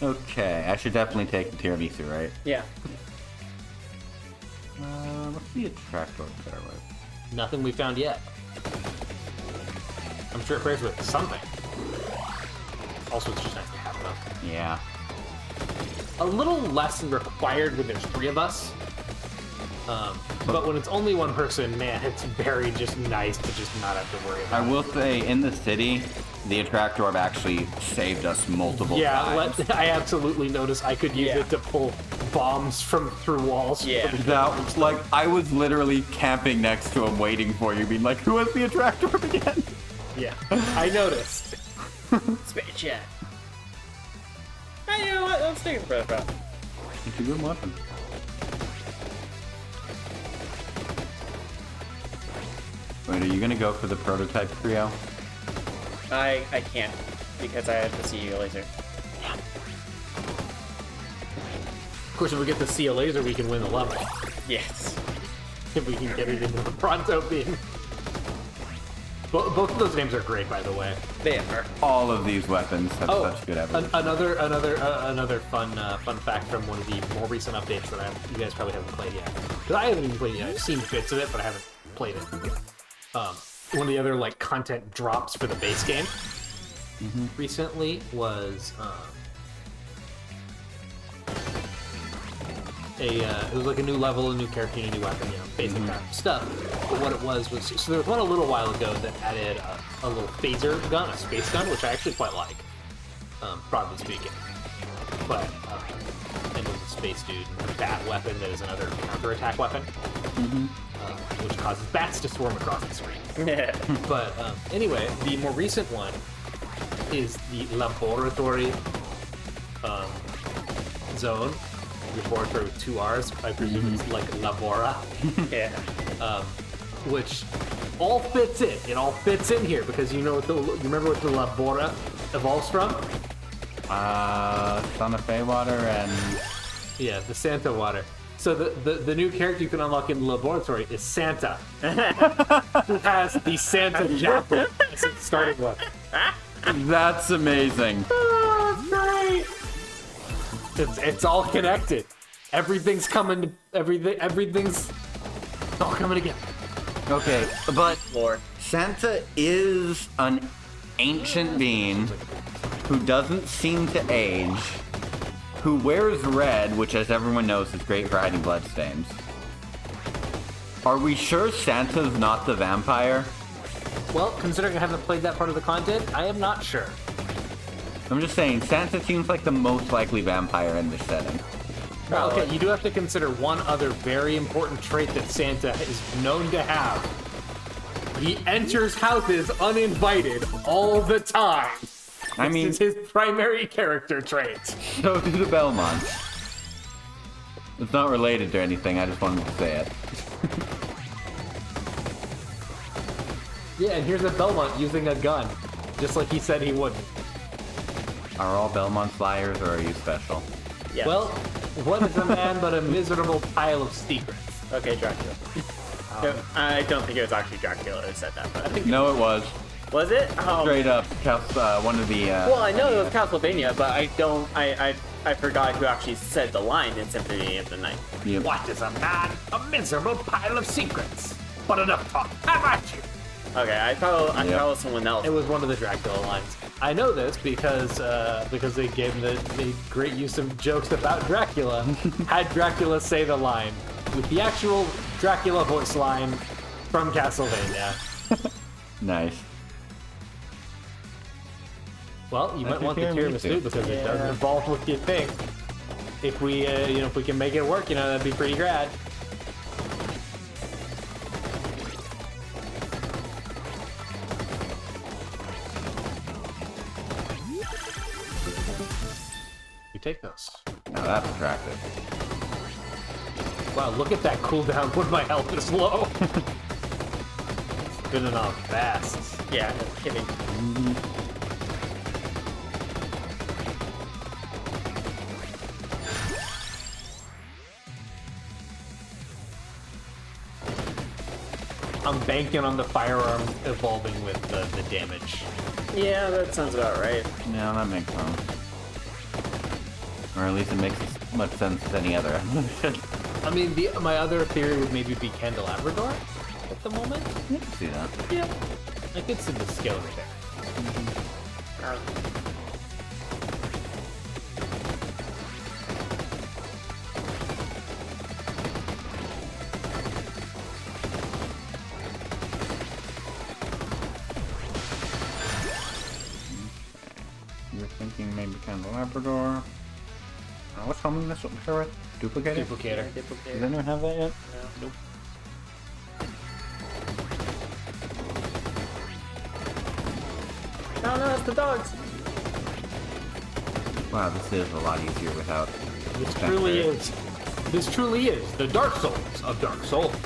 Okay, I should definitely take the tiramisu, right?
Yeah.
What's the attractor there with?
Nothing we found yet. I'm sure it pairs with something. Also, it's just nice to have them.
Yeah.
A little less required when there's 3 of us. But when it's only one person, man, it's very just nice to just not have to worry
I
about it.
will say, in the city, the attractor orb actually saved us multiple
Yeah,
times.
I absolutely noticed I could use it to pull bombs from through walls.
Yeah.
That, like, I was literally camping next to him waiting for you, being like, who has the attractor orb again?
Yeah, I noticed.
Space jet. Hey, you know what? Let's take it for a bit.
It's a good weapon. Wait, are you gonna go for the prototype trio?
I can't because I have to see you laser.
Of course, if we get to see a laser, we can win the level.
Yes.
If we can get it into the Pronto beam. Both of those names are great, by the way.
They are.
All of these weapons have such good evidence.
Another fun fact from one of the more recent updates that you guys probably haven't played yet. Because I haven't even played it yet. I've seen bits of it, but I haven't played it. One of the other like content drops for the base game recently was it was like a new level, a new character, a new weapon, basic kind of stuff. But what it was so there was one a little while ago that added a little phaser gun, a space gun, which I actually quite like, broadly speaking. But and it was a space dude, a bat weapon that is another counter-attack weapon, which causes bats to swarm across the screen.
Yeah.
But anyway, the more recent one is the laboratory zone. Laboratory with 2 R's. I presume it's like labora.
Yeah.
Which all fits in. It all fits in here because you remember what the labora evolves from?
Santa Fe water and
Yeah, the Santa water. So the new character you can unlock in the laboratory is Santa. Who has the Santa jacket as its starting weapon.
that's amazing.
Oh, that's great. It's all connected. Everything's all coming together.
Okay, but
Lore.
Santa is an ancient being who doesn't seem to age, who wears red, which as everyone knows is great for hiding bloodstains. Are we sure Santa's not the vampire?
Well, considering I haven't played that part of the content, I am not sure.
I'm just saying, Santa seems like the most likely vampire in this setting.
Well, okay, you do have to consider one other very important trait that Santa is known to have. He enters houses uninvited all the time.
I mean,
This is his primary character trait.
so do the Belmonts. It's not related to anything, I just wanted to say it.
Yeah, and here's a Belmont using a gun, just like he said he wouldn't.
Are all Belmonts liars, or are you special?
Yeah.
Well, what is a man but a miserable pile of secrets?
Okay, Dracula. No, I don't think it was actually Dracula who said that, but I think
No, it was.
was it? Oh,
Straight up, one of the...
well, I know it was Castlevania, but I don't. I forgot who actually said the line in Symphony of the Night.
Yep.
What is a man? A miserable pile of secrets. But enough talk. How about you?
Okay, I thought it
Yep.
was someone else.
It was one of the Dracula lines. I know this because they gave the great use of jokes about Dracula. Had Dracula say the line with the actual Dracula voice line from Castlevania.
Nice.
Well, you might want the
tiramisu.
tiramisu because it doesn't involve what you think. If we, if we can make it work, that'd be pretty rad. You take those.
Now that's attractive.
Wow, look at that cooldown when my health is low. Spinning off fast.
Yeah, no kidding.
I'm banking on the firearm evolving with the damage.
Yeah, that sounds about right.
Yeah, that makes sense. Or at least it makes as much sense as any other.
I mean, my other theory would maybe be Candelabrador at the moment.
I can see that.
Yeah. I could see the skill right there.
You're thinking maybe Candelabrador. What's something this with? Duplicator?
Duplicator.
Does anyone have that yet?
Nope.
No, it's the dogs.
Wow, this is a lot easier without...
This truly is. This truly is the Dark Souls of Dark Souls.
I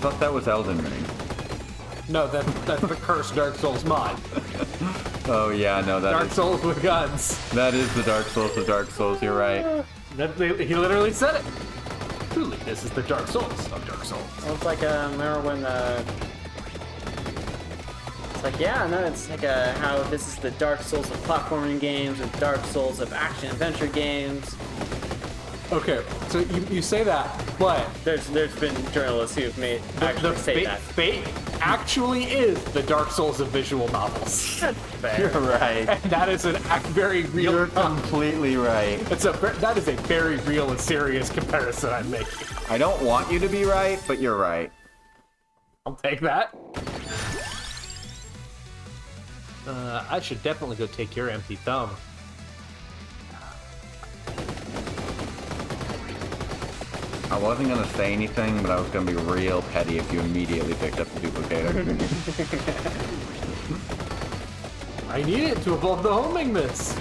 thought that was Elden Ring.
No, that's the cursed Dark Souls mod.
Oh yeah, no,
Dark Souls with guns.
that is the Dark Souls of Dark Souls, you're right.
He literally said it. Truly, this is the Dark Souls of Dark Souls.
Well, it's like remember when it's like it's like how this is the Dark Souls of platforming games and Dark Souls of action adventure games.
Okay, so you say that, but
There's been journalists who've made actually say that.
Fate actually is the Dark Souls of visual novels.
You're right.
And that is a very real.
You're completely right.
That is a very real and serious comparison I'm making.
I don't want you to be right, but you're right.
I'll take that. I should definitely go take your empty thumb.
I wasn't gonna say anything, but I was gonna be real petty if you immediately picked up the duplicator.
I need it to evolve the homing miss.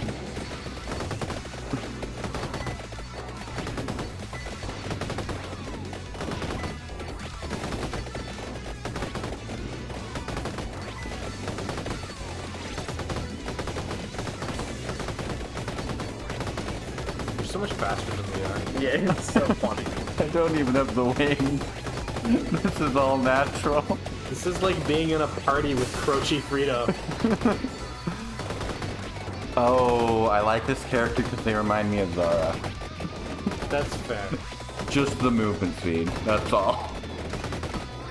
You're so much faster than we are.
Yeah, it's so funny.
I don't even have the wing. This is all natural.
This is like being in a party with Croce Frito.
Oh, I like this character because they remind me of Zara.
That's fair.
Just the movement speed, that's all.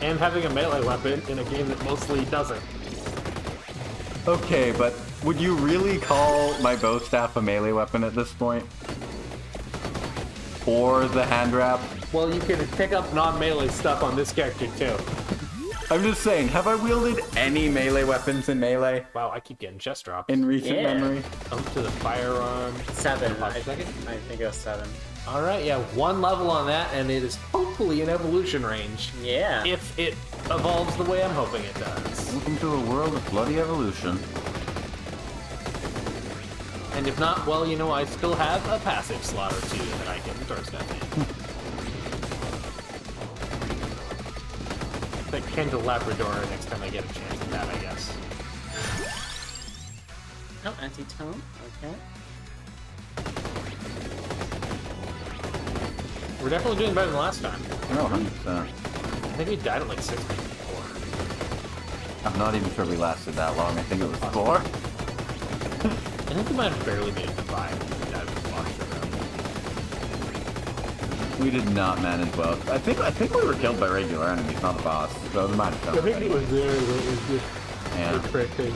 And having a melee weapon in a game that mostly doesn't.
Okay, but would you really call my bow staff a melee weapon at this point? Or the hand wrap?
Well, you can pick up non-melee stuff on this character too.
I'm just saying, have I wielded any melee weapons in Melee
Wow, I keep getting chest drops.
in recent
Yeah.
memory?
Up to the firearm.
7.
Pause
I
a second.
think it was 7.
All right, yeah, one level on that, and it is hopefully in evolution range.
Yeah.
If it evolves the way I'm hoping it does.
Welcome to a world of bloody evolution.
And if not, well, you know, I still have a passive slot or two that I can throw stuff in. That Kendall Labrador next time I get a chance at that, I guess.
Oh, anti-tone. Okay.
We're definitely doing better than last time.
No, 100%.
I think we died at like 6 minutes before.
I'm not even sure we lasted that long. I think it was 4.
I think we might have barely made it to 5. We died with the
We did not manage well. I think we were killed by regular enemies, not the boss. So the might have
I think it was there, but it was just
Yeah.
a trick thing.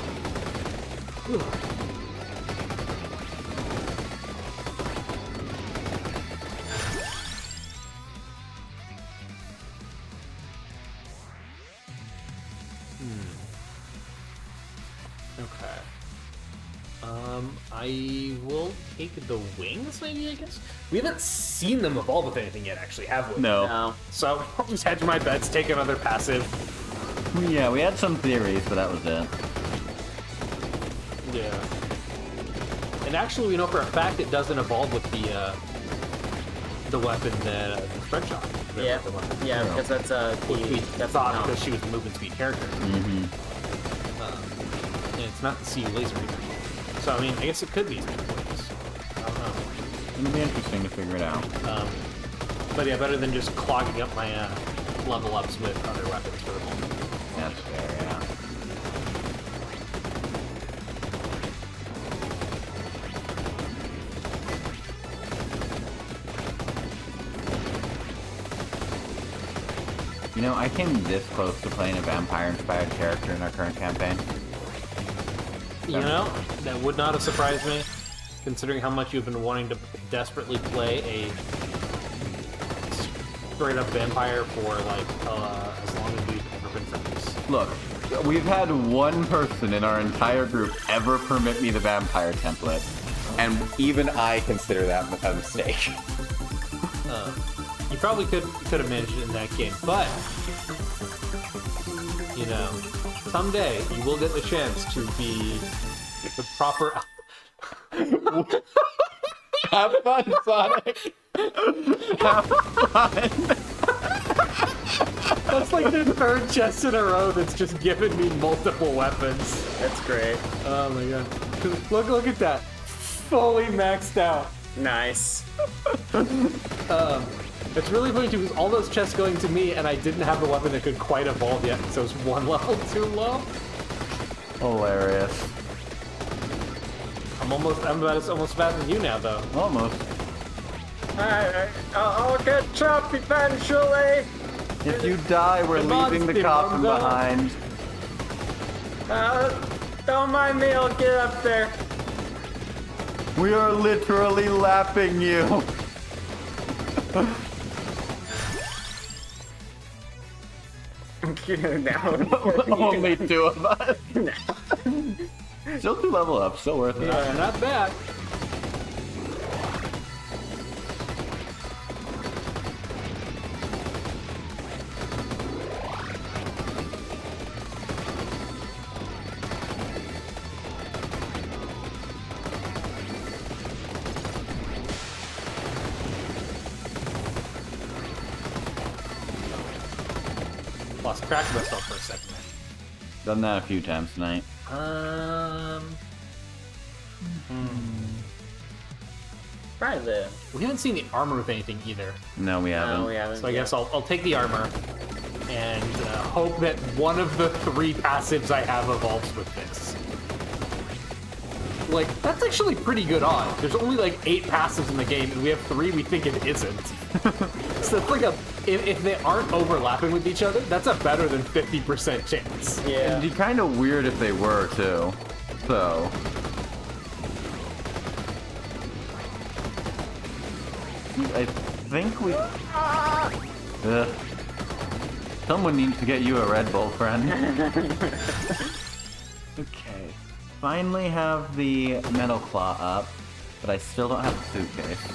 Okay. I will take the wings, maybe, I guess? We haven't seen them evolve with anything yet, actually, have we?
No.
No.
So, I'll just hedge my bets, take another passive.
Yeah, we had some theories, but that was it.
Yeah. And actually, we know for a fact it doesn't evolve with the weapon that the spread shot.
Yeah.
The weapon.
Yeah, because that's
Which we
that's
thought
no.
because she was a movement speed character.
Mm-hmm.
And it's not the CU laser either. So, I mean, I guess it could be some ways. I don't know.
It'll be interesting to figure it out.
But yeah, better than just clogging up my level ups with other weapons for the moment.
That's fair, yeah. You know, I came this close to playing a vampire-inspired character in our current campaign.
You know, that would not have surprised me, considering how much you've been wanting to desperately play a straight-up vampire for, like, as long as we've ever been friends.
Look, we've had one person in our entire group ever permit me the vampire template.
And even I consider that a mistake.
You probably could have managed it in that game, but you know, someday you will get the chance to be the proper.
Have fun, Sonic!
That's like the third chest in a row that's just given me multiple weapons.
That's great.
Oh my god! Look at that, fully maxed out.
Nice.
It's really funny too, because all those chests going to me, and I didn't have the weapon that could quite evolve yet, so it's one level too low.
Hilarious.
I'm almost as fast as you now, though.
Almost.
I'll catch up eventually.
If you die, we're
Come on,
leaving the
Steve,
coffin
thumbs up.
behind.
Don't mind me, I'll get up there.
We are literally lapping you.
Now,
Only two of us. Still 2 level up, still worth it.
Not bad. Lost track of myself for a second.
Done that a few times tonight.
Probably the.
We haven't seen the armor with anything either,
No, we haven't.
No, we haven't.
so I guess I'll take the armor and hope that one of the 3 passives I have evolves with this. Like, that's actually pretty good odds. There's only like 8 passives in the game, and we have 3 we think it isn't. So it's like if they aren't overlapping with each other, that's a better than 50% chance.
Yeah.
It'd be kind of weird if they were, too. So... I think we... Ugh. Someone needs to get you a Red Bull, friend. Okay. Finally have the metal claw up, but I still don't have the suitcase.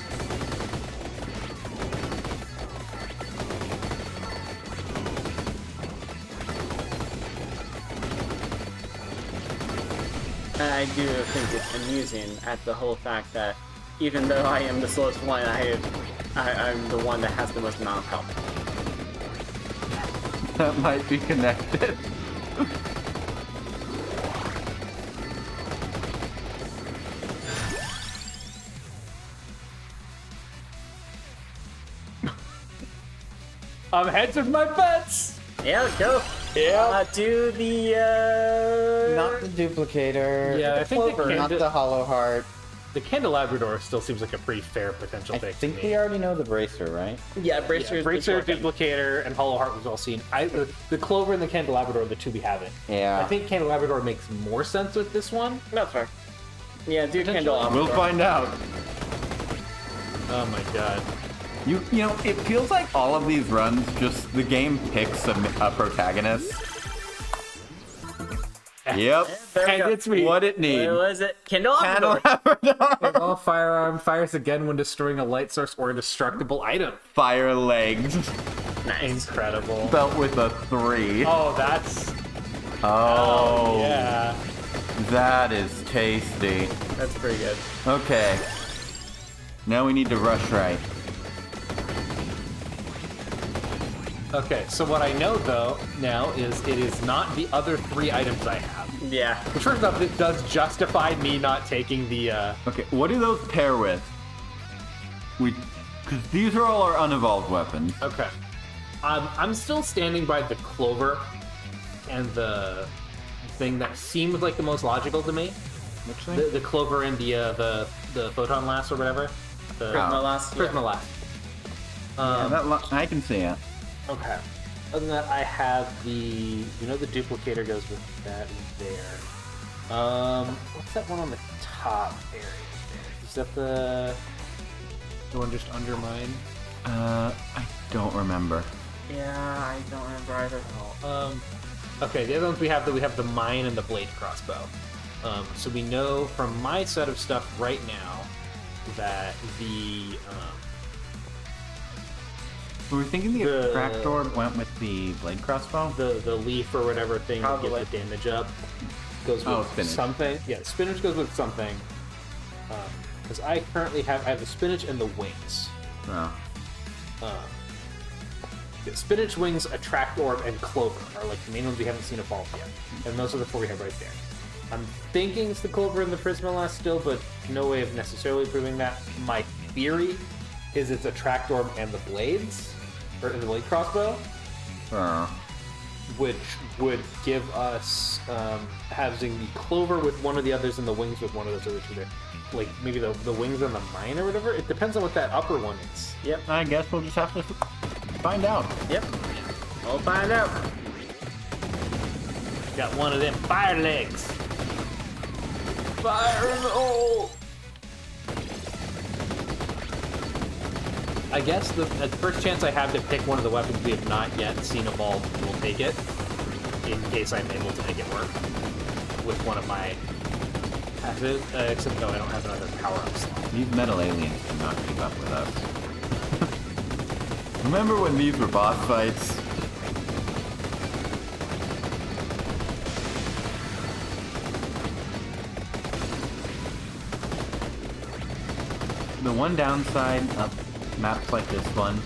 I do think it's amusing at the whole fact that even though I am the slowest one, I'm the one that has the most amount of health.
That might be connected.
I'm hedging my bets!
Yeah, go.
Yeah.
Do the
Not the duplicator.
Yeah, I think the
Clover, not the hollow heart.
The Candelabrador still seems like a pretty fair potential
I
pick to
think
me.
we already know the bracer, right?
yeah, bracer.
Yeah, Bracer, Duplicator, and Hollow Heart was all seen. The Clover and the Candelabrador are the 2 we haven't.
Yeah.
I think Candelabrador makes more sense with this one.
That's fair. Yeah, do
Potentially.
Candelabra.
We'll find out.
Oh my god.
You know, it feels like all of these runs, just the game picks a protagonist. Yep.
There we
And
go.
it's me.
What it needs.
What was it? Candelabra.
Candelabra.
All firearm fires again when destroying a light source or a destructible item.
Fire legs.
Nice.
Incredible.
Belt with a 3.
Oh, that's...
Oh,
Yeah.
that is tasty.
That's pretty good.
Okay. Now we need to rush right.
Okay, so what I know, though, now is it is not the other 3 items I have.
Yeah.
Which, first off, it does justify me not taking the,
Okay, what do those pair with? Because these are all our unevolved weapons.
Okay. I'm still standing by the Clover and the thing that seemed like the most logical to me.
Which thing?
The Clover and the Photon Lass or whatever. The
Prisma
Prisma Lass.
I can see it.
Okay. Other than that, I have the the duplicator goes with that there. What's that one on the top area there? Is that the one just under mine?
I don't remember.
Yeah, I don't remember either.
Okay, the other ones we have the mine and the blade crossbow. So we know from my set of stuff right now that the
We were thinking the
The-
attractor went with the blade crossbow.
the leaf or whatever thing that
Probably.
gets the damage up goes with
spinach.
something. Yeah, spinach goes with something. Because I currently have the spinach and the wings.
Oh.
The spinach, wings, attract orb, and clover are like the main ones we haven't seen evolve yet, and those are the 4 we have right there. I'm thinking it's the clover and the Prisma Lass still, but no way of necessarily proving that. My theory is it's attract orb and the blades, or the blade crossbow, which would give us having the clover with one of the others and the wings with one of those other 2 there. like maybe the wings on the mine or whatever. It depends on what that upper one is.
Yep.
I guess we'll just have to find out.
Yep. We'll find out.
Got one of them fire legs. Fire in the hole. I guess the first chance I have to pick one of the weapons we have not yet seen evolved, we'll take it. In case I'm able to make it work with one of my passive, except though I don't have another power-up slot.
These metal aliens do not keep up with us. Remember when these were boss fights? The one downside of maps like this one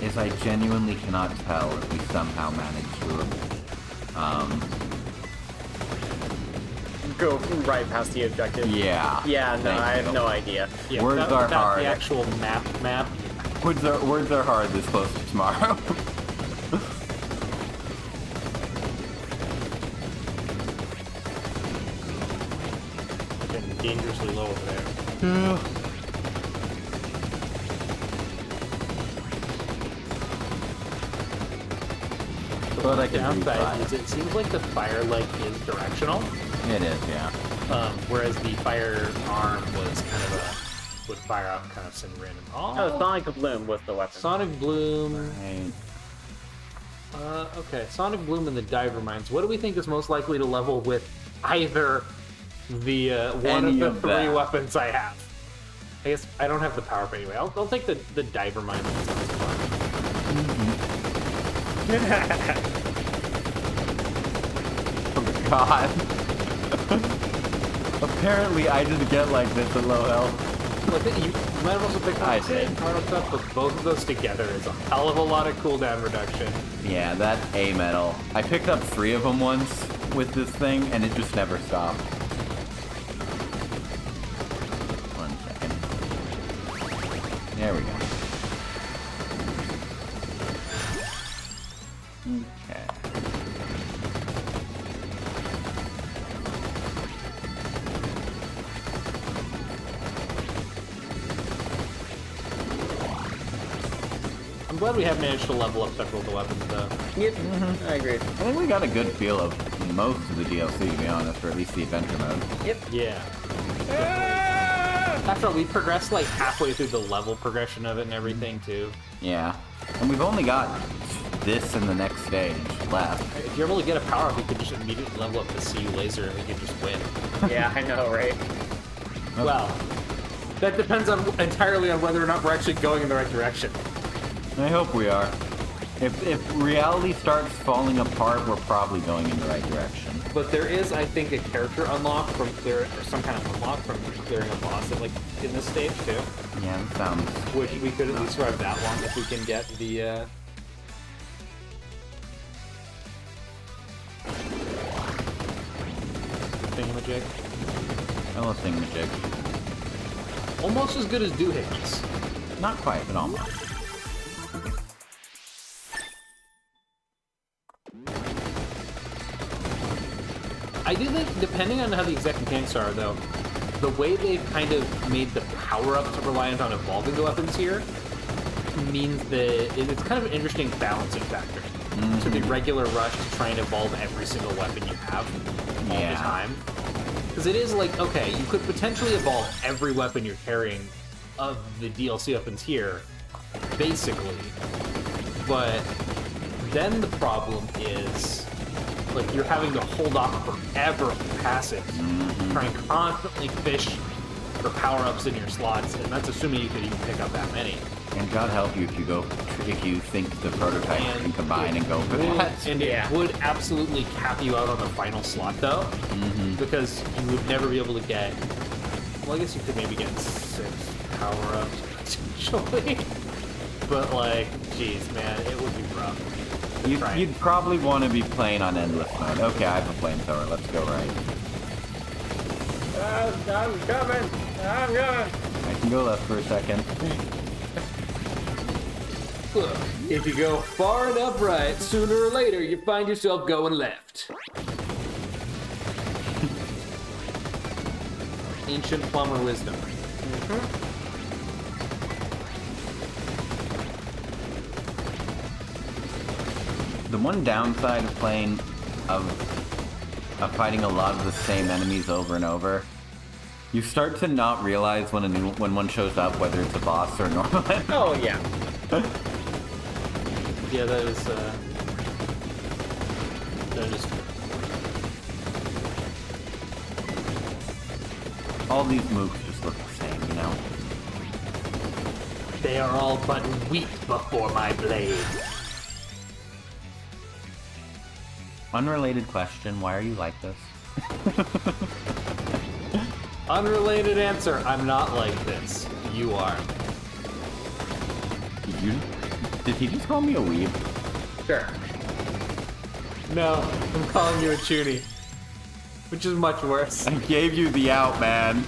is I genuinely cannot tell if we somehow manage to
Go right past the objective.
yeah.
Yeah, no,
Thank
I have
you.
no idea.
Yeah,
Words
without-
are
without
hard.
The actual map.
Words are hard this close to tomorrow.
Getting dangerously low over there.
But I can
Downside
retry.
is it seems like the fire leg is directional,
It is, yeah.
whereas the fire arm was kind of would fire out kind of some random.
Oh, Sonic Bloom was the weapon.
Sonic Bloom.
Right.
Okay, Sonic Bloom and the Diver Mines. What do we think is most likely to level with either the one
Any
of
of
the three
that.
weapons I have? I guess I don't have the power up anyway. I'll take the Diver Mine. That sounds fun.
Oh god. Apparently I just get like this at low health.
Well, I think you might have also picked
I
up the same
did.
power up stuff, but both of those together is a hell of a lot of cooldown reduction.
Yeah, that A metal. I picked up 3 of them once with this thing and it just never stopped. 1 second. There we go. Okay.
I'm glad we have managed to level up several of the weapons, though.
Yep, I agree.
I think we got a good feel of most of the DLC, to be honest, or at least the adventure mode.
Yep.
Yeah. After all, we progressed like halfway through the level progression of it and everything, too.
Yeah. And we've only got this and the next stage left.
If you're able to get a power up, you could just immediately level up the CU laser and we could just win.
Yeah, I know, right?
Well, that depends on entirely on whether or not we're actually going in the right direction.
I hope we are. If reality starts falling apart, we're probably going in the right direction.
But there is, I think, a character unlock from clear, or some kind of unlock from clearing a boss at, like, in this stage, too.
Yeah, that sounds...
Which we could at least survive that long if we can get the, thingamajig.
I love thingamajig.
Almost as good as doohickeys.
Not quite, but almost.
I do think, depending on how the exact mechanics are, though, the way they've kind of made the power-ups reliant on evolving the weapons here means that it's kind of an interesting balancing factor to the regular rush to try and evolve every single weapon you have all the
Yeah.
time. Because it is like, okay, you could potentially evolve every weapon you're carrying of the DLC weapons here, basically. But then the problem is, like, you're having to hold off forever for passive, try and constantly fish for power-ups in your slots, and that's assuming you could even pick up that many.
And God help you if you think the prototype can combine and go for that.
And
Yeah.
it would absolutely cap you out on the final slot, though, because you would never be able to get. Well, I guess you could maybe get 6 power-ups potentially, but like, geez, man, it would be rough. Right.
You'd probably want to be playing on endless mode. Okay, I have a flamethrower. Let's go right.
I'm coming! I'm coming!
I can go left for a second.
Look, if you go far enough right, sooner or later you find yourself going left. Ancient Plumber Wisdom.
The one downside of playing of fighting a lot of the same enemies over and over, you start to not realize when one shows up, whether it's a boss or a normal enemy.
Oh yeah.
Yeah, that is
All these moves just look the same, you know?
They are all but weak before my blade.
Unrelated question, why are you like this?
Unrelated answer, I'm not like this. You are.
Did he just call me a weeb?
Sure.
No, I'm calling you a chuny. Which is much worse.
I gave you the out, man.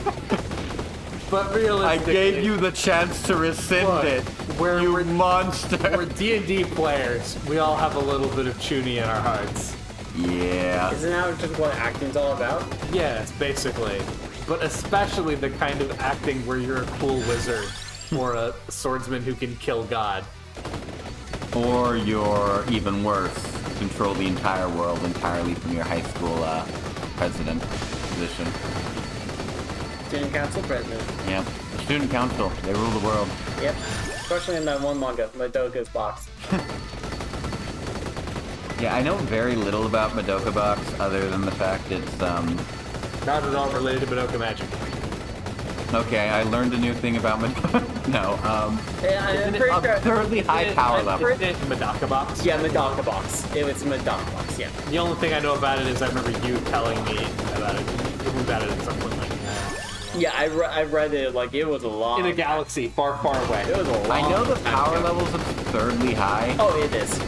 But
I
realistically...
gave you the chance to rescind
Look,
it.
we're
Monster.
We're D&D players. We all have a little bit of chuny in our hearts.
Yeah.
Isn't that just what acting's all about?
Yes, basically. But especially the kind of acting where you're a cool wizard or a swordsman who can kill God.
Or you're even worse, control the entire world entirely from your high school president position.
Student council president.
Yeah. The student council, they rule the world.
Yep. Especially in that one manga, Madoka's box.
Yeah, I know very little about Madoka Box other than the fact it's
Not at all related to Madoka Magic.
okay, I learned a new thing about Madoka. No,
Yeah, I'm
it's
pretty
a
sure.
absurdly high power level.
Isn't it Madoka Box?
Yeah, Madoka box. It was Madoka box. Yeah.
The only thing I know about it is I remember you telling me about it at some point. Like,
Yeah, I read it like it was a long.
in a galaxy far, far away.
It was a long.
I know the
time
power
ago.
level's absurdly high.
Oh, it is.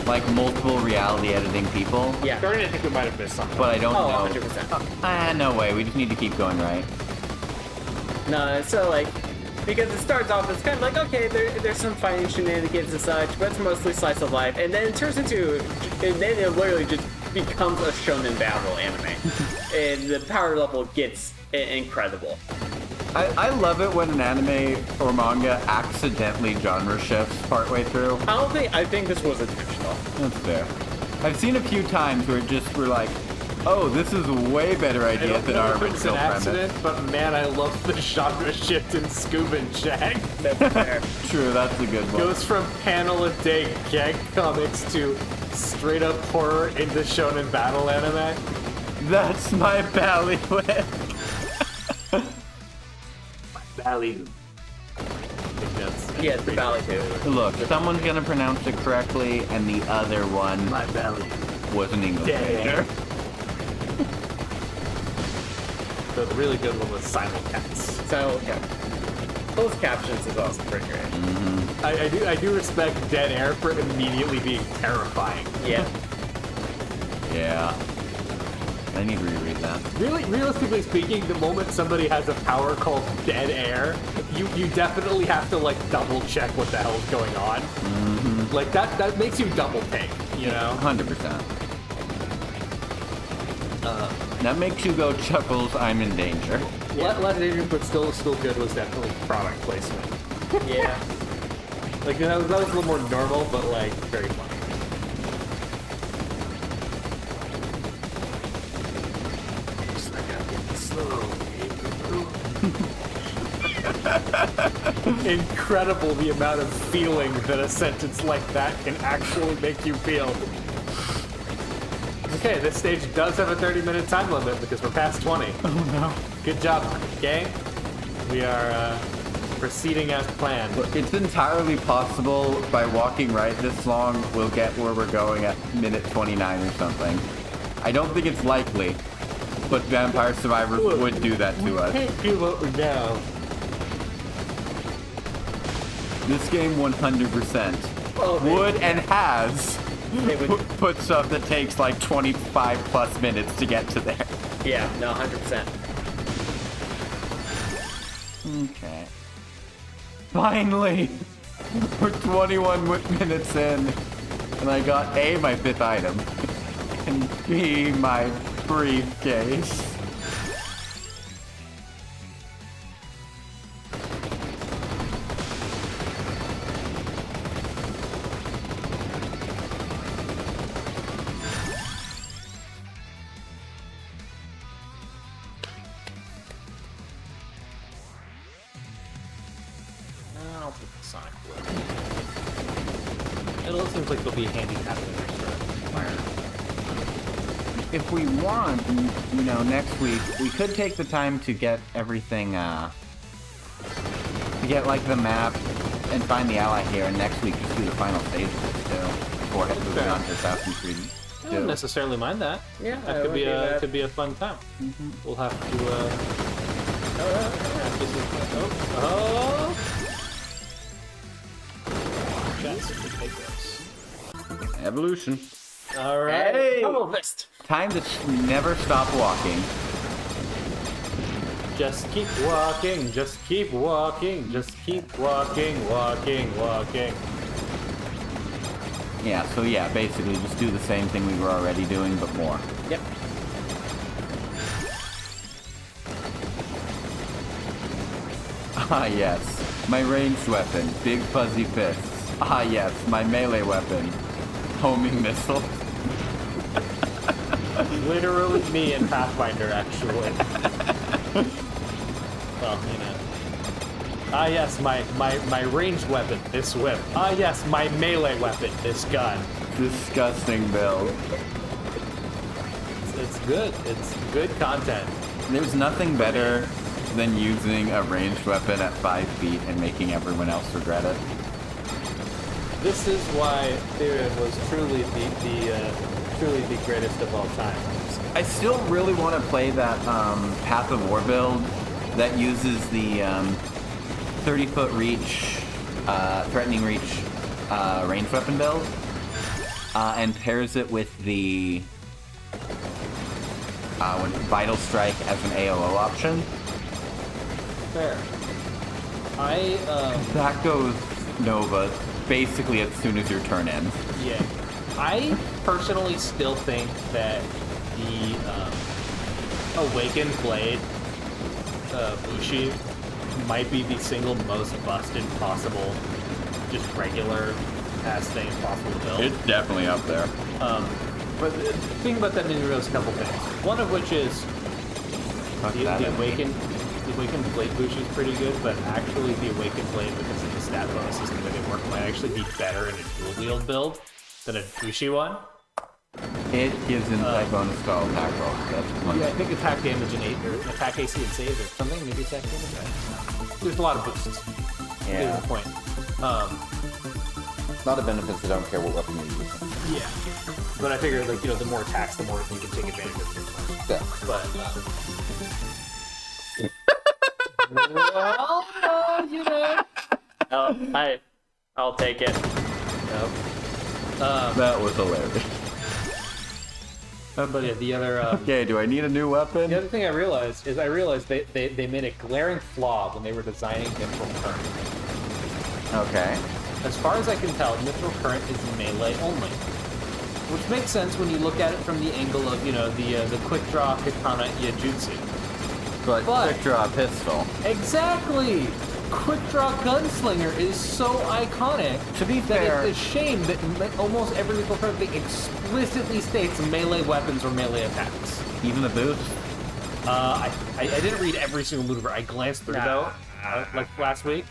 Like multiple reality editing people.
Yeah.
Starting to think we might have missed something.
But I don't
Oh,
know.
100%.
No way. We just need to keep going right.
No, so like, because it starts off, it's kind of like, okay, there's some fighting shenanigans and such, but it's mostly slice of life, and then it turns into, and then it literally just becomes a shonen battle anime, and the power level gets incredible.
I love it when an anime or manga accidentally genre shifts partway through.
I think this was intentional.
That's fair. I've seen a few times where it just we're like, oh, this is a way better
I
idea
don't
than
know
our
if it's an
original
accident,
premise.
but man, I love the genre shift in Scuba and Jack.
That's fair.
True, that's a good one.
Goes from panel-a-day gag comics to straight-up horror into shonen battle anime.
That's my ballywick.
Valley.
Yeah, it's the Valley too.
Look, someone's gonna pronounce it correctly, and the other one
My belly.
was an English
Damn.
major.
The really good one was simulcast.
So, yeah. Those captions is also pretty great.
I do respect dead air for immediately being terrifying.
Yeah.
Yeah. I need to reread that.
Really, realistically speaking, the moment somebody has a power called dead air, you definitely have to like double check what the hell's going on. Like that makes you double take, you know?
100%. That makes you go, Chuckles, I'm in danger.
Less dangerous, but still good was definitely product placement.
Yeah.
Like that was a little more normal, but like very funny. Just like slow. Incredible the amount of feeling that a sentence like that can actually make you feel. Okay, this stage does have a 30-minute time limit because we're past 20.
Oh no.
Good job, gang. We are proceeding as planned.
It's entirely possible by walking right this long, we'll get where we're going at minute 29 or something. I don't think it's likely, but Vampire Survivors would do that to us.
Can't do what we know.
This game 100%
Oh,
would and has
They would.
put stuff that takes like 25 plus minutes to get to there.
Yeah. No, 100%.
Okay. Finally! We're 21 minutes in, and I got A, my 5th item, and B, my briefcase.
Sonic Blue. It seems like they'll be handy having an extra fire.
If we want, you know, next week, we could take the time to get everything, to get, like, the map and find the ally here, and next week just do the final stages, too, before moving on to Assassin's Creed
I wouldn't necessarily mind that.
Yeah,
That could be a could be a fun time. We'll have to. Chance to take this.
Evolution.
All right.
Hey!
Double fist.
Time to never stop walking.
Just keep walking. Just keep walking. Just keep walking. Walking. Walking.
Yeah, so yeah, basically just do the same thing we were already doing, but more.
Yep.
Ah, yes. My ranged weapon, big fuzzy fists. Ah, yes. My melee weapon, homing missile.
Literally me and Pathfinder, actually. Well, you know. Ah, yes, my ranged weapon, this whip. Ah, yes, my melee weapon, this gun.
Disgusting build.
It's good. It's good content.
There's nothing better than using a ranged weapon at 5 feet and making everyone else regret it.
This is why Theron was truly the greatest of all time.
I still really want to play that Path of War build that uses the 30-foot reach, threatening reach ranged weapon build, and pairs it with the Vital Strike as an AOO option.
Fair.
That goes Nova basically as soon as your turn ends.
Yeah. I personally still think that the Awakened Blade Bushi might be the single most busted possible, just regular ass thing possible to build.
It's definitely up there.
But the thing about that ninja is a couple things. One of which is the Awakened Blade Bushi is pretty good, but actually the Awakened Blade, because of the stat bonuses and the way they work, might actually be better in a dual wield build than a Bushi one.
It gives insight bonus to all attack rolls. That's one.
Yeah, I think attack damage and or attack AC and save or something. Maybe attack damage. There's a lot of boosts.
Yeah.
Is the point.
Not a benefit, so I don't care what weapon you're using.
Yeah. But I figure, like, you know, the more attacks, the more you can take advantage of it.
Yeah.
But well, you know.
I'll take it.
Yep.
That was hilarious.
But yeah, the other
Okay, do I need a new weapon?
the other thing I realized is they made a glaring flaw when they were designing Mithril Current.
Okay.
As far as I can tell, Mithril Current is melee only, which makes sense when you look at it from the angle of, you know, the quick draw katana Yajutsu.
But quick draw pistol.
Exactly. Quick draw gunslinger is so iconic.
To be
that
fair,
it's a shame that almost every Mithril Current thing explicitly states melee weapons or melee attacks.
even the boost.
I didn't read every single maneuver. I glanced through though, like last week.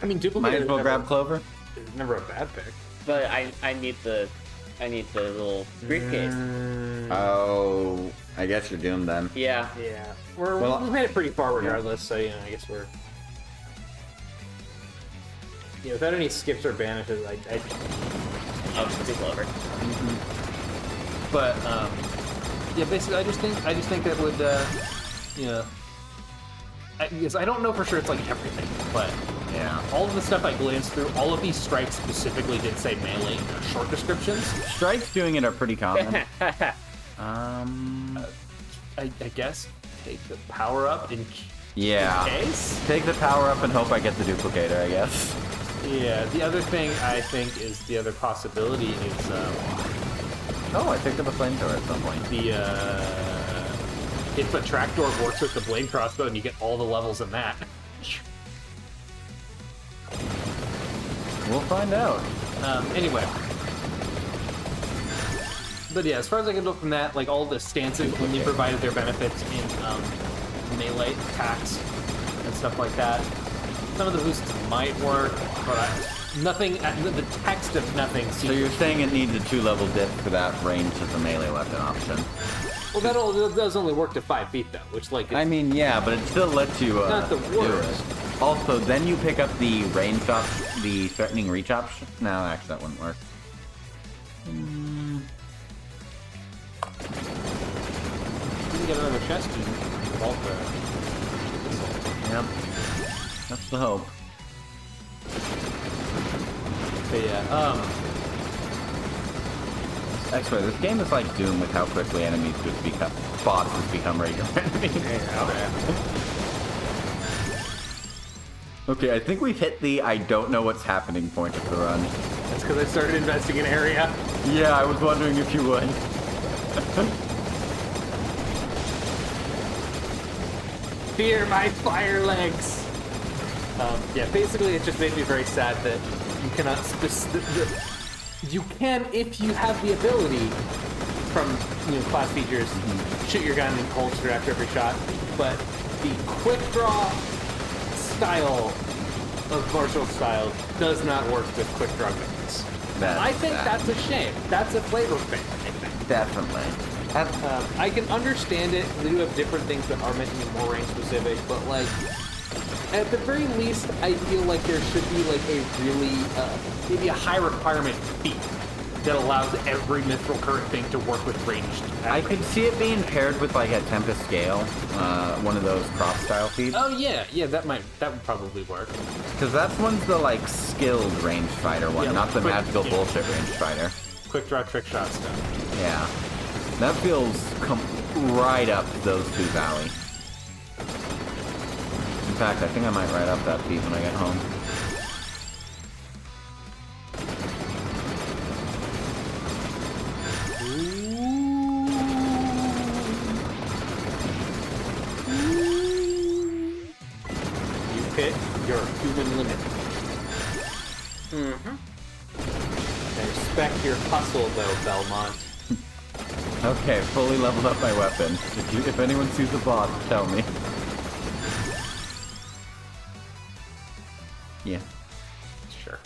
I mean, duplicate
Might as well grab Clover.
is never a bad pick.
But I need the little briefcase.
Oh, I guess you're doomed then.
Yeah.
Yeah,
Well,
we made it pretty far regardless, so you know, I guess we're. Yeah, without any skips or banishes, I
Oh, it's too clever.
But yeah, basically, I just think that would, you know, I don't know for sure it's like everything, but
Yeah.
all of the stuff I glanced through, all of these strikes specifically did say melee in their short descriptions.
Strikes doing it are pretty common.
I guess take the power up in
Yeah.
case.
Take the power up and hope I get the duplicator, I guess.
Yeah. The other thing I think is the other possibility is
Oh, I picked up a flamethrower at some point.
the if a trapdoor works with the blade crossbow and you get all the levels in that.
We'll find out.
Anyway. But yeah, as far as I can tell from that, like all the stances only provided their benefits in melee attacks and stuff like that. Some of the boosts might work, but nothing. The text of nothing.
So you're saying it needs a 2-level dip for that range as a melee weapon option?
Well, that does only work to 5 feet though, which like
I mean, yeah, but it still lets you
not the
do
worst.
it. Also, then you pick up the range option, the threatening reach option. No, actually, that wouldn't work.
You can get another chest and vault the.
Yep. That's the hope.
But yeah,
I swear, this game is like Doom with how quickly enemies just become bosses become regular enemies. Okay, I think we've hit the I don't know what's happening point of the run.
that's because I started investing in area.
Yeah, I was wondering if you would.
Fear my fire legs. Yeah, basically, it just made me very sad that you cannot. You can, if you have the ability from class features, shoot your gun and holster after every shot. But the quick draw style of martial style does not work with quick draw guns. I think that's a shame. That's a flavor thing, I think.
Definitely.
I can understand it. They do have different things that are meant to be more range specific, but like at the very least, I feel like there should be like a really maybe a high requirement feat that allows every mithril current thing to work with ranged.
I could see it being paired with like a Tempest Scale, one of those cross style feats.
Oh yeah, that would probably work.
Because that's one's the like skilled ranged fighter one,
Yeah,
not the
quick-
magical
yeah.
bullshit ranged fighter.
Quick draw trick shot stuff.
Yeah. That feels right up those two's alley. In fact, I think I might write up that feat when I get home.
You hit your human limit. I respect your hustle though, Belmont.
Okay, fully leveled up my weapon. If anyone sees a boss, tell me. Yeah.
Sure.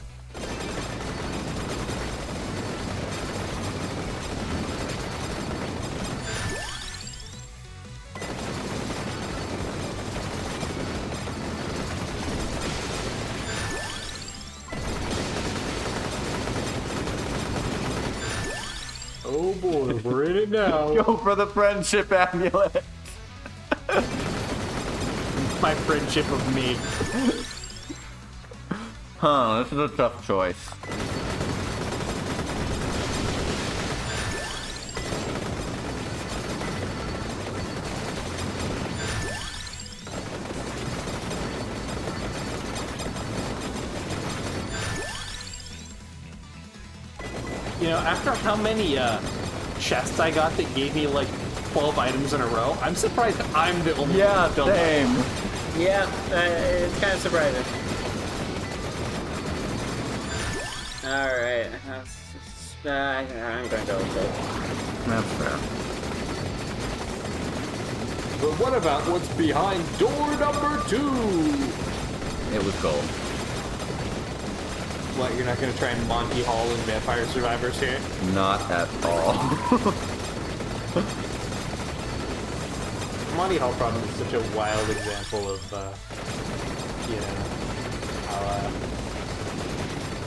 Oh boy, we're in it now.
Go for the friendship amulet!
My friendship of me.
Huh, this is a tough choice.
After how many chests I got that gave me like 12 items in a row, I'm surprised I'm the only
Yeah,
one who filled up.
same.
Yeah, it's kind of surprising. Alright, I'm going to go with it.
That's fair.
But what about what's behind door number 2?
It was gold.
What, you're not going to try and Monty Hall and Vampire Survivors here?
Not at all.
Monty Hall probably is such a wild example of, how,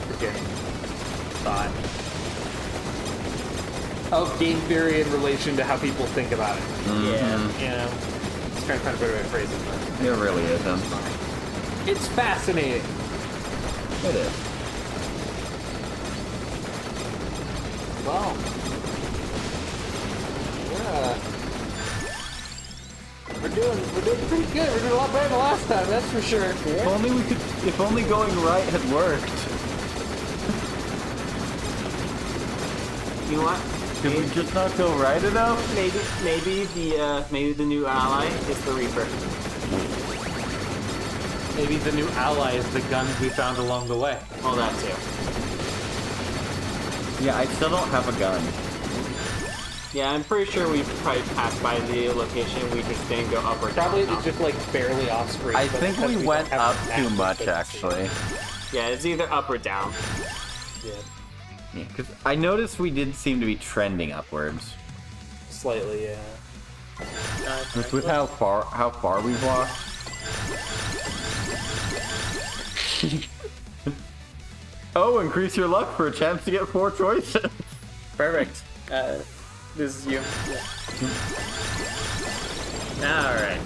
freaking thought of game theory in relation to how people think about it.
Yeah.
Just trying to find a better way to phrase it, but
It really isn't.
it's fascinating.
It is.
Well, we're doing pretty good. We're doing a lot better than last time, that's for sure.
If only going right had worked.
You know what?
Did we just not go right enough?
Maybe the new ally is the Reaper.
Maybe the new ally is the guns we found along the way.
Oh, that too.
Yeah, I still don't have a gun.
Yeah, I'm pretty sure we probably passed by the location. We just didn't go up or down.
Probably it's just like barely off screen.
I
but
think
because
we
don't
went
have
up
the map,
too
we
much,
couldn't see it.
actually.
Yeah, it's either up or down.
Yeah,
Yeah, because I noticed we did seem to be trending upwards.
slightly, yeah.
Just with how far we've walked. Oh, increase your luck for a chance to get 4 choices.
Perfect. This is you. All right.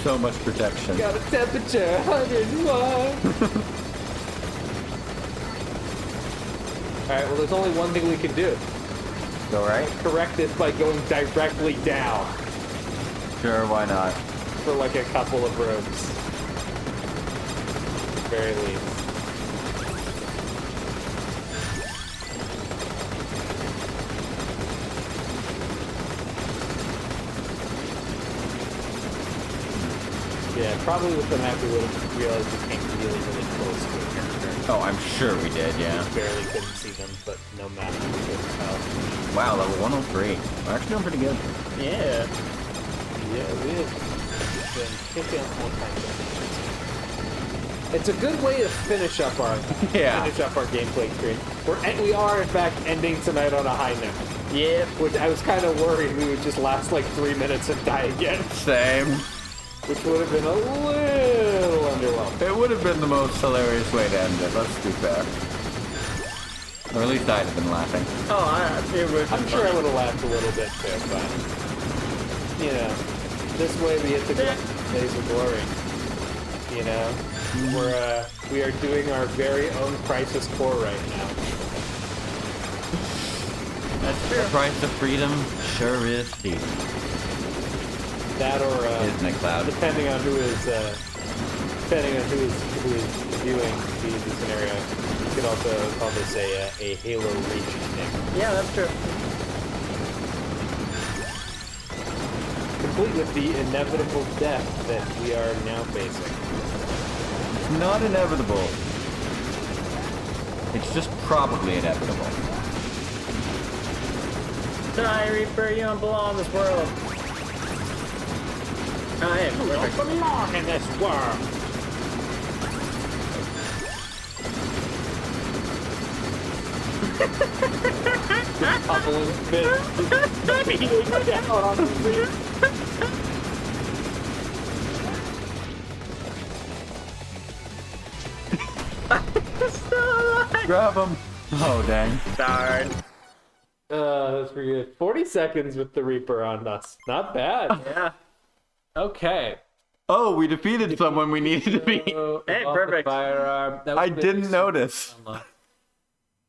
So much protection.
Got a temperature 101. Alright, well there's only one thing we can do.
Go right?
Correct this by going directly down
Sure, why not?
for like a couple of ropes. Very least. Yeah, probably with the map we would have realized we came really, really close to a character.
Oh, I'm sure we did, yeah.
Barely couldn't see them, but no map we couldn't tell.
Wow, level 103. We're actually doing pretty good.
Yeah.
Yeah, we have been kicking all kinds of things. It's a good way to finish up our gameplay screen. We are in fact ending tonight on a high note.
Yep.
Which I was kind of worried we would just last like 3 minutes and die again,
Same.
which would have been a little underwhelming.
It would have been the most hilarious way to end it, let's be fair. Or at least I'd have been laughing.
Oh, it would.
I'm sure I would have laughed a little bit too, but you know, this way we hit the days of glory. You know, we are doing our very own Crisis Core right now.
That's
The
true.
price of freedom sure is steep.
That or
Isn't it, Cloud?
depending on who is viewing the scenario, you could also call this a Halo Reach thing.
Yeah, that's true.
Complete with the inevitable death that we are now facing.
It's not inevitable. It's just probably inevitable.
Die, Reaper, you don't belong in this world. I am.
You don't belong in this world. Bubbling fist beating down on the Reaper.
Grab him! Oh, dang.
Darn.
That's pretty good. 40 seconds with the Reaper on us. Not bad.
Yeah.
Okay.
Oh, we defeated someone we needed to beat.
So,
Hey,
evolve the
perfect.
Firearm. That was
I
the
didn't
basic
notice.
unlock.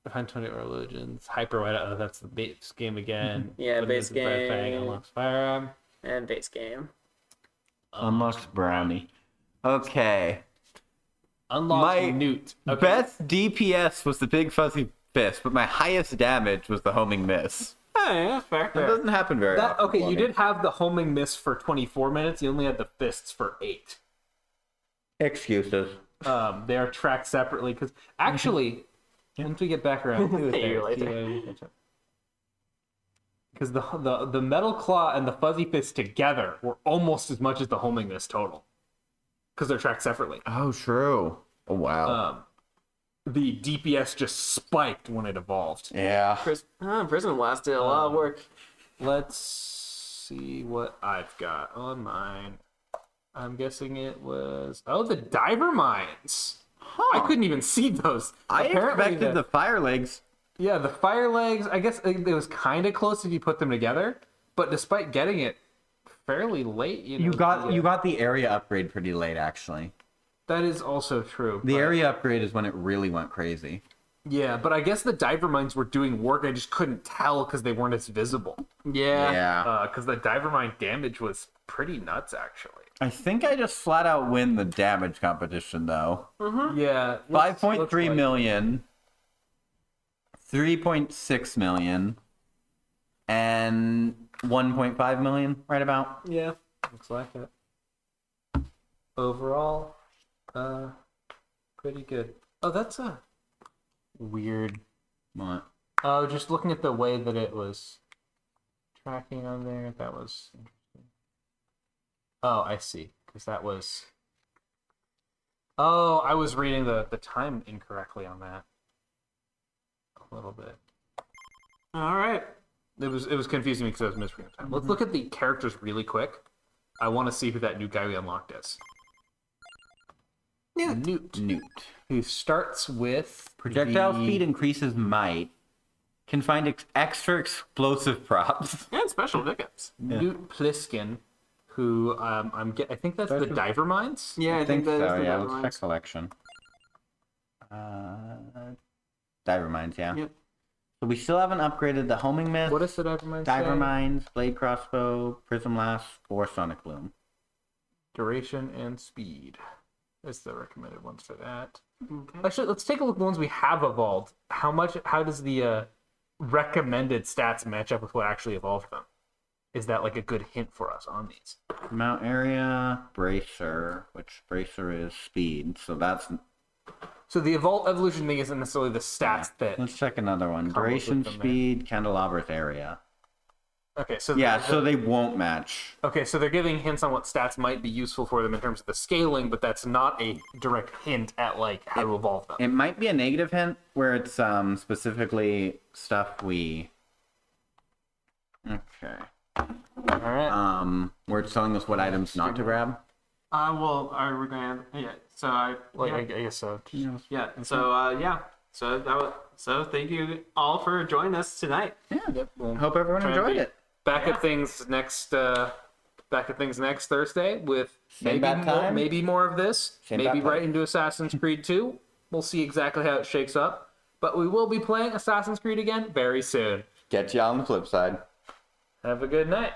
Behind 20 religions. Hyper White. Oh, that's the base game again.
Yeah,
Put
base
into the Fire Fang,
game.
unlocks Firearm.
And base game.
Unlocks brownie. Okay.
Unlocks
My
Newt. Okay.
Best DPS was the big fuzzy fist, but my highest damage was the homing miss.
Hey, that's fair.
That doesn't happen very
That,
often.
okay,
for
you
me.
did have the homing miss for 24 minutes. You only had the fists for 8.
Excuses.
They are tracked separately because actually, once we get back around to it,
A year
there,
later.
because the metal claw and the fuzzy fist together were almost as much as the homing miss total, because they're tracked separately.
Oh, true. Oh, wow.
The DPS just spiked when it evolved.
Yeah.
Prison Blast did a lot of work.
Let's see what I've got on mine. I'm guessing it was the diver mines. I couldn't even see those.
I
Apparently
expected the fire legs.
Yeah, the fire legs, I guess it was kind of close if you put them together, but despite getting it fairly late, you know,
You got the area upgrade pretty late, actually.
that is also true.
The
but-
area upgrade is when it really went crazy.
Yeah, but I guess the diver mines were doing work. I just couldn't tell because they weren't as visible.
Yeah.
Yeah.
Because the diver mine damage was pretty nuts, actually.
I think I just flat out win the damage competition, though.
Yeah.
5.3 million, 3.6 million, and 1.5 million, right about.
Yeah, looks like it. Overall, pretty good. Oh, that's a weird.
What?
Oh, just looking at the way that it was tracking on there. That was interesting. Oh, I see. Because that was. Oh, I was reading the time incorrectly on that. A little bit.
All right.
It was confusing me because I was misreading the time. Let's look at the characters really quick. I want to see who that new guy we unlocked is. Newt. Who starts with
Projectile
the-
speed increases might. Can find extra explosive props.
And special victims.
Newt Pliskin, who I think that's the diver mines.
Yeah, I think
so.
that is the
Yeah,
Diver
let's check
Mines.
selection. Diver mines, yeah.
Yep.
So we still haven't upgraded the homing mist,
What does the diver mines
diver
say?
mines, blade crossbow, prism lash, or sonic bloom.
Duration and speed. That's the recommended ones for that.
Okay.
Actually, let's take a look at the ones we have evolved. How does the recommended stats match up with what actually evolved them? Is that like a good hint for us on these?
Mount area, bracer, which bracer is speed, so that's...
So the evolution thing isn't necessarily the stats that.
Let's check another one.
Combos
Duration,
with them there.
speed, candelabras area.
Okay, so
Yeah, so they won't match.
Okay, so they're giving hints on what stats might be useful for them in terms of the scaling, but that's not a direct hint at like how to evolve them.
It might be a negative hint where it's specifically stuff we... Okay.
All right.
Where it's telling us what items not to grab.
Well, we're going to, yeah, so
I guess so.
yeah, so thank you all for joining us tonight.
Yep. Well,
Hope everyone
Try and
enjoyed
be-
it.
back at things next. Back at things next Thursday with
Same bad time.
maybe more of this.
Same
maybe
bad time.
right into Assassin's Creed 2. We'll see exactly how it shakes up. But we will be playing Assassin's Creed again very soon.
Get you on the flip side.
Have a good night.